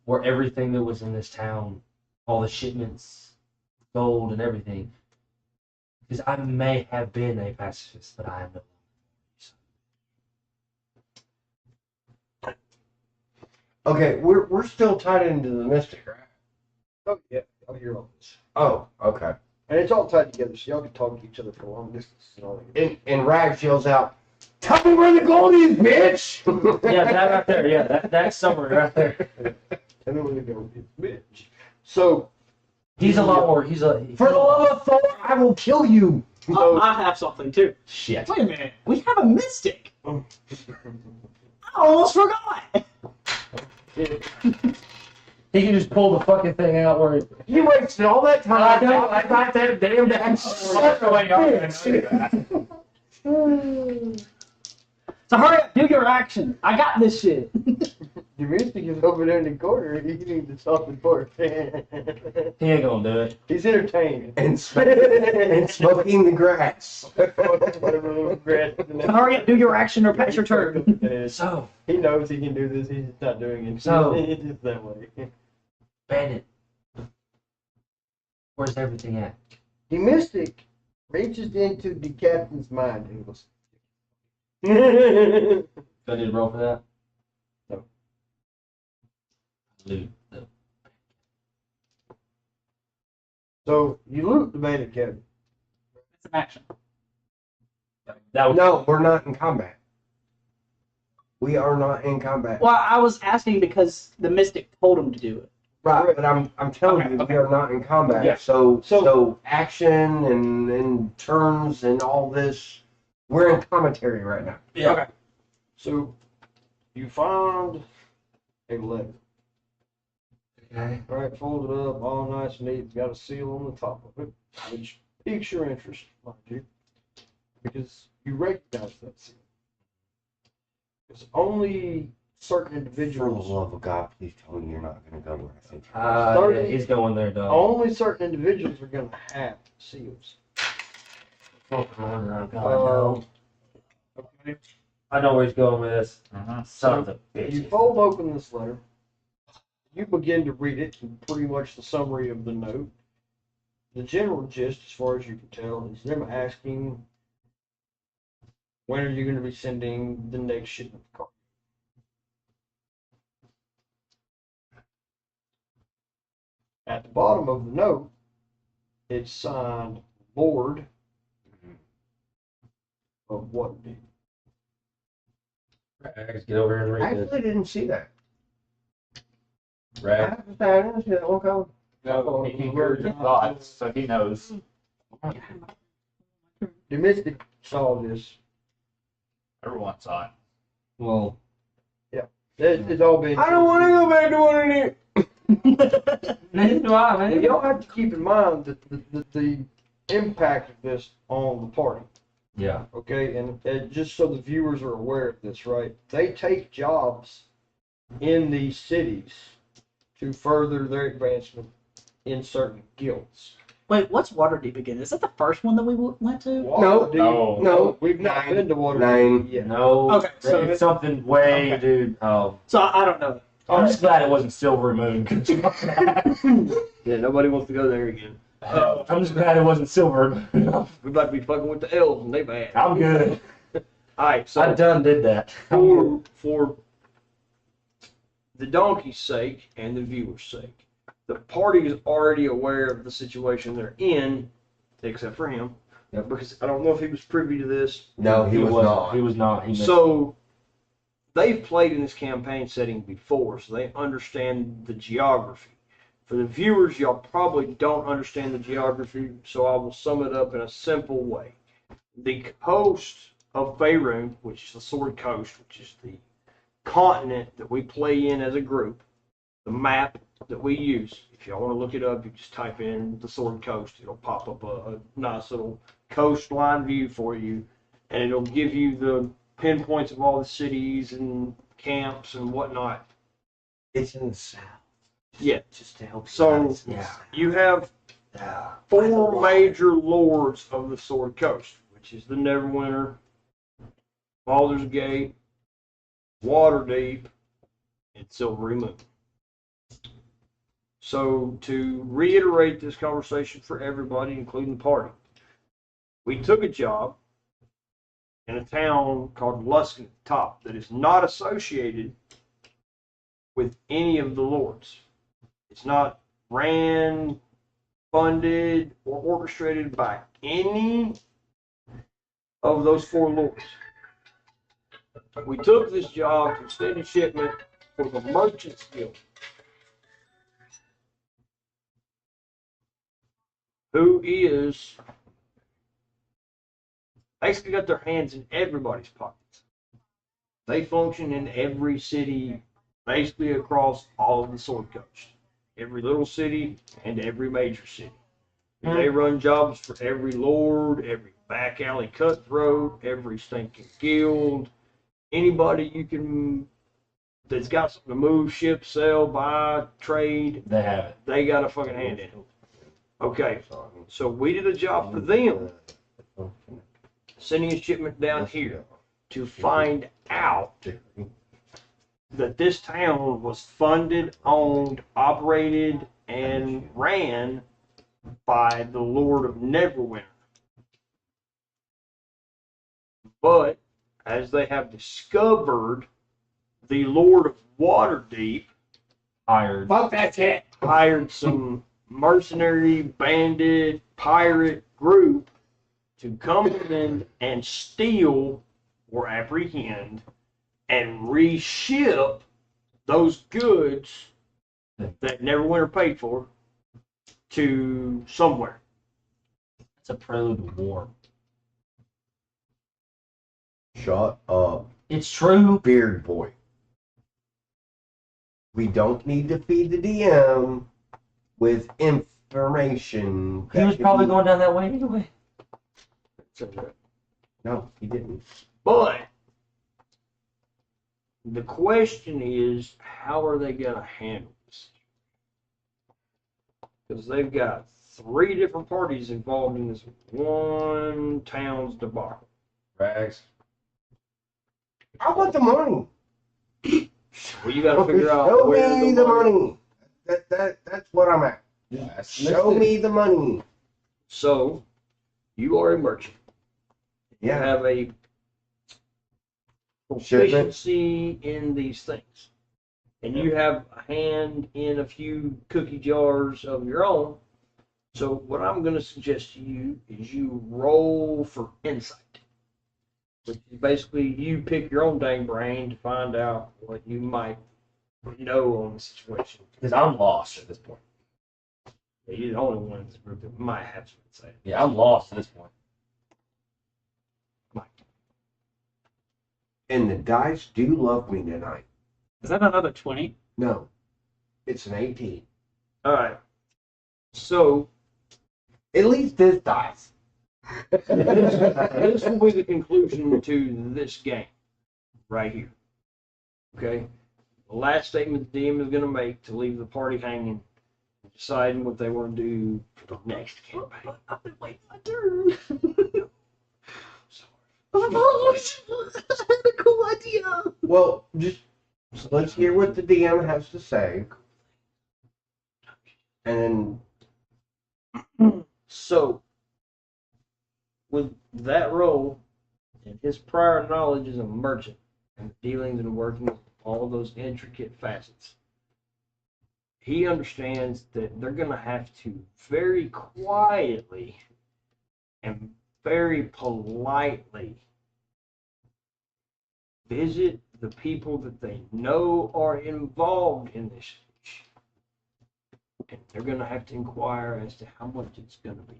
where everything that was in this town, all the shipments, gold, and everything. Because I may have been a pacifist, but I am no longer. Okay, we're still tied into the mystic, right? Oh, yeah. I'll hear all this. Oh, okay. And it's all tied together, so y'all can talk to each other for long distance and all that. And Rags yells out, "Tell me where the gold is, bitch!" Yeah, that right there. Yeah, that summary right there. And then we're gonna go, bitch. So, He's a lot more. For the love of Thor, I will kill you. Oh, I have something too. Shit. Wait a minute. We have a mystic. I almost forgot. He can just pull the fucking thing out where You wasted all that time. I know, I got that damn So hurry up, do your action. I got this shit. the mystic is over there in the corner. He needs to stop the door. He ain't gonna do it. He's entertained. and smoking the grass. Hurry up, do your action or pass your turn. So, He knows he can do this. He's just not doing it. So- It's just that way. Bandit, where's everything at? The mystic reaches into the captain's mind and goes. Do I need to roll for that? No. Loot. No. So you loot the bandit cabin. It's an action. That was, No, we're not in combat. We are not in combat. Well, I was asking because the mystic told him to do it. Right, but I'm telling Okay, you, okay. we are not in combat. Yeah. So action and turns and all this, we're in commentary right now. yeah. Okay. So you find a letter. Okay. All right, folded up, all nice and neat. It's got a seal on the top of it, which piques your interest, mind you, because you recognize that seal. It's only certain For the individuals. love of God, please tell me you're not going to go where I think. Yeah, he's going there, dog. Only certain individuals are going to have seals. Oh, God, Okay. I know where he's going with this. Uh-huh. Son of a You bitch. fold open this letter. You begin to read it, and pretty much the summary of the note. The general gist, as far as you can tell, is them asking, when are you going to be sending the next shipment of cargo? at the bottom of the note, it's signed Lord of Waterdeep. Rags, get over here and I read this. actually didn't see that. Rags. I didn't see that one coming. No, he heard your thoughts, so he knows. The Mystic saw this. Everyone saw it. Well, It's all been. I don't want to go back to one of these. neither do I, Now, man. y'all have to keep in mind that the impact of this on the party. Yeah. Okay, and just so the viewers are aware of this, right? They take jobs in these cities to further their advancement in certain guilds. Wait, what's Waterdeep again? Is that the first one that we went to? Waterdeep- No. We've not Nine. been to Waterdeep Nine. yet. No. Okay, so it's something way, okay. dude. Oh, So I don't know. I'm just glad it wasn't Silver Moon. Yeah, nobody wants to go there again. I'm just glad it wasn't Silver Moon. We're about to be fucking with the elves, and they bad. I'm good. Alright, so I done did that. for the donkey's sake and the viewer's sake, the party is already aware of the situation they're in, except for him. Because I don't know if he was privy to this. No, he was wasn't. not. He was not. He missed So they've played in this campaign setting before, so they understand the geography. For the viewers, y'all probably don't understand the geography, so I will sum it up in a simple way. The coast of Faerun, which is the Sword Coast, which is the continent that we play in as a group, the map that we use. If y'all want to look it up, you just type in the Sword Coast. It'll pop up a nice little coastline view for you, and it'll give you the pinpoints of all the cities and camps and whatnot. It's in the south. Yeah. Just to help. So, guys. Yeah. You have Yeah. 4 major lords of the Sword Coast, which is the Neverwinter, Baldur's Gate, Waterdeep, and Silvery Moon. So, to reiterate this conversation for everybody, including the party, we took a job in a town called Luskan Top that is not associated with any of the lords. It's not ran, funded, or orchestrated by any of those 4 lords. We took this job to send a shipment for the Merchants Guild, who is basically got their hands in everybody's pockets. They function in every city, basically across all of the Sword Coast. Every little city and every major city. They run jobs for every lord, every back alley cutthroat, every stinking guild. Anybody you can that's got something to move, ship, sell, buy, trade, They have it. they got a fucking hand in it. Okay, so we did a job for them, sending a shipment down here to find out that this town was funded, owned, operated, and ran by the Lord of Neverwinter. But as they have discovered, the Lord of Waterdeep Hired. Fuck that shit. hired some mercenary, bandit, pirate group to come in and steal or apprehend and reship those goods that Neverwinter paid for to somewhere. It's a prelude to war. Shut up, It's true. beard boy. We don't need to feed the DM with information. He that was could probably be- going down that way anyway. No, he didn't. But the question is, how are they going to handle this? Because they've got 3 different parties involved in this one town's debacle. Rags. I want the money. Well, you got to figure out Show where me the money. That's what I'm at. Yeah, Show me the money. So, you are a merchant. You Yeah. have a Shipment. proficiency in these things. and you have a hand in a few cookie jars of your own. So what I'm going to suggest to you is you roll for insight. Which is basically you pick your own dang brain to find out what you might know on the situation. Because I'm lost at this point. Yeah, you're the only one in this group that might have some insight. Yeah, I'm lost at this point. And the dice do love me tonight. Is that another 20? No, it's an 18. All right. So At least this dice. this will be the conclusion to this game right here. Okay? The last statement the DM is going to make to leave the party hanging, deciding what they want to do for the next campaign. I've been waiting my turn. Sorry. Oh, I had a cool idea. Well, just let's hear what the DM has to say. And then So, with that role and his prior knowledge as a merchant and the dealings and workings of all those intricate facets, he understands that they're going to have to very quietly and very politely visit the people that they know are involved in this. And they're going to have to inquire as to how much it's going to be.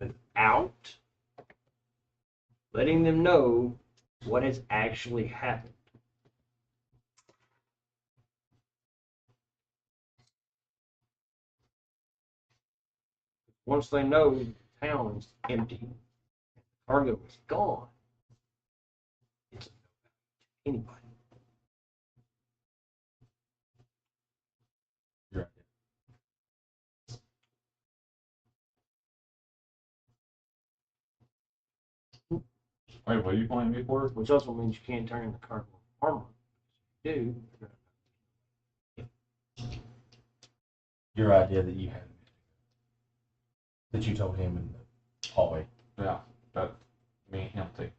Without letting them know what has actually happened. Once they know the town is empty, the cargo is gone, it's anybody. Wait, what are you pointing me for? Which also means you can't turn in the cargo armor. If you do, Your idea that you had, that you told him in the hallway. Yeah, that me and him think.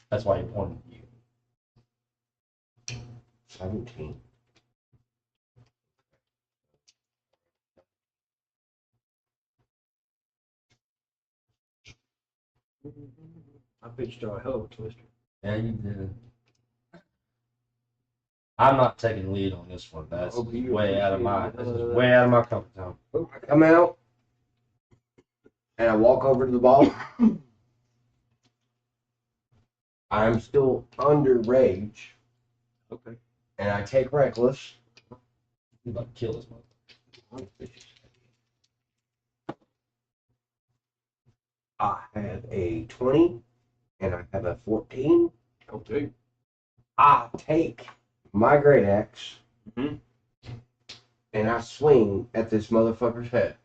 That's why he pointed at you. 17. I pitched you a hell of a twister. Yeah, you did. I'm not taking lead on this one. That's Oh, you way out of my. appreciate This it. is way out of my comfort zone. I come out and I walk over to the ball. I'm still under rage, Okay. and I take reckless. He's about to kill this motherfucker. I have a 20 and I have a 14. Okay. I take my great axe Mhm. and I swing at this motherfucker's head.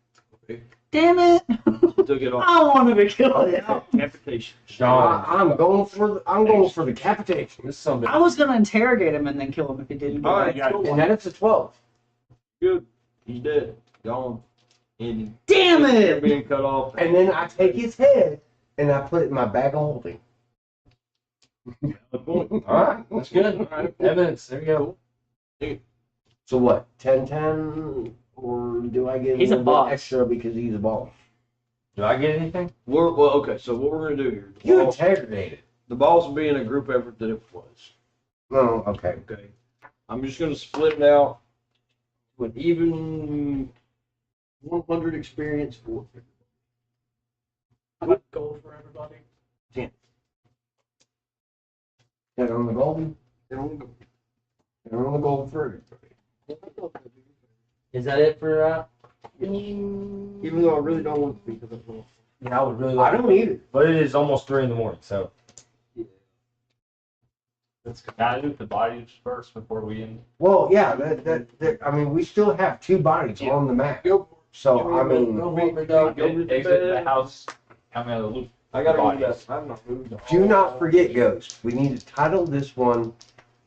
Damn it! Took it off. I wanted to kill it. Decapitation. I'm going for the decapitation. This is something. I was gonna interrogate him and then kill him if he didn't. All Get right. it. Cool. And then it's a 12. Good. He's dead. Gone. Ending. Damn They're it! being cut off. And then I take his head and I put it in my bag of holding. All right, that's good. All right. Evidence. There you go. So what? 10-10? Or do I get He's a little bit boss. extra because he's a boss? Do I get anything? Well, okay, so what we're going to do here. You interrogated. The balls will be in a group effort that it was. Oh, okay. Okay. I'm just going to split it out with even 100 experience for I'm gonna go for everybody. 10. Ten on the golden. They're on the go. Ten on the gold for everybody. Is that it for? Even though I really don't want to be because I'm going. I would really I like. don't either. But it is almost 3 a.m, so. That's good. Gotta do the bodies first before we end. Well, yeah. That I mean, we still have 2 bodies on the map. Go. So I mean, Exit the house. Come out of the loop. I got to go Bodies. that. I'm not moved. the do whole- not forget, Ghost. We need to title this one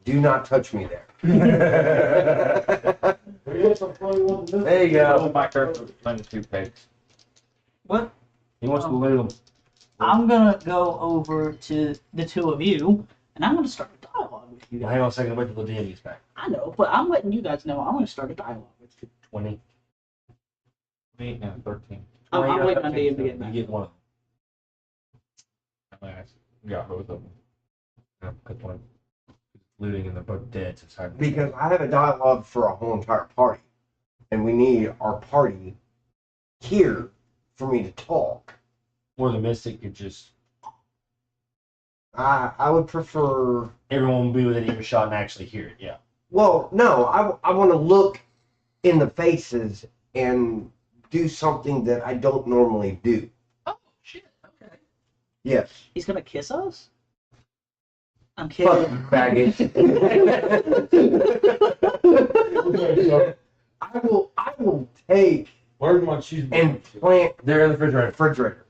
"Do Not Touch Me There." There you go. My character was playing the 2 pigs. What? He wants to loot them. I'm gonna go over to the two of you, and I'm gonna start a dialogue dialogue with you Well, guys. hang on a second. Wait till the DM gets back. I know, but I'm letting you guys know I'm going to start a dialogue with you. 20. 8 and 13. I'm 20 waiting on 13, DM to so get back. You get one of I got both of them. them. Good point. Looting and they're both dead. So it's hard. Because I have a dialogue for a whole entire party. And we need our party here for me to talk. Or the mystic could just. I would prefer. Everyone will be within earshot and actually hear it. Yeah. Well, no, I want to look in the faces and do something that I don't normally do. Oh, shit. Okay. Yes. He's going to kiss us? I'm Fuck kidding. you, faggot. I will take Where's my shoes? and plant They're in the refrigerator. refrigerator.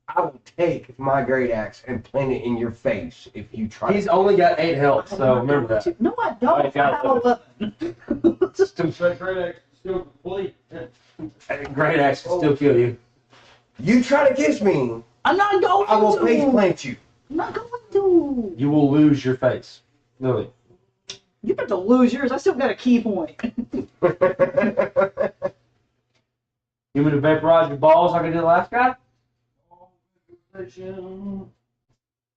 I will take my great axe and plant it in your face if you try. He's only got 8 health, so remember that. No, I don't. I got I have 11. Still complete. Great axe can still kill you. You try to kiss me, I'm not going I will to. face plant you. I'm not going to. You will lose your face. Literally. You're about to lose yours. I still got a key point. You want me to vaporize your balls like I did the last guy?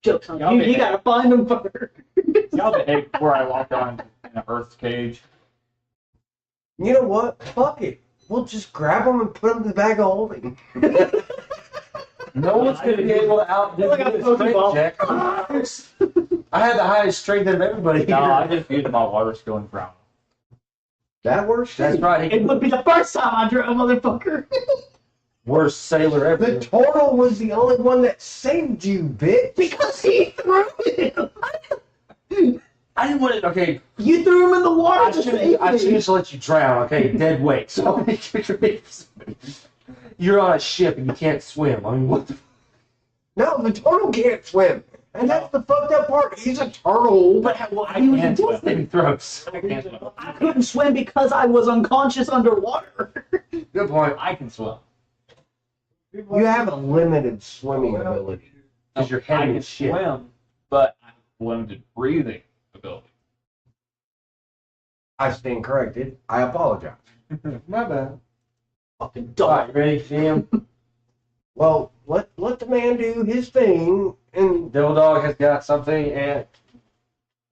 Joke's on Y'all you. be- You gotta find them first. Y'all behave where I walked on in the Earth's cage. You know what? Fuck it. We'll just grab them and put them in the bag of holding. No one's going to be able to outdo Like a me with strength Pokeball. check. I had the highest strength out of everybody No, I here. just used my water skill and drowned. That works. That's too. right. It would be the first time I drew a motherfucker. Worst sailor ever. The turtle was the only one that saved you, bitch. Because he threw him. I didn't want it. Okay, You threw him in the water I to should save have me. let you drown. Okay, dead weight. So you're on a ship and you can't swim. I mean, what the? No, the turtle can't swim. And that's the fucked up part. He's a turtle. But I can't swim. Saving throws. I can't swim. I couldn't swim because I was unconscious underwater. Good point. I can swim. You have a limited swimming ability. Because you're I heavy can as shit. swim, but I have limited breathing ability. I stand corrected. I apologize. My bad. Fucking All dog. right, ready, Sam? Well, let the man do his thing, and Devil Dog has got something, and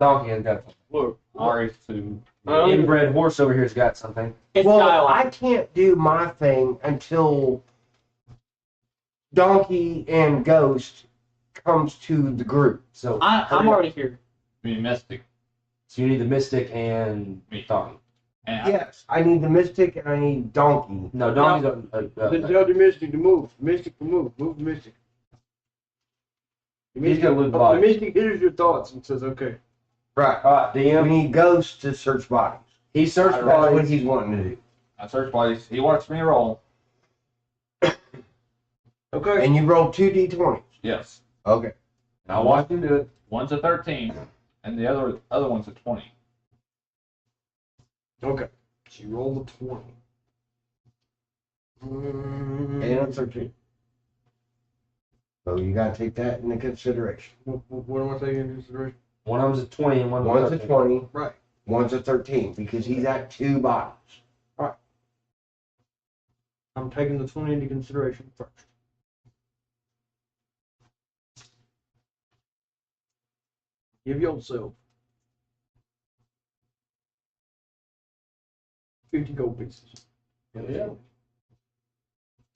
Donkey has got something. Look, Ari to Inbred horse over here has got something. It's well, dialogue. I can't do my thing until Donkey and Ghost comes to the group. So I'm already here. be mystic. So you need the Mystic and Me. Donkey. And Yes, I need the Mystic and I need Donkey. No, Donkey's then tell the Mystic to move. Mystic to move. Move the Mystic. The He's gonna lose the body. Mystic hears your thoughts and says, okay. Right. All right, We DM. need Ghost to search bodies. He searched That's what bodies. he's wanting to do. I search bodies. He wants me to roll. Okay. And you roll 2d20s. Yes. Okay. And I watched him do it. One's a 13, and the other one's a 20. Okay. So you roll the 20. And a 13. So you gotta take that into consideration. What am I taking into consideration? One of them's a 20 and one's One's a a 13. 20, Right. one's a 13, because he's at 2 bodies. I'm taking the 20 into consideration first. Give yourself 50 gold pieces. Yeah.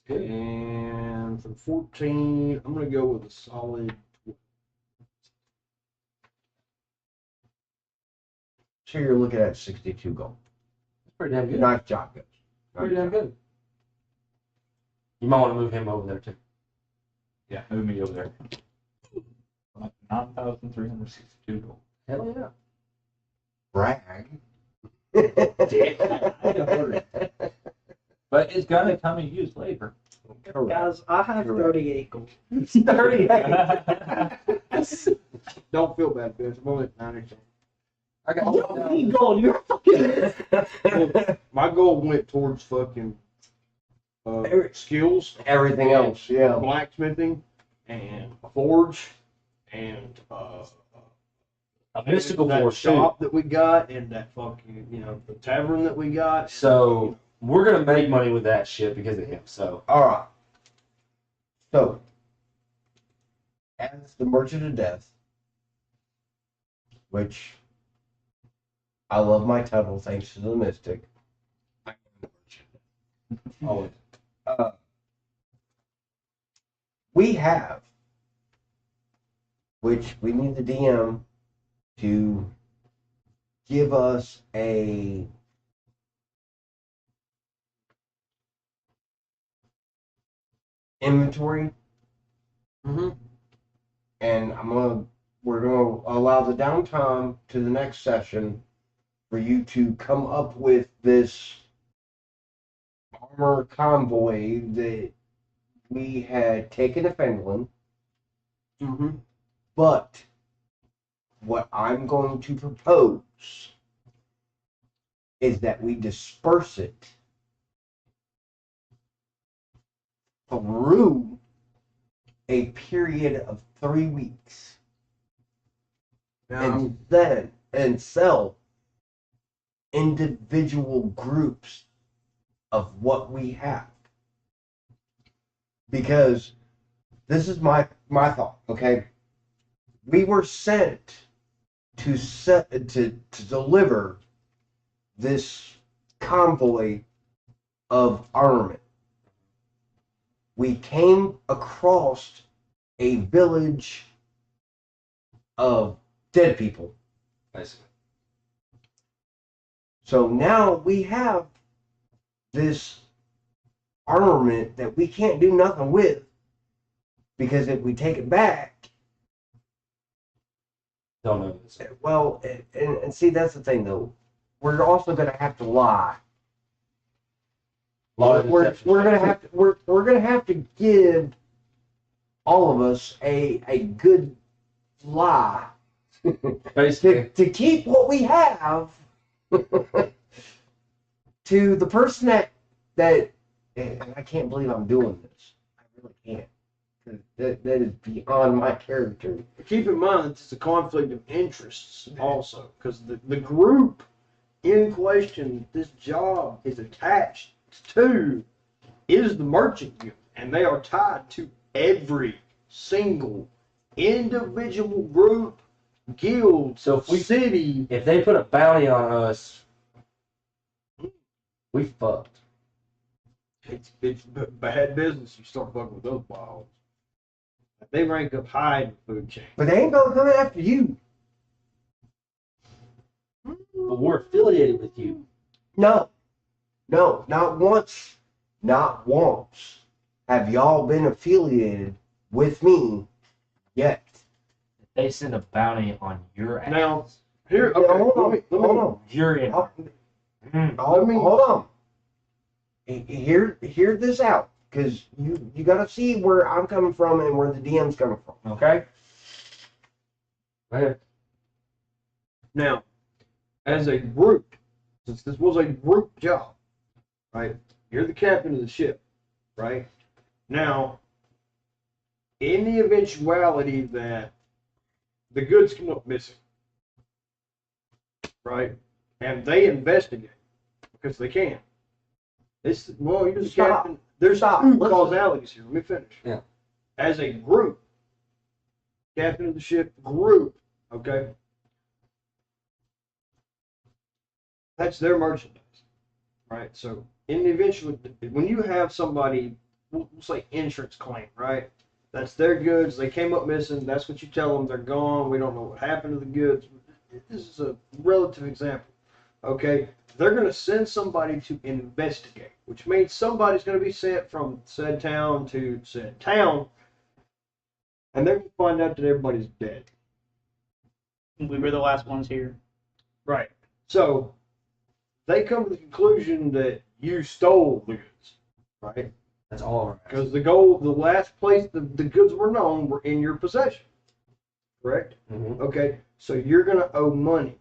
And for 14, I'm going to go with a solid. So you're looking at 62 gold. That's pretty damn good. Nice job, guys. Pretty damn good. You might want to move him over there too. Yeah, move me over there. 9,362 gold. Hell yeah. Brag. But it's gonna come in use later. Correct. Guys, I have 38 gold. 38. Don't feel bad, bitch. I'm only at 90. I got You don't need gold. You're fucking. My goal went towards fucking skills, Everything else, yeah. blacksmithing, and forge, and A mystical that force, too. shop that we got, and that fucking, the tavern that we got. So, we're going to make money with that shit because of him, so. Alright. So, as the Merchant of Death, which I love my title thanks to the Mystic. I am the Merchant of Death. We have, which we need the DM to give us a inventory, and we're gonna allow the downtime to the next session for you to come up with this armor convoy that we had taken to Fenlin. But what I'm going to propose is that we disperse it through a period of 3 weeks. And sell individual groups of what we have. Because this is my thought, okay? We were sent to deliver this convoy of armament. We came across a village of dead people. Basically. So now we have this armament that we can't do nothing with, because if we take it back, Don't know this. well, and see, that's the thing though. We're also going to have to lie. We're gonna have to give all of us a good lie Basically. to keep what we have to the person that and I can't believe I'm doing this. I really can't. That is beyond my character. Keep in mind that it's a conflict of interests also, because the group in question this job is attached to is the merchant guild, and they are tied to every single individual group, guild, So city. If they put a bounty on us, we fucked. It's bad business. You start fucking with those balls. They rank up high in the food chain. But they ain't gonna come after you. But we're affiliated with you. No, not once. Not once have y'all been affiliated with me yet. They send a bounty on your ass. Now, here, Hold okay, on. You're in. Hold on. Hear this out, because you got to see where I'm coming from and where the DM's coming from. Okay. Go ahead. Now, as a group, since this was a group job, right? You're the captain of the ship, right? Now, in the eventuality that the goods come up missing, right? And they investigate, because they can. You're the captain. There's two causalities here. Let me finish. Yeah. As a group, captain of the ship, group, okay? That's their merchandise, right? So, in the eventual, when you have somebody, we'll say insurance claim, right? That's their goods. They came up missing. That's what you tell them. They're gone. We don't know what happened to the goods. This is a relative example, okay? They're going to send somebody to investigate, which means somebody's going to be sent from said town to said town, and they're going to find out that everybody's dead. We were the last ones here. Right. So, they come to the conclusion that you stole the goods, right? That's all right. Because the last place the goods were known were in your possession, correct? Mm-hmm. Okay, so you're going to owe money.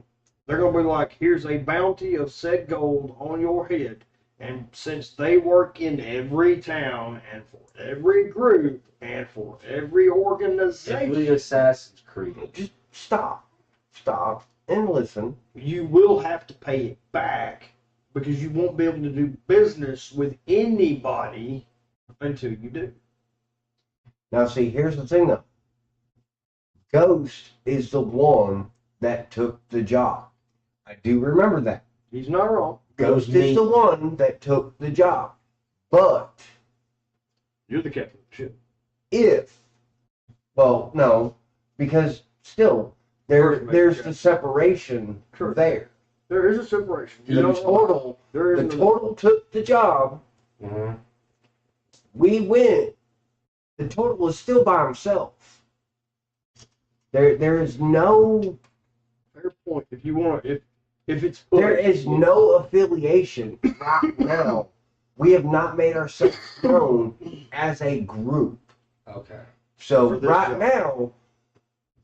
They're going to be like, here's a bounty of said gold on your head. And since they work in every town and for every group and for every organization. Every Assassin's Creed. Just stop. stop and listen. You will have to pay it back because you won't be able to do business with anybody until you do. Now, see, here's the thing, though. Ghost is the one that took the job. I do remember that. He's not wrong. Ghost is the one that took the job. But You're the captain of the ship. well, no, because still, there's the separation Sure. there. There is a separation. The total took the job. Mhm. We win. The total is still by himself. There is no fair point. If you want, if it's there is no affiliation right now. We have not made ourselves known as a group. Okay. So For this right job. now,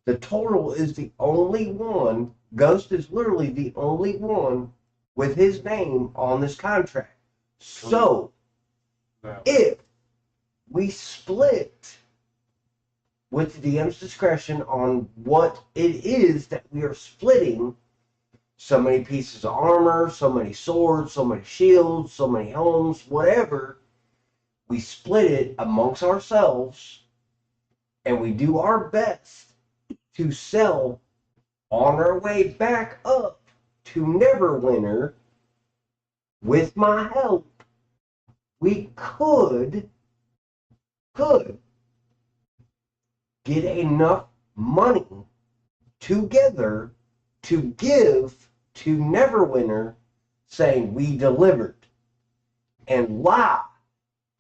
the total is the only one. Ghost is literally the only one with his name on this contract. So if we split with the DM's discretion on what it is that we are splitting, so many pieces of armor, so many swords, so many shields, so many helms, whatever, we split it amongst ourselves and we do our best to sell on our way back up to Neverwinter. With my help, we could get enough money together to give to Neverwinter, saying we delivered, and lie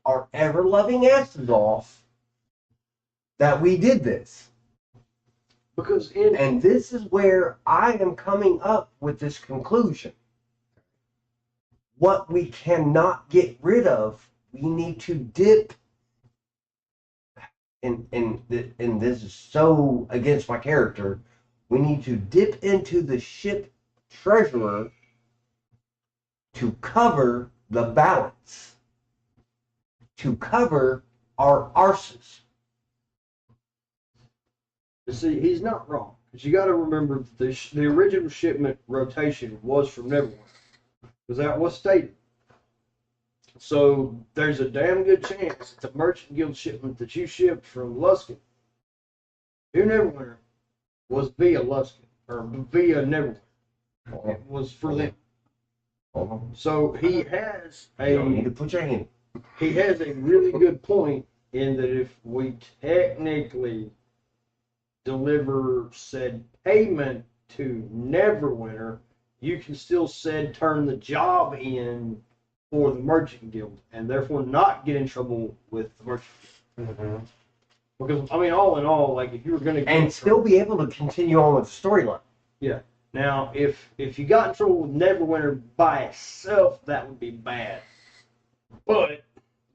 our ever-loving asses off that we did this. because And this is where I am coming up with this conclusion. What we cannot get rid of, we need to dip. And this is so against my character. We need to dip into the ship treasurer to cover the balance, to cover our arses. see, he's not wrong. Because you got to remember the original shipment rotation was from Neverwinter, because that was stated. So there's a damn good chance the Merchant Guild shipment that you shipped from Luskin to Neverwinter was via Luskin or via Neverwinter. It was for them. So he has You don't need to a put your hand. he has a really good point in that if we technically deliver said payment to Neverwinter, you can still turn the job in for the Merchant Guild and therefore not get in trouble with the Merchant Guild. Mhm. Because I mean, all in all, like if you were going to And still be able to continue on with the storyline. now, if you got in trouble with Neverwinter by itself, that would be bad. But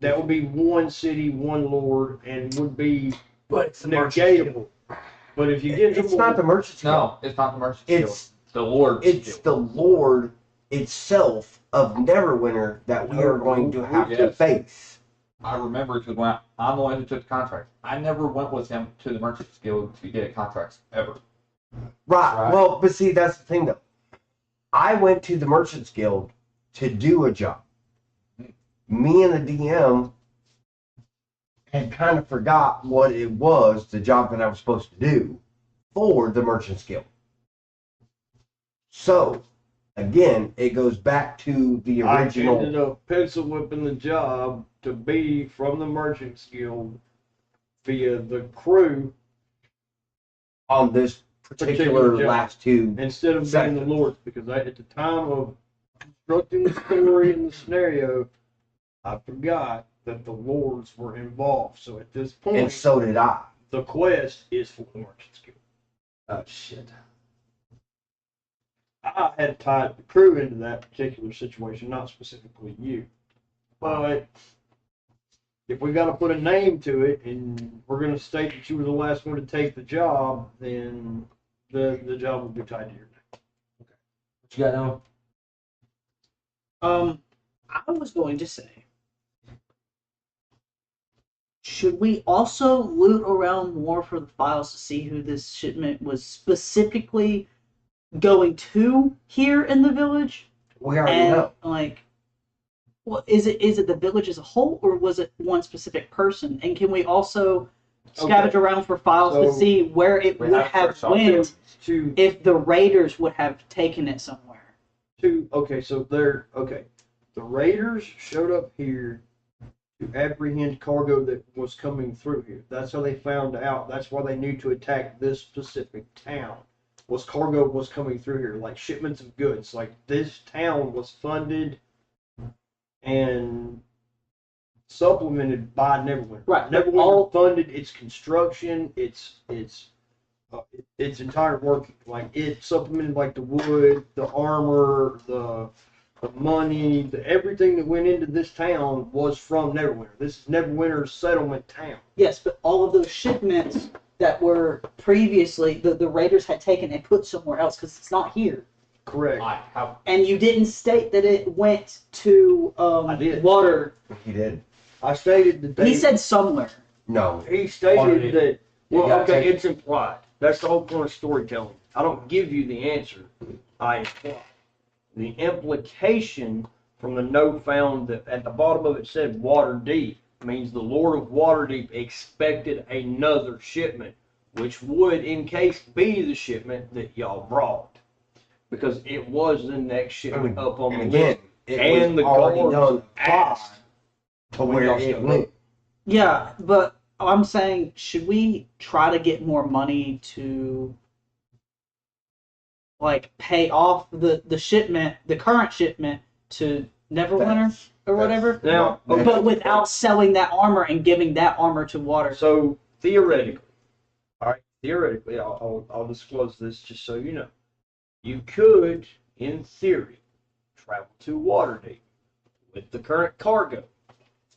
that would be one city, one lord, and would be But it's the merchant guild. negatable. But if you get in trouble It's not the merchant's guild. No, it's not the merchant guild. It's the Lord's it's guild. the Lord itself of Neverwinter that we are going to have to Yes. face. I remember because when I'm the one who took the contract. I never went with him to the Merchants Guild to get contracts ever. Right. Well, but see, that's the thing, though. I went to the Merchants Guild to do a job. Me and the DM had kind of forgot what it was, the job that I was supposed to do for the Merchants Guild. So, again, it goes back to the I original. ended up pencil whipping the job to be from the Merchants Guild via the crew On this particular job. last two. instead of being the Second. Lords, because at the time of constructing the story and the scenario, I forgot that the Lords were involved. So at this point, And so did I. the quest is for the Merchants Guild. Oh shit. I had tied the crew into that particular situation, not specifically you. But if we got to put a name to it, and we're going to state that you were the last one to take the job, then the job will be tied to your name. What you got now? I was going to say, should we also loot around more for the files to see who this shipment was specifically going to here in the village? We already And know. like, well, is it the village as a whole, or was it one specific person? And can we also scavenge around for files to So, see where it we would have have search went To if the raiders would have taken it somewhere? the raiders showed up here to apprehend cargo that was coming through here. That's how they found out. That's why they knew to attack this specific town. Was cargo was coming through here, like shipments of goods. Like this town was funded and supplemented by Neverwinter. Right, but Neverwinter all- funded its construction, its entire working. Like it supplemented like the wood, the armor, the money, everything that went into this town was from Neverwinter. This is Neverwinter's settlement town. Yes, but all of those shipments that were previously the raiders had taken and put somewhere else because it's not here. Correct. I have. And you didn't state that it went to I did. water. He did. I stated that they. He said somewhere. No. He stated Quantity. that. Well, You gotta okay, take- it's implied. That's the whole point of storytelling. I don't give you the answer. I imply. The implication from the note found that at the bottom of it said water deep means the Lord of Waterdeep expected another shipment, which would, in case, be the shipment that y'all brought. Because it was the next shipment up on the And list. again, it And was the already guards done asked to when where y'all it showed went. Yeah, but I'm saying, should we try to get more money to like pay off the shipment, the current shipment to Neverwinter or whatever? Now, That's- But without selling that armor and giving that armor to water. So theoretically, all right, theoretically, I'll disclose this just so you know. You could, in theory, travel to Waterdeep with the current cargo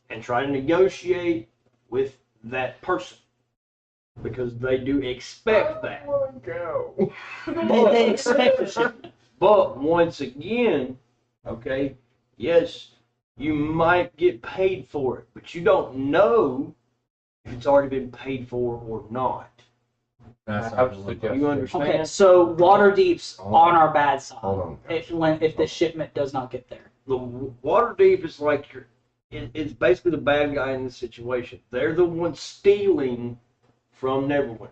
and try to negotiate with that person because they do expect that. They expect the shipment. But once again, okay, yes, you might get paid for it, but you don't know if it's already been paid for or not. I would suggest You understand? Okay, so Waterdeep's on our bad side. Hold on. If the shipment does not get there. The Waterdeep is like it's basically the bad guy in this situation. They're the ones stealing from Neverwinter,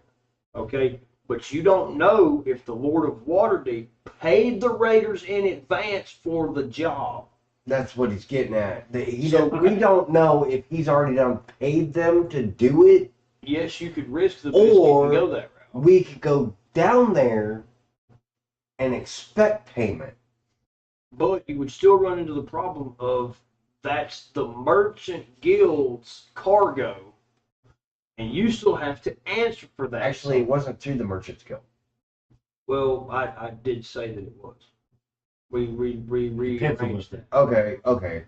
okay? But you don't know if the Lord of Waterdeep paid the raiders in advance for the job. That's what he's getting at. So- We don't know if he's already done paid them to do it. Yes, you could risk the biscuit Or- and go that route. We could go down there and expect payment. But you would still run into the problem of that's the merchant guild's cargo, and you still have to answer for that. Actually, it wasn't through the Merchants Guild. Well, I did say that it was. We Penciled rearranged it. that. Okay.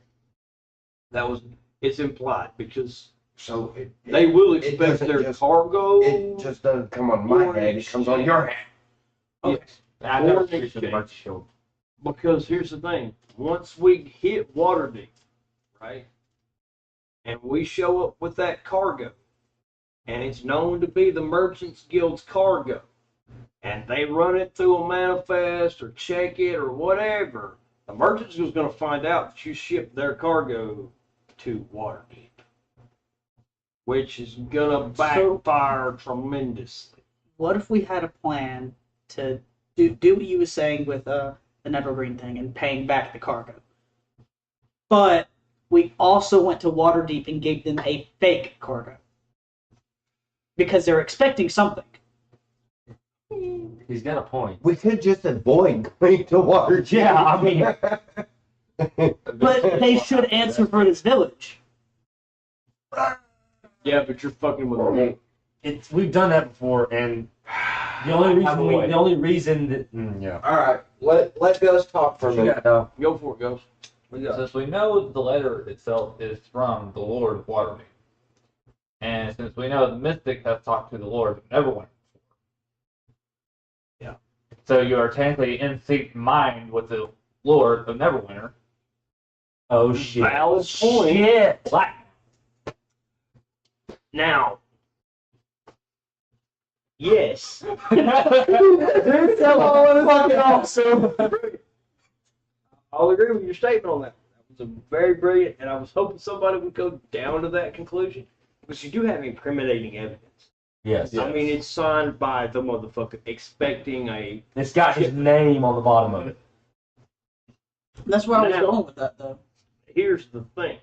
That was it's implied because So they will it expect doesn't their just- cargo. it just doesn't come on my Or head. It comes on your head. Yes. I Or never an speak to the exchange. merchant guild. Because here's the thing: once we hit Waterdeep, right, and we show up with that cargo, and it's known to be the Merchants Guild's cargo, and they run it through a manifest or check it or whatever, the Merchants Guild's going to find out that you shipped their cargo to Waterdeep, which is going to backfire tremendously. What if we had a plan to do what you were saying with the Nevergreen thing and paying back the cargo? But we also went to Waterdeep and gave them a fake cargo. Because they're expecting something. He's got a point. We could just avoid going to water. Yeah, I mean- But they should answer for this village. Yeah, but you're fucking with them. We've done that before, and the only reason that yeah. All right, let Gus talk for a minute. Yeah, Go for it, Ghost. What you got? Since we know the letter itself is from the Lord of Waterdeep, and since we know the mystic has talked to the Lord of Neverwinter, Yeah. so you are technically in sync mind with the Lord of Neverwinter. Oh shit. Valid point. Shit. Black. Now, Yes. Dude, tell all of fucking awesome. I'll agree with your statement on that. That was a very brilliant, and I was hoping somebody would go down to that conclusion because you do have incriminating evidence. Yes. I mean, it's signed by the motherfucker expecting a. It's got his name on the bottom of it. That's where I was Now- going with that, though. Here's the thing,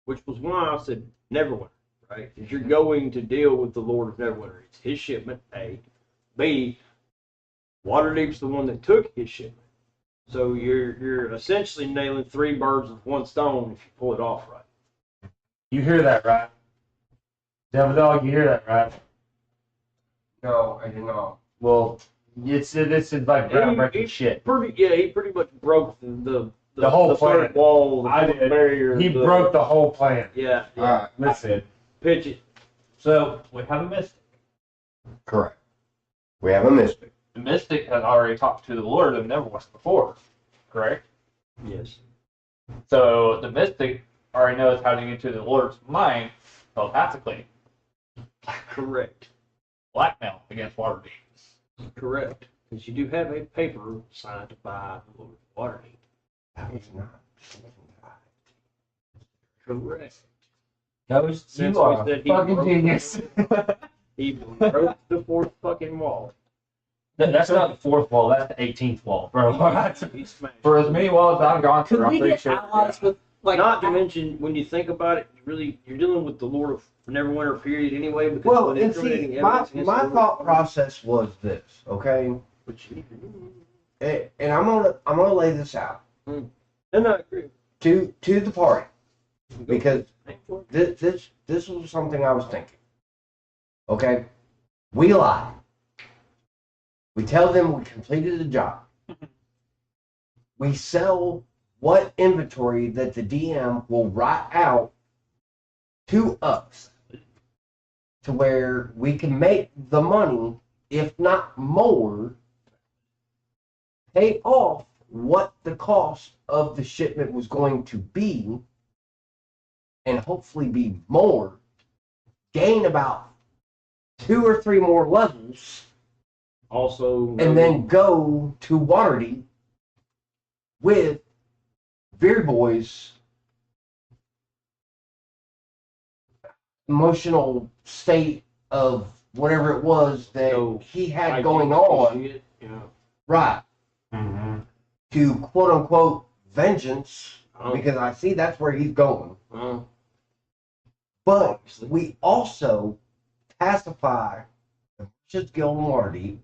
which was why I said Neverwinter, right? Is you're going to deal with the Lord of Neverwinter. It's his shipment, A. B. Waterdeep's the one that took his shipment. So you're essentially nailing 3 birds with 1 stone if you pull it off right. You hear that, right? Devil Dog, you hear that, right? No, I did not. Well, it's like groundbreaking He shit. he pretty much broke the whole third plan. wall, the I fourth did. barrier. He broke the whole plan. Yeah, Alright, Listen, pitch it. So we have a mystic. correct. We have a mystic. The mystic has already talked to the Lord of Neverwinter before, correct? Yes. So the mystic already knows how to get into the Lord's mind telepathically. Correct. Blackmail against Waterdeep. Correct. Because you do have a paper signed by the Lord of Waterdeep. That was not. Correct. Ghost, Since you we are a said he fucking broke- genius. He broke the 4th fucking wall. That's not the 4th wall, that's the 18th wall, bro. He smashed For as it. many walls I've gone Could through, I'm we pretty get sure. allies with, like... Not to mention, when you think about it, you're dealing with the Lord of Neverwinter period anyway. Because Well, when and incriminating see, my evidence against the Lord- thought process was this, okay? Which you- And I'm gonna lay this out And I agree. to the party because Thank you for it. this was something I was thinking. Okay, we lie. We tell them we completed the job. We sell what inventory that the DM will write out to us to where we can make the money, if not more, pay off what the cost of the shipment was going to be, and hopefully be more, gain about 2 or 3 more levels, Also, and then go to Waterdeep with Veer Boy's emotional state of whatever it was that So, he had I going give on, shit, yeah. right, Mm-hmm. to quote unquote vengeance, Oh, because I see that's where he's going. oh, But obviously. we also pacify the Merchants Guild and Waterdeep.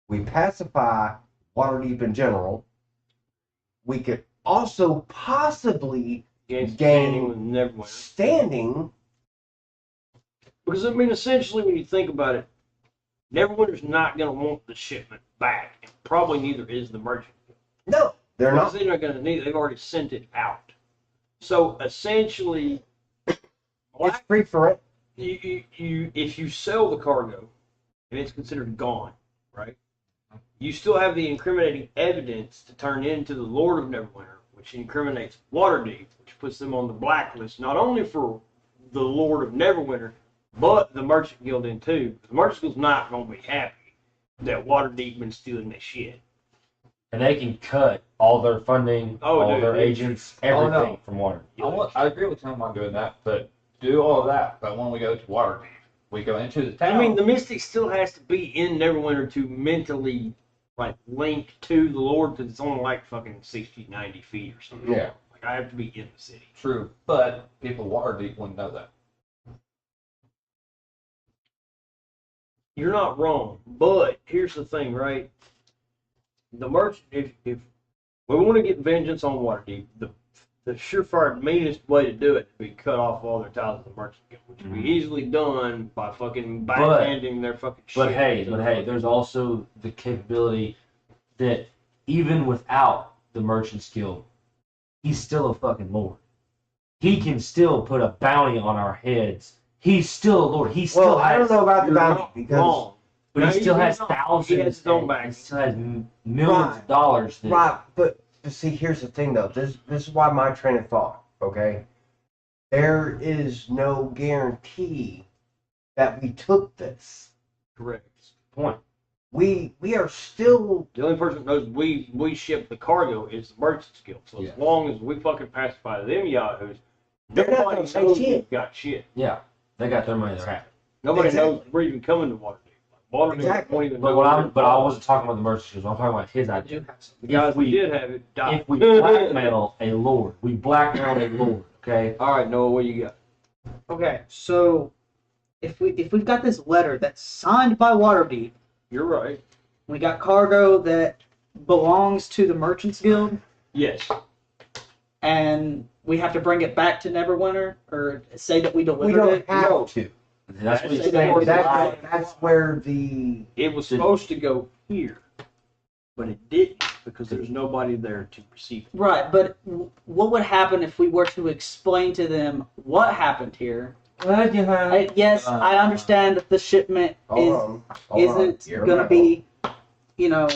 We pacify Waterdeep in general. We could also possibly Against gain standing with Neverwinter. standing. Because, I mean, essentially, when you think about it, Neverwinter's not going to want the shipment back. And probably neither is the merchant. No, they're Because not. they're not going to need it. They've already sent it out. So, essentially, It's free for it. if you sell the cargo and it's considered gone, right? You still have the incriminating evidence to turn into the Lord of Neverwinter, which incriminates Waterdeep, which puts them on the blacklist, not only for the Lord of Neverwinter, but the Merchant Guild in too. The Merchant Guild's not going to be happy that Waterdeep been stealing their shit. And they can cut all their funding, Oh, all dude, their they- agents, Oh, everything no. from Water. I agree with him on doing that, but do all of that. But when we go to Waterdeep, we go into the town. I mean, the Mystic still has to be in Neverwinter to mentally, like, link to the Lord, because it's only like fucking 60, 90 feet or something. Yeah. Like, I have to be in the city. True, but people of Waterdeep wouldn't know that. You're not wrong, but here's the thing, right? The merchant, if we want to get vengeance on Waterdeep, the surefire meanest way to do it would be cut off all their ties with the merchant guild, which would be easily done by fucking backhanding their fucking shit. But hey, to the there's also the capability that even without the Merchant's Guild, he's still a fucking lord. He can still put a bounty on our heads. He's still a lord. He still Well, I don't know about the You're bounty not because wrong. But No, he still he's has not. thousands. He has his own and bank. He still has millions Right. of dollars. That, right, but see, here's the thing though. This is why my train of thought. Okay, there is no guarantee that we took this. Correct. point. We are still. The only person that knows we ship the cargo is the Merchants Guild. So Yeah. as long as we fucking pacify them yahoos, They're not nobody gonna say knows shit. we've got shit. Yeah, they got their money. They're happy. Nobody Exactly. knows we're even coming to Waterdeep. Waterdeep Exactly. won't even But know what we're I'm, but I involved. wasn't talking about the merchant. I'm talking about his I idea. do have some. The guys If we- we did have it died. If we blackmail a lord, we blackmail a lord. Okay. All right, Noah, what you got? Okay, so if we've got this letter that's signed by Waterdeep, You're right. we got cargo that belongs to the Merchants Guild, Yes. and we have to bring it back to Neverwinter, or say that we We delivered don't it. have No. to. That's what he's That's saying. That's where the. It was supposed to go here, but it didn't because there's nobody there to receive it. Right, but what would happen if we were to explain to them what happened here? Yes, I understand that the shipment isn't going to be, you know,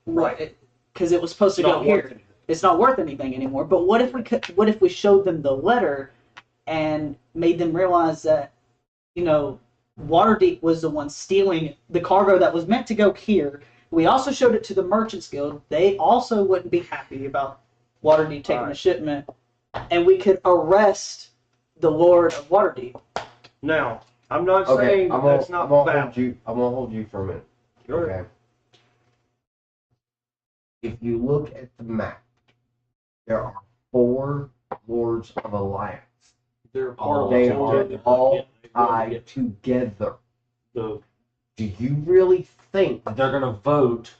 because it was supposed to It's go not here. worth it. It's not worth anything anymore. But what if what if we showed them the letter and made them realize that, you know, Waterdeep was the one stealing the cargo that was meant to go here. We also showed it to the Merchants Guild. They also wouldn't be happy about Waterdeep taking the Alright. shipment, and we could arrest the Lord of Waterdeep. Now, I'm not Okay, saying I'm that's gonna not hold valid. you. I'm gonna hold you for a minute. You're right. Okay. If you look at the map, there are 4 Lords of Alliance. They're part of They the are whole- all Yeah, they go tied together. together. The Do you really think They're gonna vote.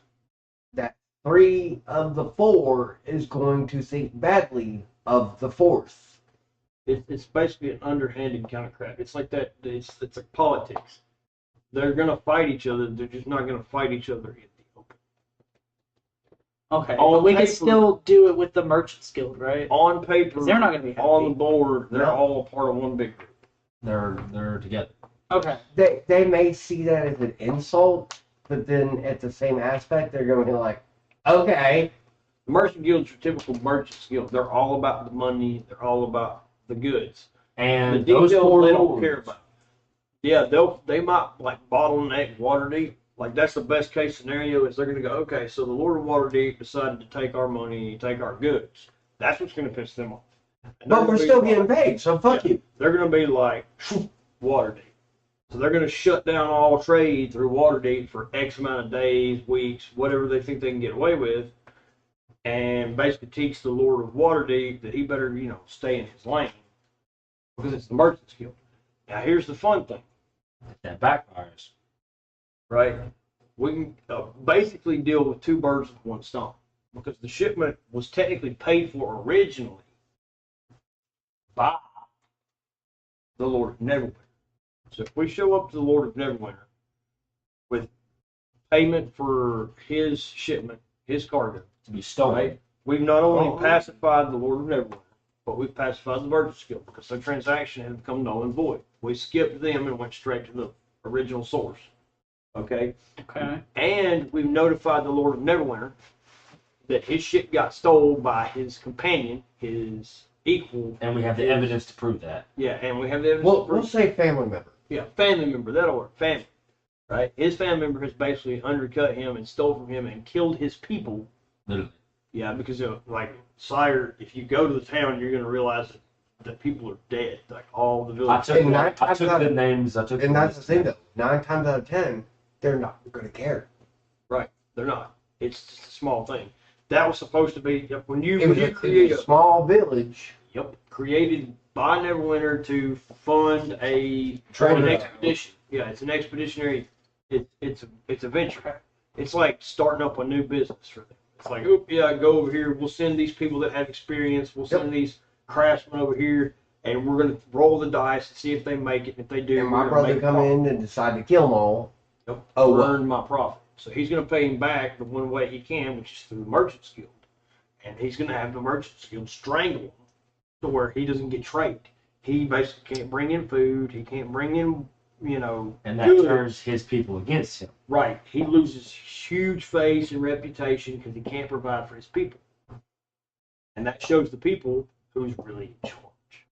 that 3 of the 4 is going to think badly of the 4th? it's basically an underhanded kind of crap. It's like that. It's like politics. They're gonna fight each other. They're just not gonna fight each other in the open. Okay, On but we paper- could still do it with the Merchants Guild, right? On paper, 'Cause they're not going to be happy. on the board, they're No. all a part of one big group. They're together. Okay. They may see that as an insult, but then at the same aspect, they're going to be like, okay. The merchant guilds are typical merchants guild. They're all about the money. They're all about the goods. And The those details 4 they don't lords, care about. Yeah, they might like bottleneck Waterdeep. Like that's the best case scenario is they're gonna go, okay, so the Lord of Waterdeep decided to take our money, take our goods. That's what's gonna piss them off. And they're But gonna we're be still like- getting paid, so fuck you. They're gonna be like Waterdeep. So they're gonna shut down all trade through Waterdeep for X amount of days, weeks, whatever they think they can get away with, and basically teach the Lord of Waterdeep that he better, stay in his lane because it's the Merchants Guild. Now here's the fun thing. that backfires. Right? We can basically deal with 2 birds with 1 stone because the shipment was technically paid for originally by the Lord of Neverwinter. So if we show up to the Lord of Neverwinter with payment for his shipment, his cargo, To be stolen. right? We've not only Oh. pacified the Lord of Neverwinter, but we've pacified the Merchants Guild because their transaction had become null and void. We skipped them and went straight to the original source. Okay? Okay. And we've notified the Lord of Neverwinter that his ship got stolen by his companion, his equal. And we have the evidence to prove that. Yeah, and we have the evidence. We'll to prove- say family member. Yeah, family member. That'll work. Family. Right? His family member has basically undercut him and stole from him and killed his people. Literally. Yeah, because like Sire, if you go to the town, you're going to realize that people are dead. Like all the I village. took, And nine I times took out the of- names. I took And the that's the list. thing, though. 9 times out of 10, they're not going to care. They're not. It's just a small thing. That was supposed to be when you It was create a small village. Yep, created by Neverwinter to fund an Trade. expedition. Yeah, it's an expeditionary. It's a venture. It's like starting up a new business for them. It's like, oh yeah, go over here. We'll send these people that have experience. We'll send these craftsmen over here, and we're gonna roll the dice and see if they make it. If they do, And we're my gonna brother make a come profit. in and decide to kill them all. Yep. Oh, well. Earn my profit. So he's gonna pay him back the one way he can, which is through the Merchants Guild, and he's gonna have the Merchants Guild strangle him to where he doesn't get trade. He basically can't bring in food. He can't bring in, And that goods. turns his people against him. Right. He loses huge face and reputation because he can't provide for his people. And that shows the people who's really in charge.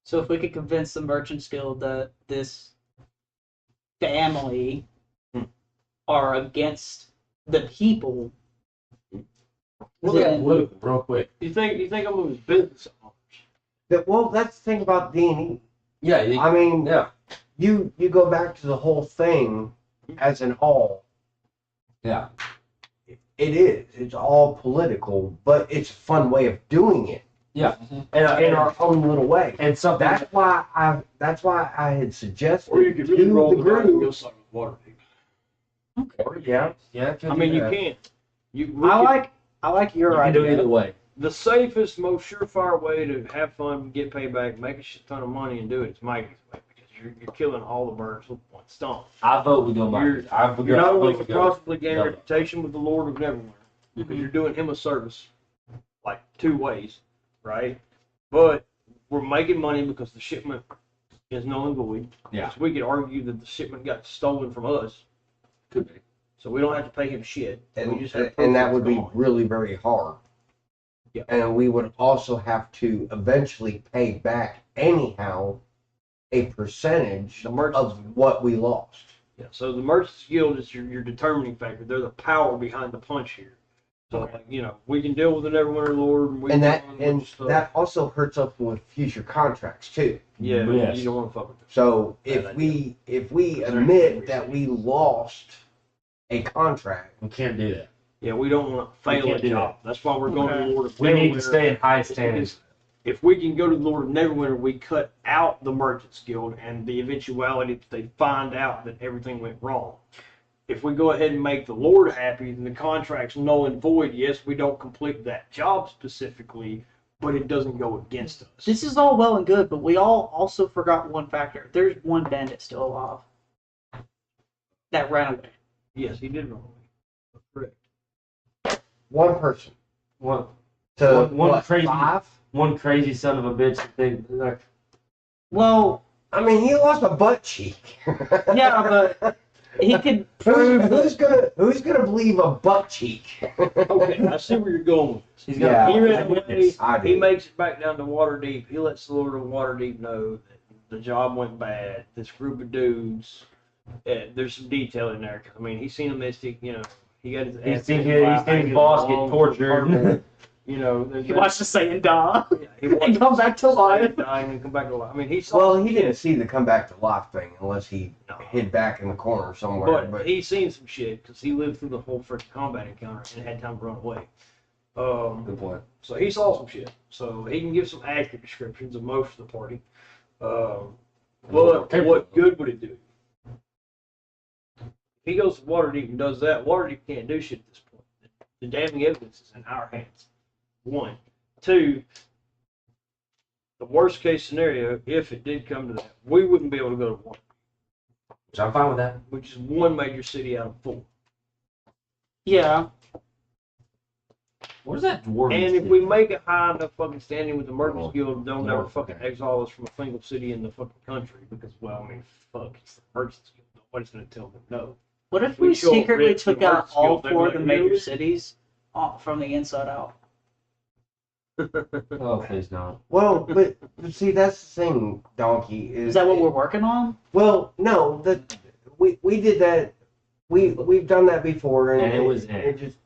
So if we could convince the Merchants Guild that this family are against the people, We'll get then political real quick. You think I'm gonna lose business owners? Well, that's the thing about D&E. Yeah, I mean, yeah. you go back to the whole thing as an all. Yeah. It is. It's all political, but it's a fun way of doing it Yeah. in our own little way. And something That's why I had suggested Or you could really to roll the the dice and group. go suck with water. Yeah. I mean, you can't. I like your You can do it idea. either way. The safest, most surefire way to have fun, get payback, make a shit ton of money, and do it is Mikey's way, because you're killing all the birds with one stone. I vote we go You're- Mike. You're not only vote can we go. possibly gain a reputation with the Lord of Neverwinter, because you're doing him a service, like 2 ways, right? But we're making money because the shipment is null and void. Yeah. So we could argue that the shipment got stolen from us, Could be. so we don't have to pay him shit. We just have And that proof would it's be gone. really very hard. Yeah. And we would also have to eventually pay back anyhow a percentage The merchants. of what we lost. Yeah, so the Merchants Guild is your determining factor. They're the power behind the punch here. So, like, we can deal with the Neverwinter Lord, and we And can that deal with and stuff. that also hurts us with future contracts too. Yeah, Yes. you don't want to fuck with them. So Bad if we They're admit angry. that we lost a contract, We can't do that. Yeah, we don't want to fail can't a do job. That's why we're going to the Lord of We need to Neverwinter. stay in high Because standards. if we can go to the Lord of Neverwinter, we cut out the Merchants Guild and the eventuality that they find out that everything went wrong. If we go ahead and make the Lord happy, then the contract's null and void. Yes, we don't complete that job specifically, but it doesn't go against us. This is all well and good, but we all also forgot one factor. There's one bandit still alive that ran away. Yes, he did wrong. Correct. one person One, to One what, crazy- 5? one crazy son of a bitch. Like, Well, I mean, he lost a butt cheek. yeah, but he could prove who's gonna believe a butt cheek? Okay, I see where you're going with this. he's Yeah. got He a ran away. witness. I He did. makes it back down to Waterdeep. He lets the Lord of Waterdeep know that the job went bad. This group of dudes, there's some detail in there. 'Cause, I mean, he's seen a mystic. He got his. He's ass seen kicked by his a pack of boss get bombs, tortured. there's he that- watched the Satan die yeah, he and watched come back to life. dying and come back to life. I mean, he saw. Well, some he shit, didn't see the come back to life thing unless he No. hid back in the corner somewhere. but he's seen some shit because he lived through the whole freaking combat encounter and had time to run away. Good point. So he saw some shit. So he can give some accurate descriptions of most of the party. But what good would it do? If he goes to Waterdeep and does that, Waterdeep can't do shit at this point. The damning evidence is in our hands. 1. 2, the worst case scenario, if it did come to that, we wouldn't be able to go to Waterdeep, Which I'm fine with that. which is 1 major city out of 4. Yeah, What is that dwarf? And if we make a high enough fucking standing with the Merchants Guild, they'll never fucking exile us from a single city in the fucking country because, well, I mean, fuck, it's the Merchants Guild. Nobody's gonna tell them no. what if We we show secretly Rick the took out Merchants all Guild, they're 4 of like, the major really? cities from the inside out? Oh, please no. well, but see, that's the thing, Donkey. Is that what we're working on? Well, no, we did that. We've done that before, and And it was it just.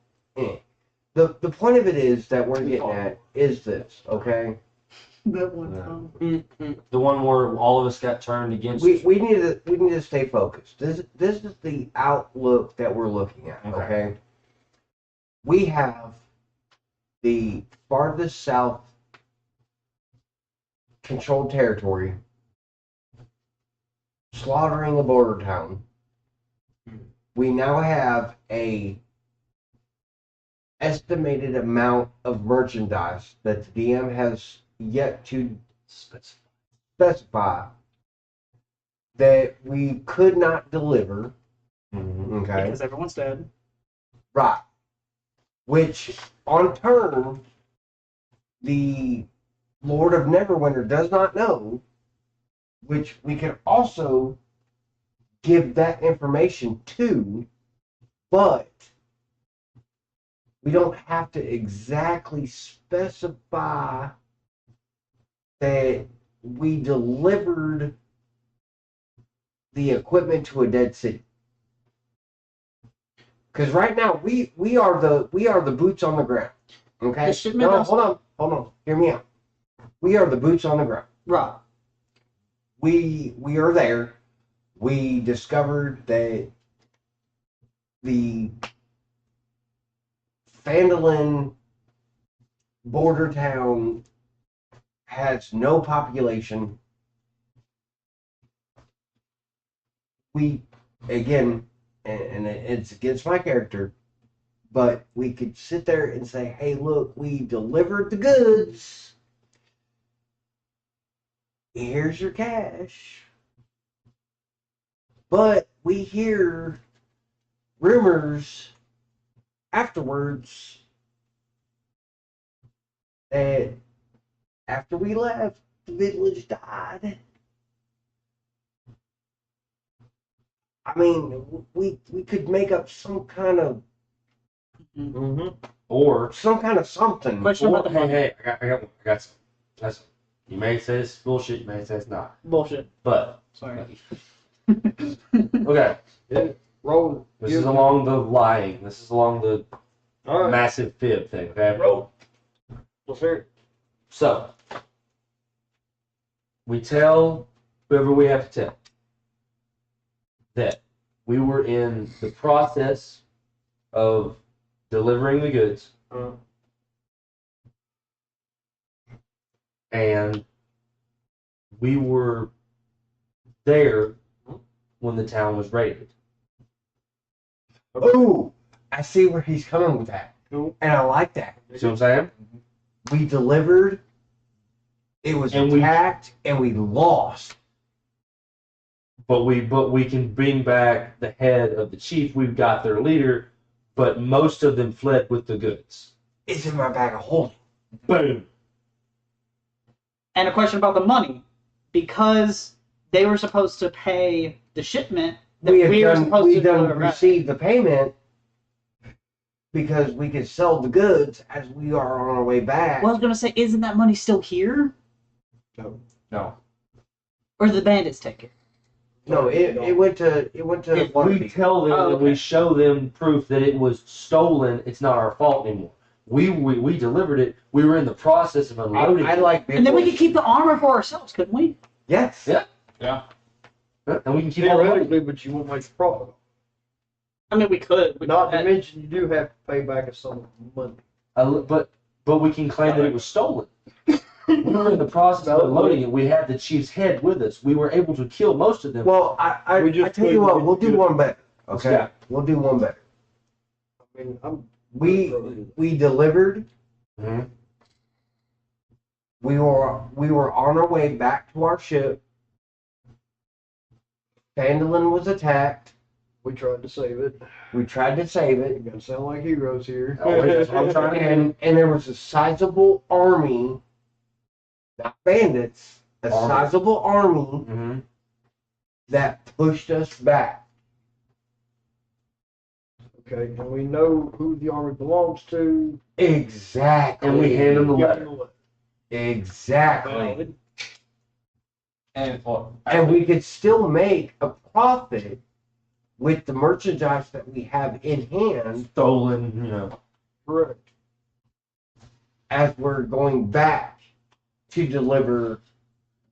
The point of it is that we're getting at is this, okay? That one Yeah. time. The one where all of us got turned against. We need to stay focused. This is the outlook that we're looking at, Okay. okay? We have the farthest south controlled territory slaughtering a border town. We now have a estimated amount of merchandise that the DM has yet to specify that we could not deliver. Mhm. Okay. Because everyone's dead. Right. Which, on turn, the Lord of Neverwinter does not know, which we can also give that information to, but we don't have to exactly specify that we delivered the equipment to a dead city. Because right now we are the boots on the ground. Okay. The shipment No, also- hold on. Hear me out. We are the boots on the ground. Right. We are there. We discovered that the Phandalin border town has no population. We, again, and it's against my character, but we could sit there and say, hey, look, we delivered the goods. Here's your cash. But we hear rumors afterwards that after we left, the village died. I mean, we could make up some kind of Or something. Question about the money. Hey, I got some. That's, you may say it's bullshit, you may say it's not. Bullshit. But, Sorry. okay, Roll. this is along the lying. This is along the All right. massive fib thing, okay? Roll. Let's hear it. So, we tell whoever we have to tell that we were in the process of delivering the goods and we were there when the town was raided. Ooh, I see where he's coming with that. Cool. And I like that. See what I'm saying? We delivered, it was And we- attacked, and we lost. But we can bring back the head of the chief. We've got their leader, but most of them fled with the goods. It's in my bag of holding. Boom. And a question about the money. Because they were supposed to pay the shipment that We we, have were done, supposed we to done deliver back. received the payment because we could sell the goods as we are on our way back. Well, I was going to say, isn't that money still here? No. Or did the bandits take it? No, it went to If Waterdeep. we tell them Oh, and we okay. show them proof that it was stolen, it's not our fault anymore. We delivered it. We were in the process of unloading I it. like And then we could keep the armor for ourselves, couldn't we? Yes. Yeah. Yeah. And we can keep all the money. Theoretically, but you won't make a profit. I mean, we could. Not to mention, you do have to pay back a sum of money. But we can claim that it was stolen. We were in the process of unloading it. We had the chief's head with us. We were able to kill most of them. Well, I We just tell you what, couldn't we'll do get- one better. Okay, Yeah. we'll do one better. I mean, We delivered. Mhm. We were on our way back to our ship. Phandalin was attacked. we tried to save it. We tried to save You it, gotta sound like heroes here. That's what I'm trying to do. and there was a sizable army, not bandits, a Army. sizable army Mhm. that pushed us back. Okay, and we know who the army belongs to. Exactly. And we hand them the Give letter. them the letter. Exactly. Valid. And well, And we could still make a profit with the merchandise that we have in hand Stolen, Correct. as we're going back to deliver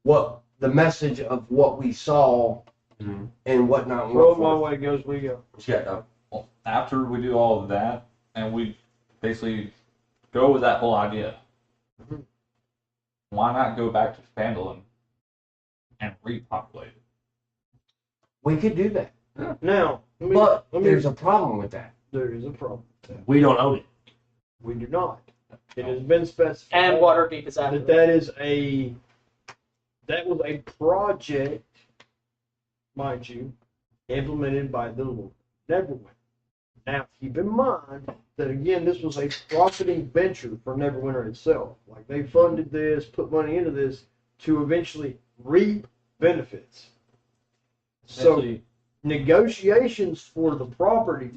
what the message of what we saw Mhm. and whatnot. and Roll what my forth. way goes we go. Yeah, no. well, after we do all of that, and we basically go with that whole idea, why not go back to Phandalin and repopulate it? We could do that, Now, but let me, there's a problem with that. there is a problem with that. We don't own it. We do not. It has been specified. And Waterdeep is after that that was a project, mind you, implemented by the Lord Neverwinter. Now, keep in mind that again, this was a profiting venture for Neverwinter itself. Like they funded this, put money into this to eventually reap benefits. So Essentially, negotiations for the property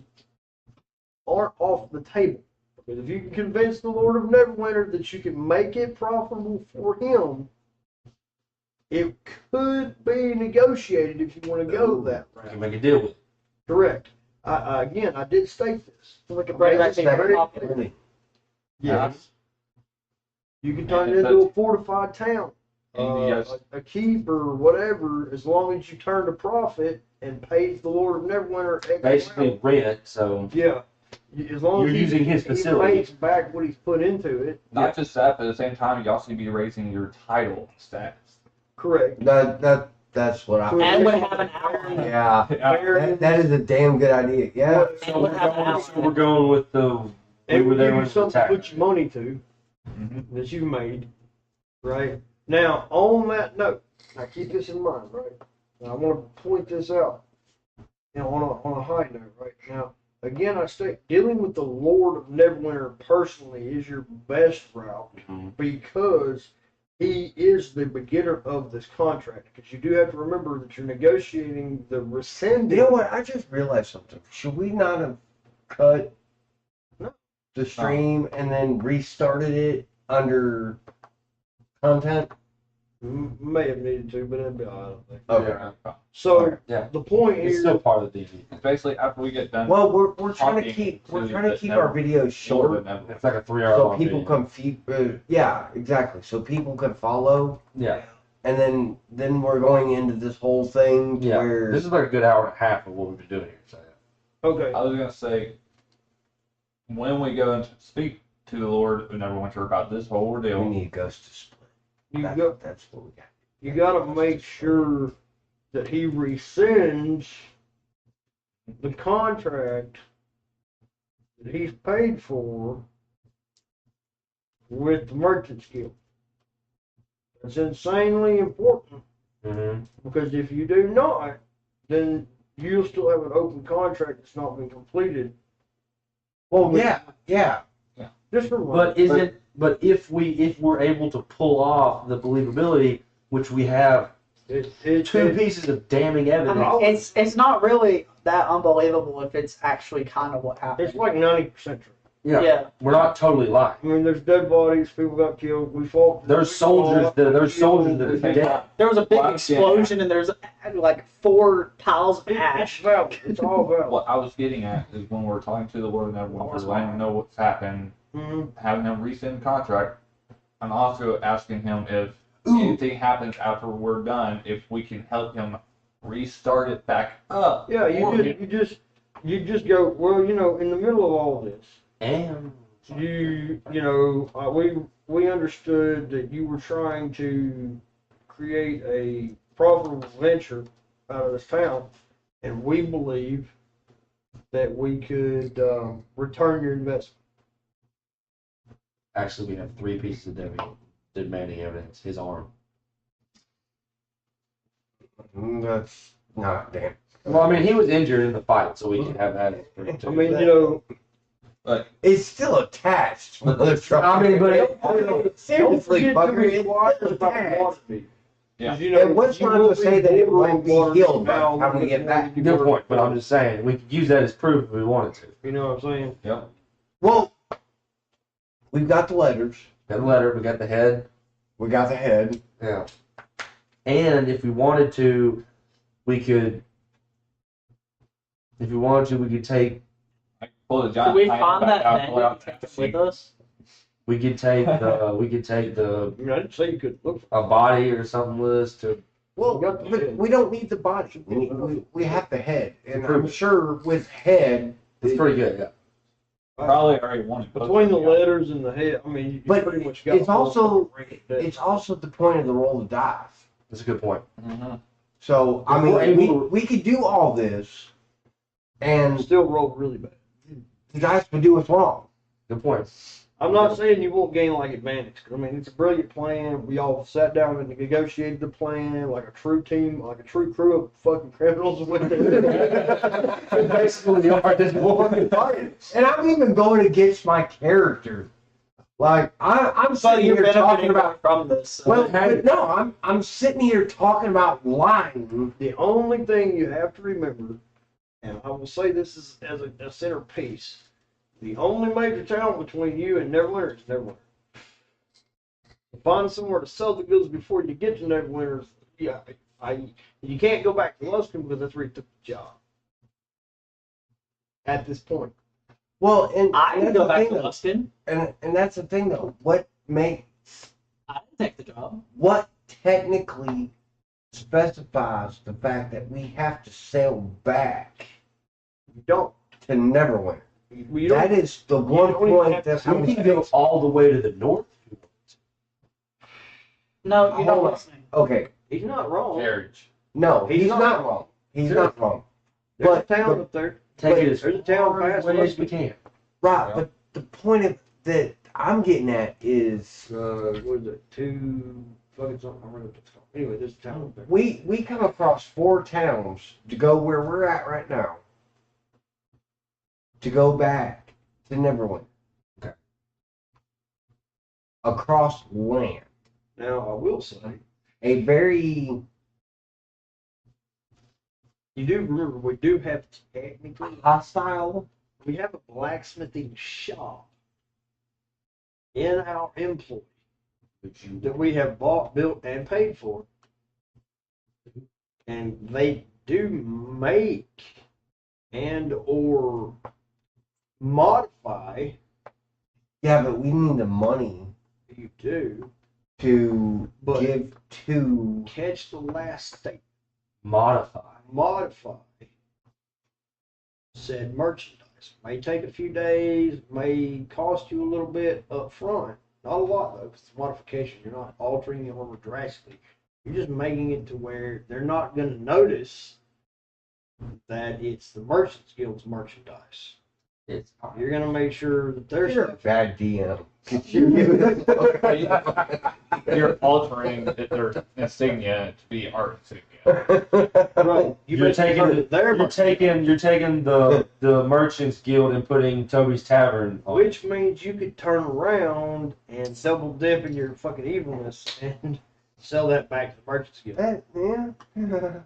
aren't off the table. Because if you can convince the Lord of Neverwinter that you can make it profitable for him, it could be negotiated if you want to go that We route. can make a deal with it. Correct. Again, I did state this. So we can bring back Very the copy. clearly. Yes. You can And turn it if into a that's- fortified town. And you guys- A keep or whatever, as long as you turn a profit and pays the Lord of Neverwinter X Basically amount. rent, so Yeah. As long You're as using his he facility. pays back what he's put into it. Not just that, but at the same time, you also need to be raising your title status. Correct. That's what I. And would have an ally. Yeah, that is a damn good idea. Yeah. And would have an so ally. we're going with the. We And were we there give you with the something to attack. put your money to Mhm. that you made, right? Now, on that note, now keep this in mind, right? Now, I want to point this out, on a high note, right? Now, again, I state dealing with the Lord of Neverwinter personally is your best route Mhm. because he is the beginner of this contract. Because you do have to remember that you're negotiating the rescinding. You know what? I just realized something. Should we not have cut No. the stream and then restarted it under content? May have needed to, but that'd be all right, I think. Okay. So Yeah. the point It's here, still part of the DV. It's basically after we get done. Well, we're trying to Talking keep to the our videos short It's like a 3 hour so long people video. can yeah, exactly. So people can follow, Yeah. and then we're going into this whole thing Yeah. where This is like a good hour and a half of what we've been doing here. So. okay, I was gonna say, when we go and speak to the Lord of Neverwinter about this whole we ordeal, need Ghost to split. That's what we got. you got to make sure that he rescinds the contract that he's paid for with the Merchants Guild. It's insanely important Mm-hmm. because if you do not, then you'll still have an open contract that's not been completed. Well, yeah. Just for one. But if we're able to pull off the believability, which we have two pieces of damning I evidence. mean, it's not really that unbelievable if it's actually kind of what happened. It's like 90% true. Yeah. We're not totally lying. I mean, there's dead bodies, people got killed, we fought. There's soldiers that are dead. There was a big Well, explosion and there's like 4 piles of It's ash. valid. It's all valid. what I was getting at is when we're talking to the Lord of Neverwinter, letting him know what's happened, Mhm. having him rescind the contract, and also asking him if anything happens after we're done, if we can help him restart it back up. Yeah, you just go, well, in the middle of all this, And we understood that you were trying to create a profitable venture out of this town, and we believe that we could return your investment. actually, we have 3 pieces of demanding evidence. His arm. That's not damn. Well, I mean, he was injured in the fight, so we can have that. I mean, It's still attached. Motherfucker. I mean, but seriously, don't forget to fucker, inquire it's still about attached. Waterdeep. Yeah. And what's you not will to say that it won't be water healed by the now time we get back? good point. But I'm just saying, we could use that as proof if we wanted to. You know what I'm saying? Yep. Well, we've got the letters. Got the letter. We got the head. We got the head. Yeah. And if we wanted to, we could. If we wanted to, we could take. I can pull the Did giant we titan find back that out, pull it out, menu check the with seat. us? We could take the. We could take the I mean, I didn't say you could look for a body or something with us to. Well, We got the but head. we don't need the body. We have the head, and Prove I'm it. sure with head. It's pretty good. Yeah. Probably already wanted. between the letters and the head. I mean, you But pretty much got. it's the whole also- fucking ring of death. It's also the point of the roll of dice. That's a good point. Mhm. So I If we're mean, able we could do all this, and still rolled really bad. the dice would do us wrong. Good point. I'm not saying you won't gain like advantage. 'Cause, I mean, it's a brilliant plan. We all sat down and negotiated the plan like a true team, like a true crew of fucking criminals with it. Basically, the art is one. And I'm even going against my character. Like I'm But sitting you're here talking benefiting about. from this. So. Well, but no, I'm sitting here talking about lying. The only thing you have to remember, and I will say this as a centerpiece, the only major town between you and Neverwinter is Neverwinter. To find somewhere to sell the goods before you get to Neverwinter, yeah, you can't go back to Luskin because that's where you took the job. at this point. Well, and I and can that's go the back thing, to though. Luskin. And that's the thing though. What makes I didn't take the job. what technically specifies the fact that we have to sail back You don't. to Neverwinter? We That don't. is the one don't even point have that to- We can go all the way to the north. No, you're not Hold on. listening. Okay, He's not wrong. Carriage. no, He's he's not not wrong. wrong. He's There's- not wrong. There's But- a town but- up there. Take it as There's a town far past away as we Luskin. can. Right, Yeah. but the point of, that I'm getting at is What is it? Two fucking something. I remember what it's called. Anyway, there's a town up there. we come across 4 towns to go where we're at right now. To go back to Neverwinter. Okay. Across land. Now I will say, A very you do remember we do have technically hostile. we have a blacksmithing shop in our employ that we have bought, built, and paid for. And they do make and or modify, Yeah, but we need the money you do, to But- give to. catch the last state, Modify. modify said merchandise. May take a few days, may cost you a little bit up front. Not a lot though, 'cause it's modification. You're not altering the armor drastically. You're just making it to where they're not going to notice that it's the Merchants Guild's merchandise. It's You're going to make sure that their You're a stuff. bad DM. You're altering their insignia to be our insignia. Right. You're taking their You're taking the Merchants Guild and putting Toby's Tavern on. which means you could turn around and double dip in your fucking evilness and sell that back to the Merchants Guild. Yeah.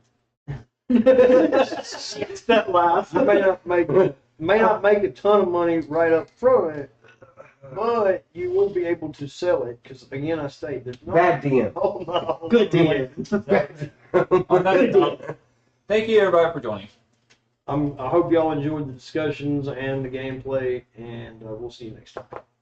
It's that laugh. You may not make a ton of money right up front, but you will be able to sell it because again I state there's not Bad DM. Oh, no. Good deal. On that note, thank you everybody for joining. I hope y'all enjoyed the discussions and the gameplay, and we'll see you next time.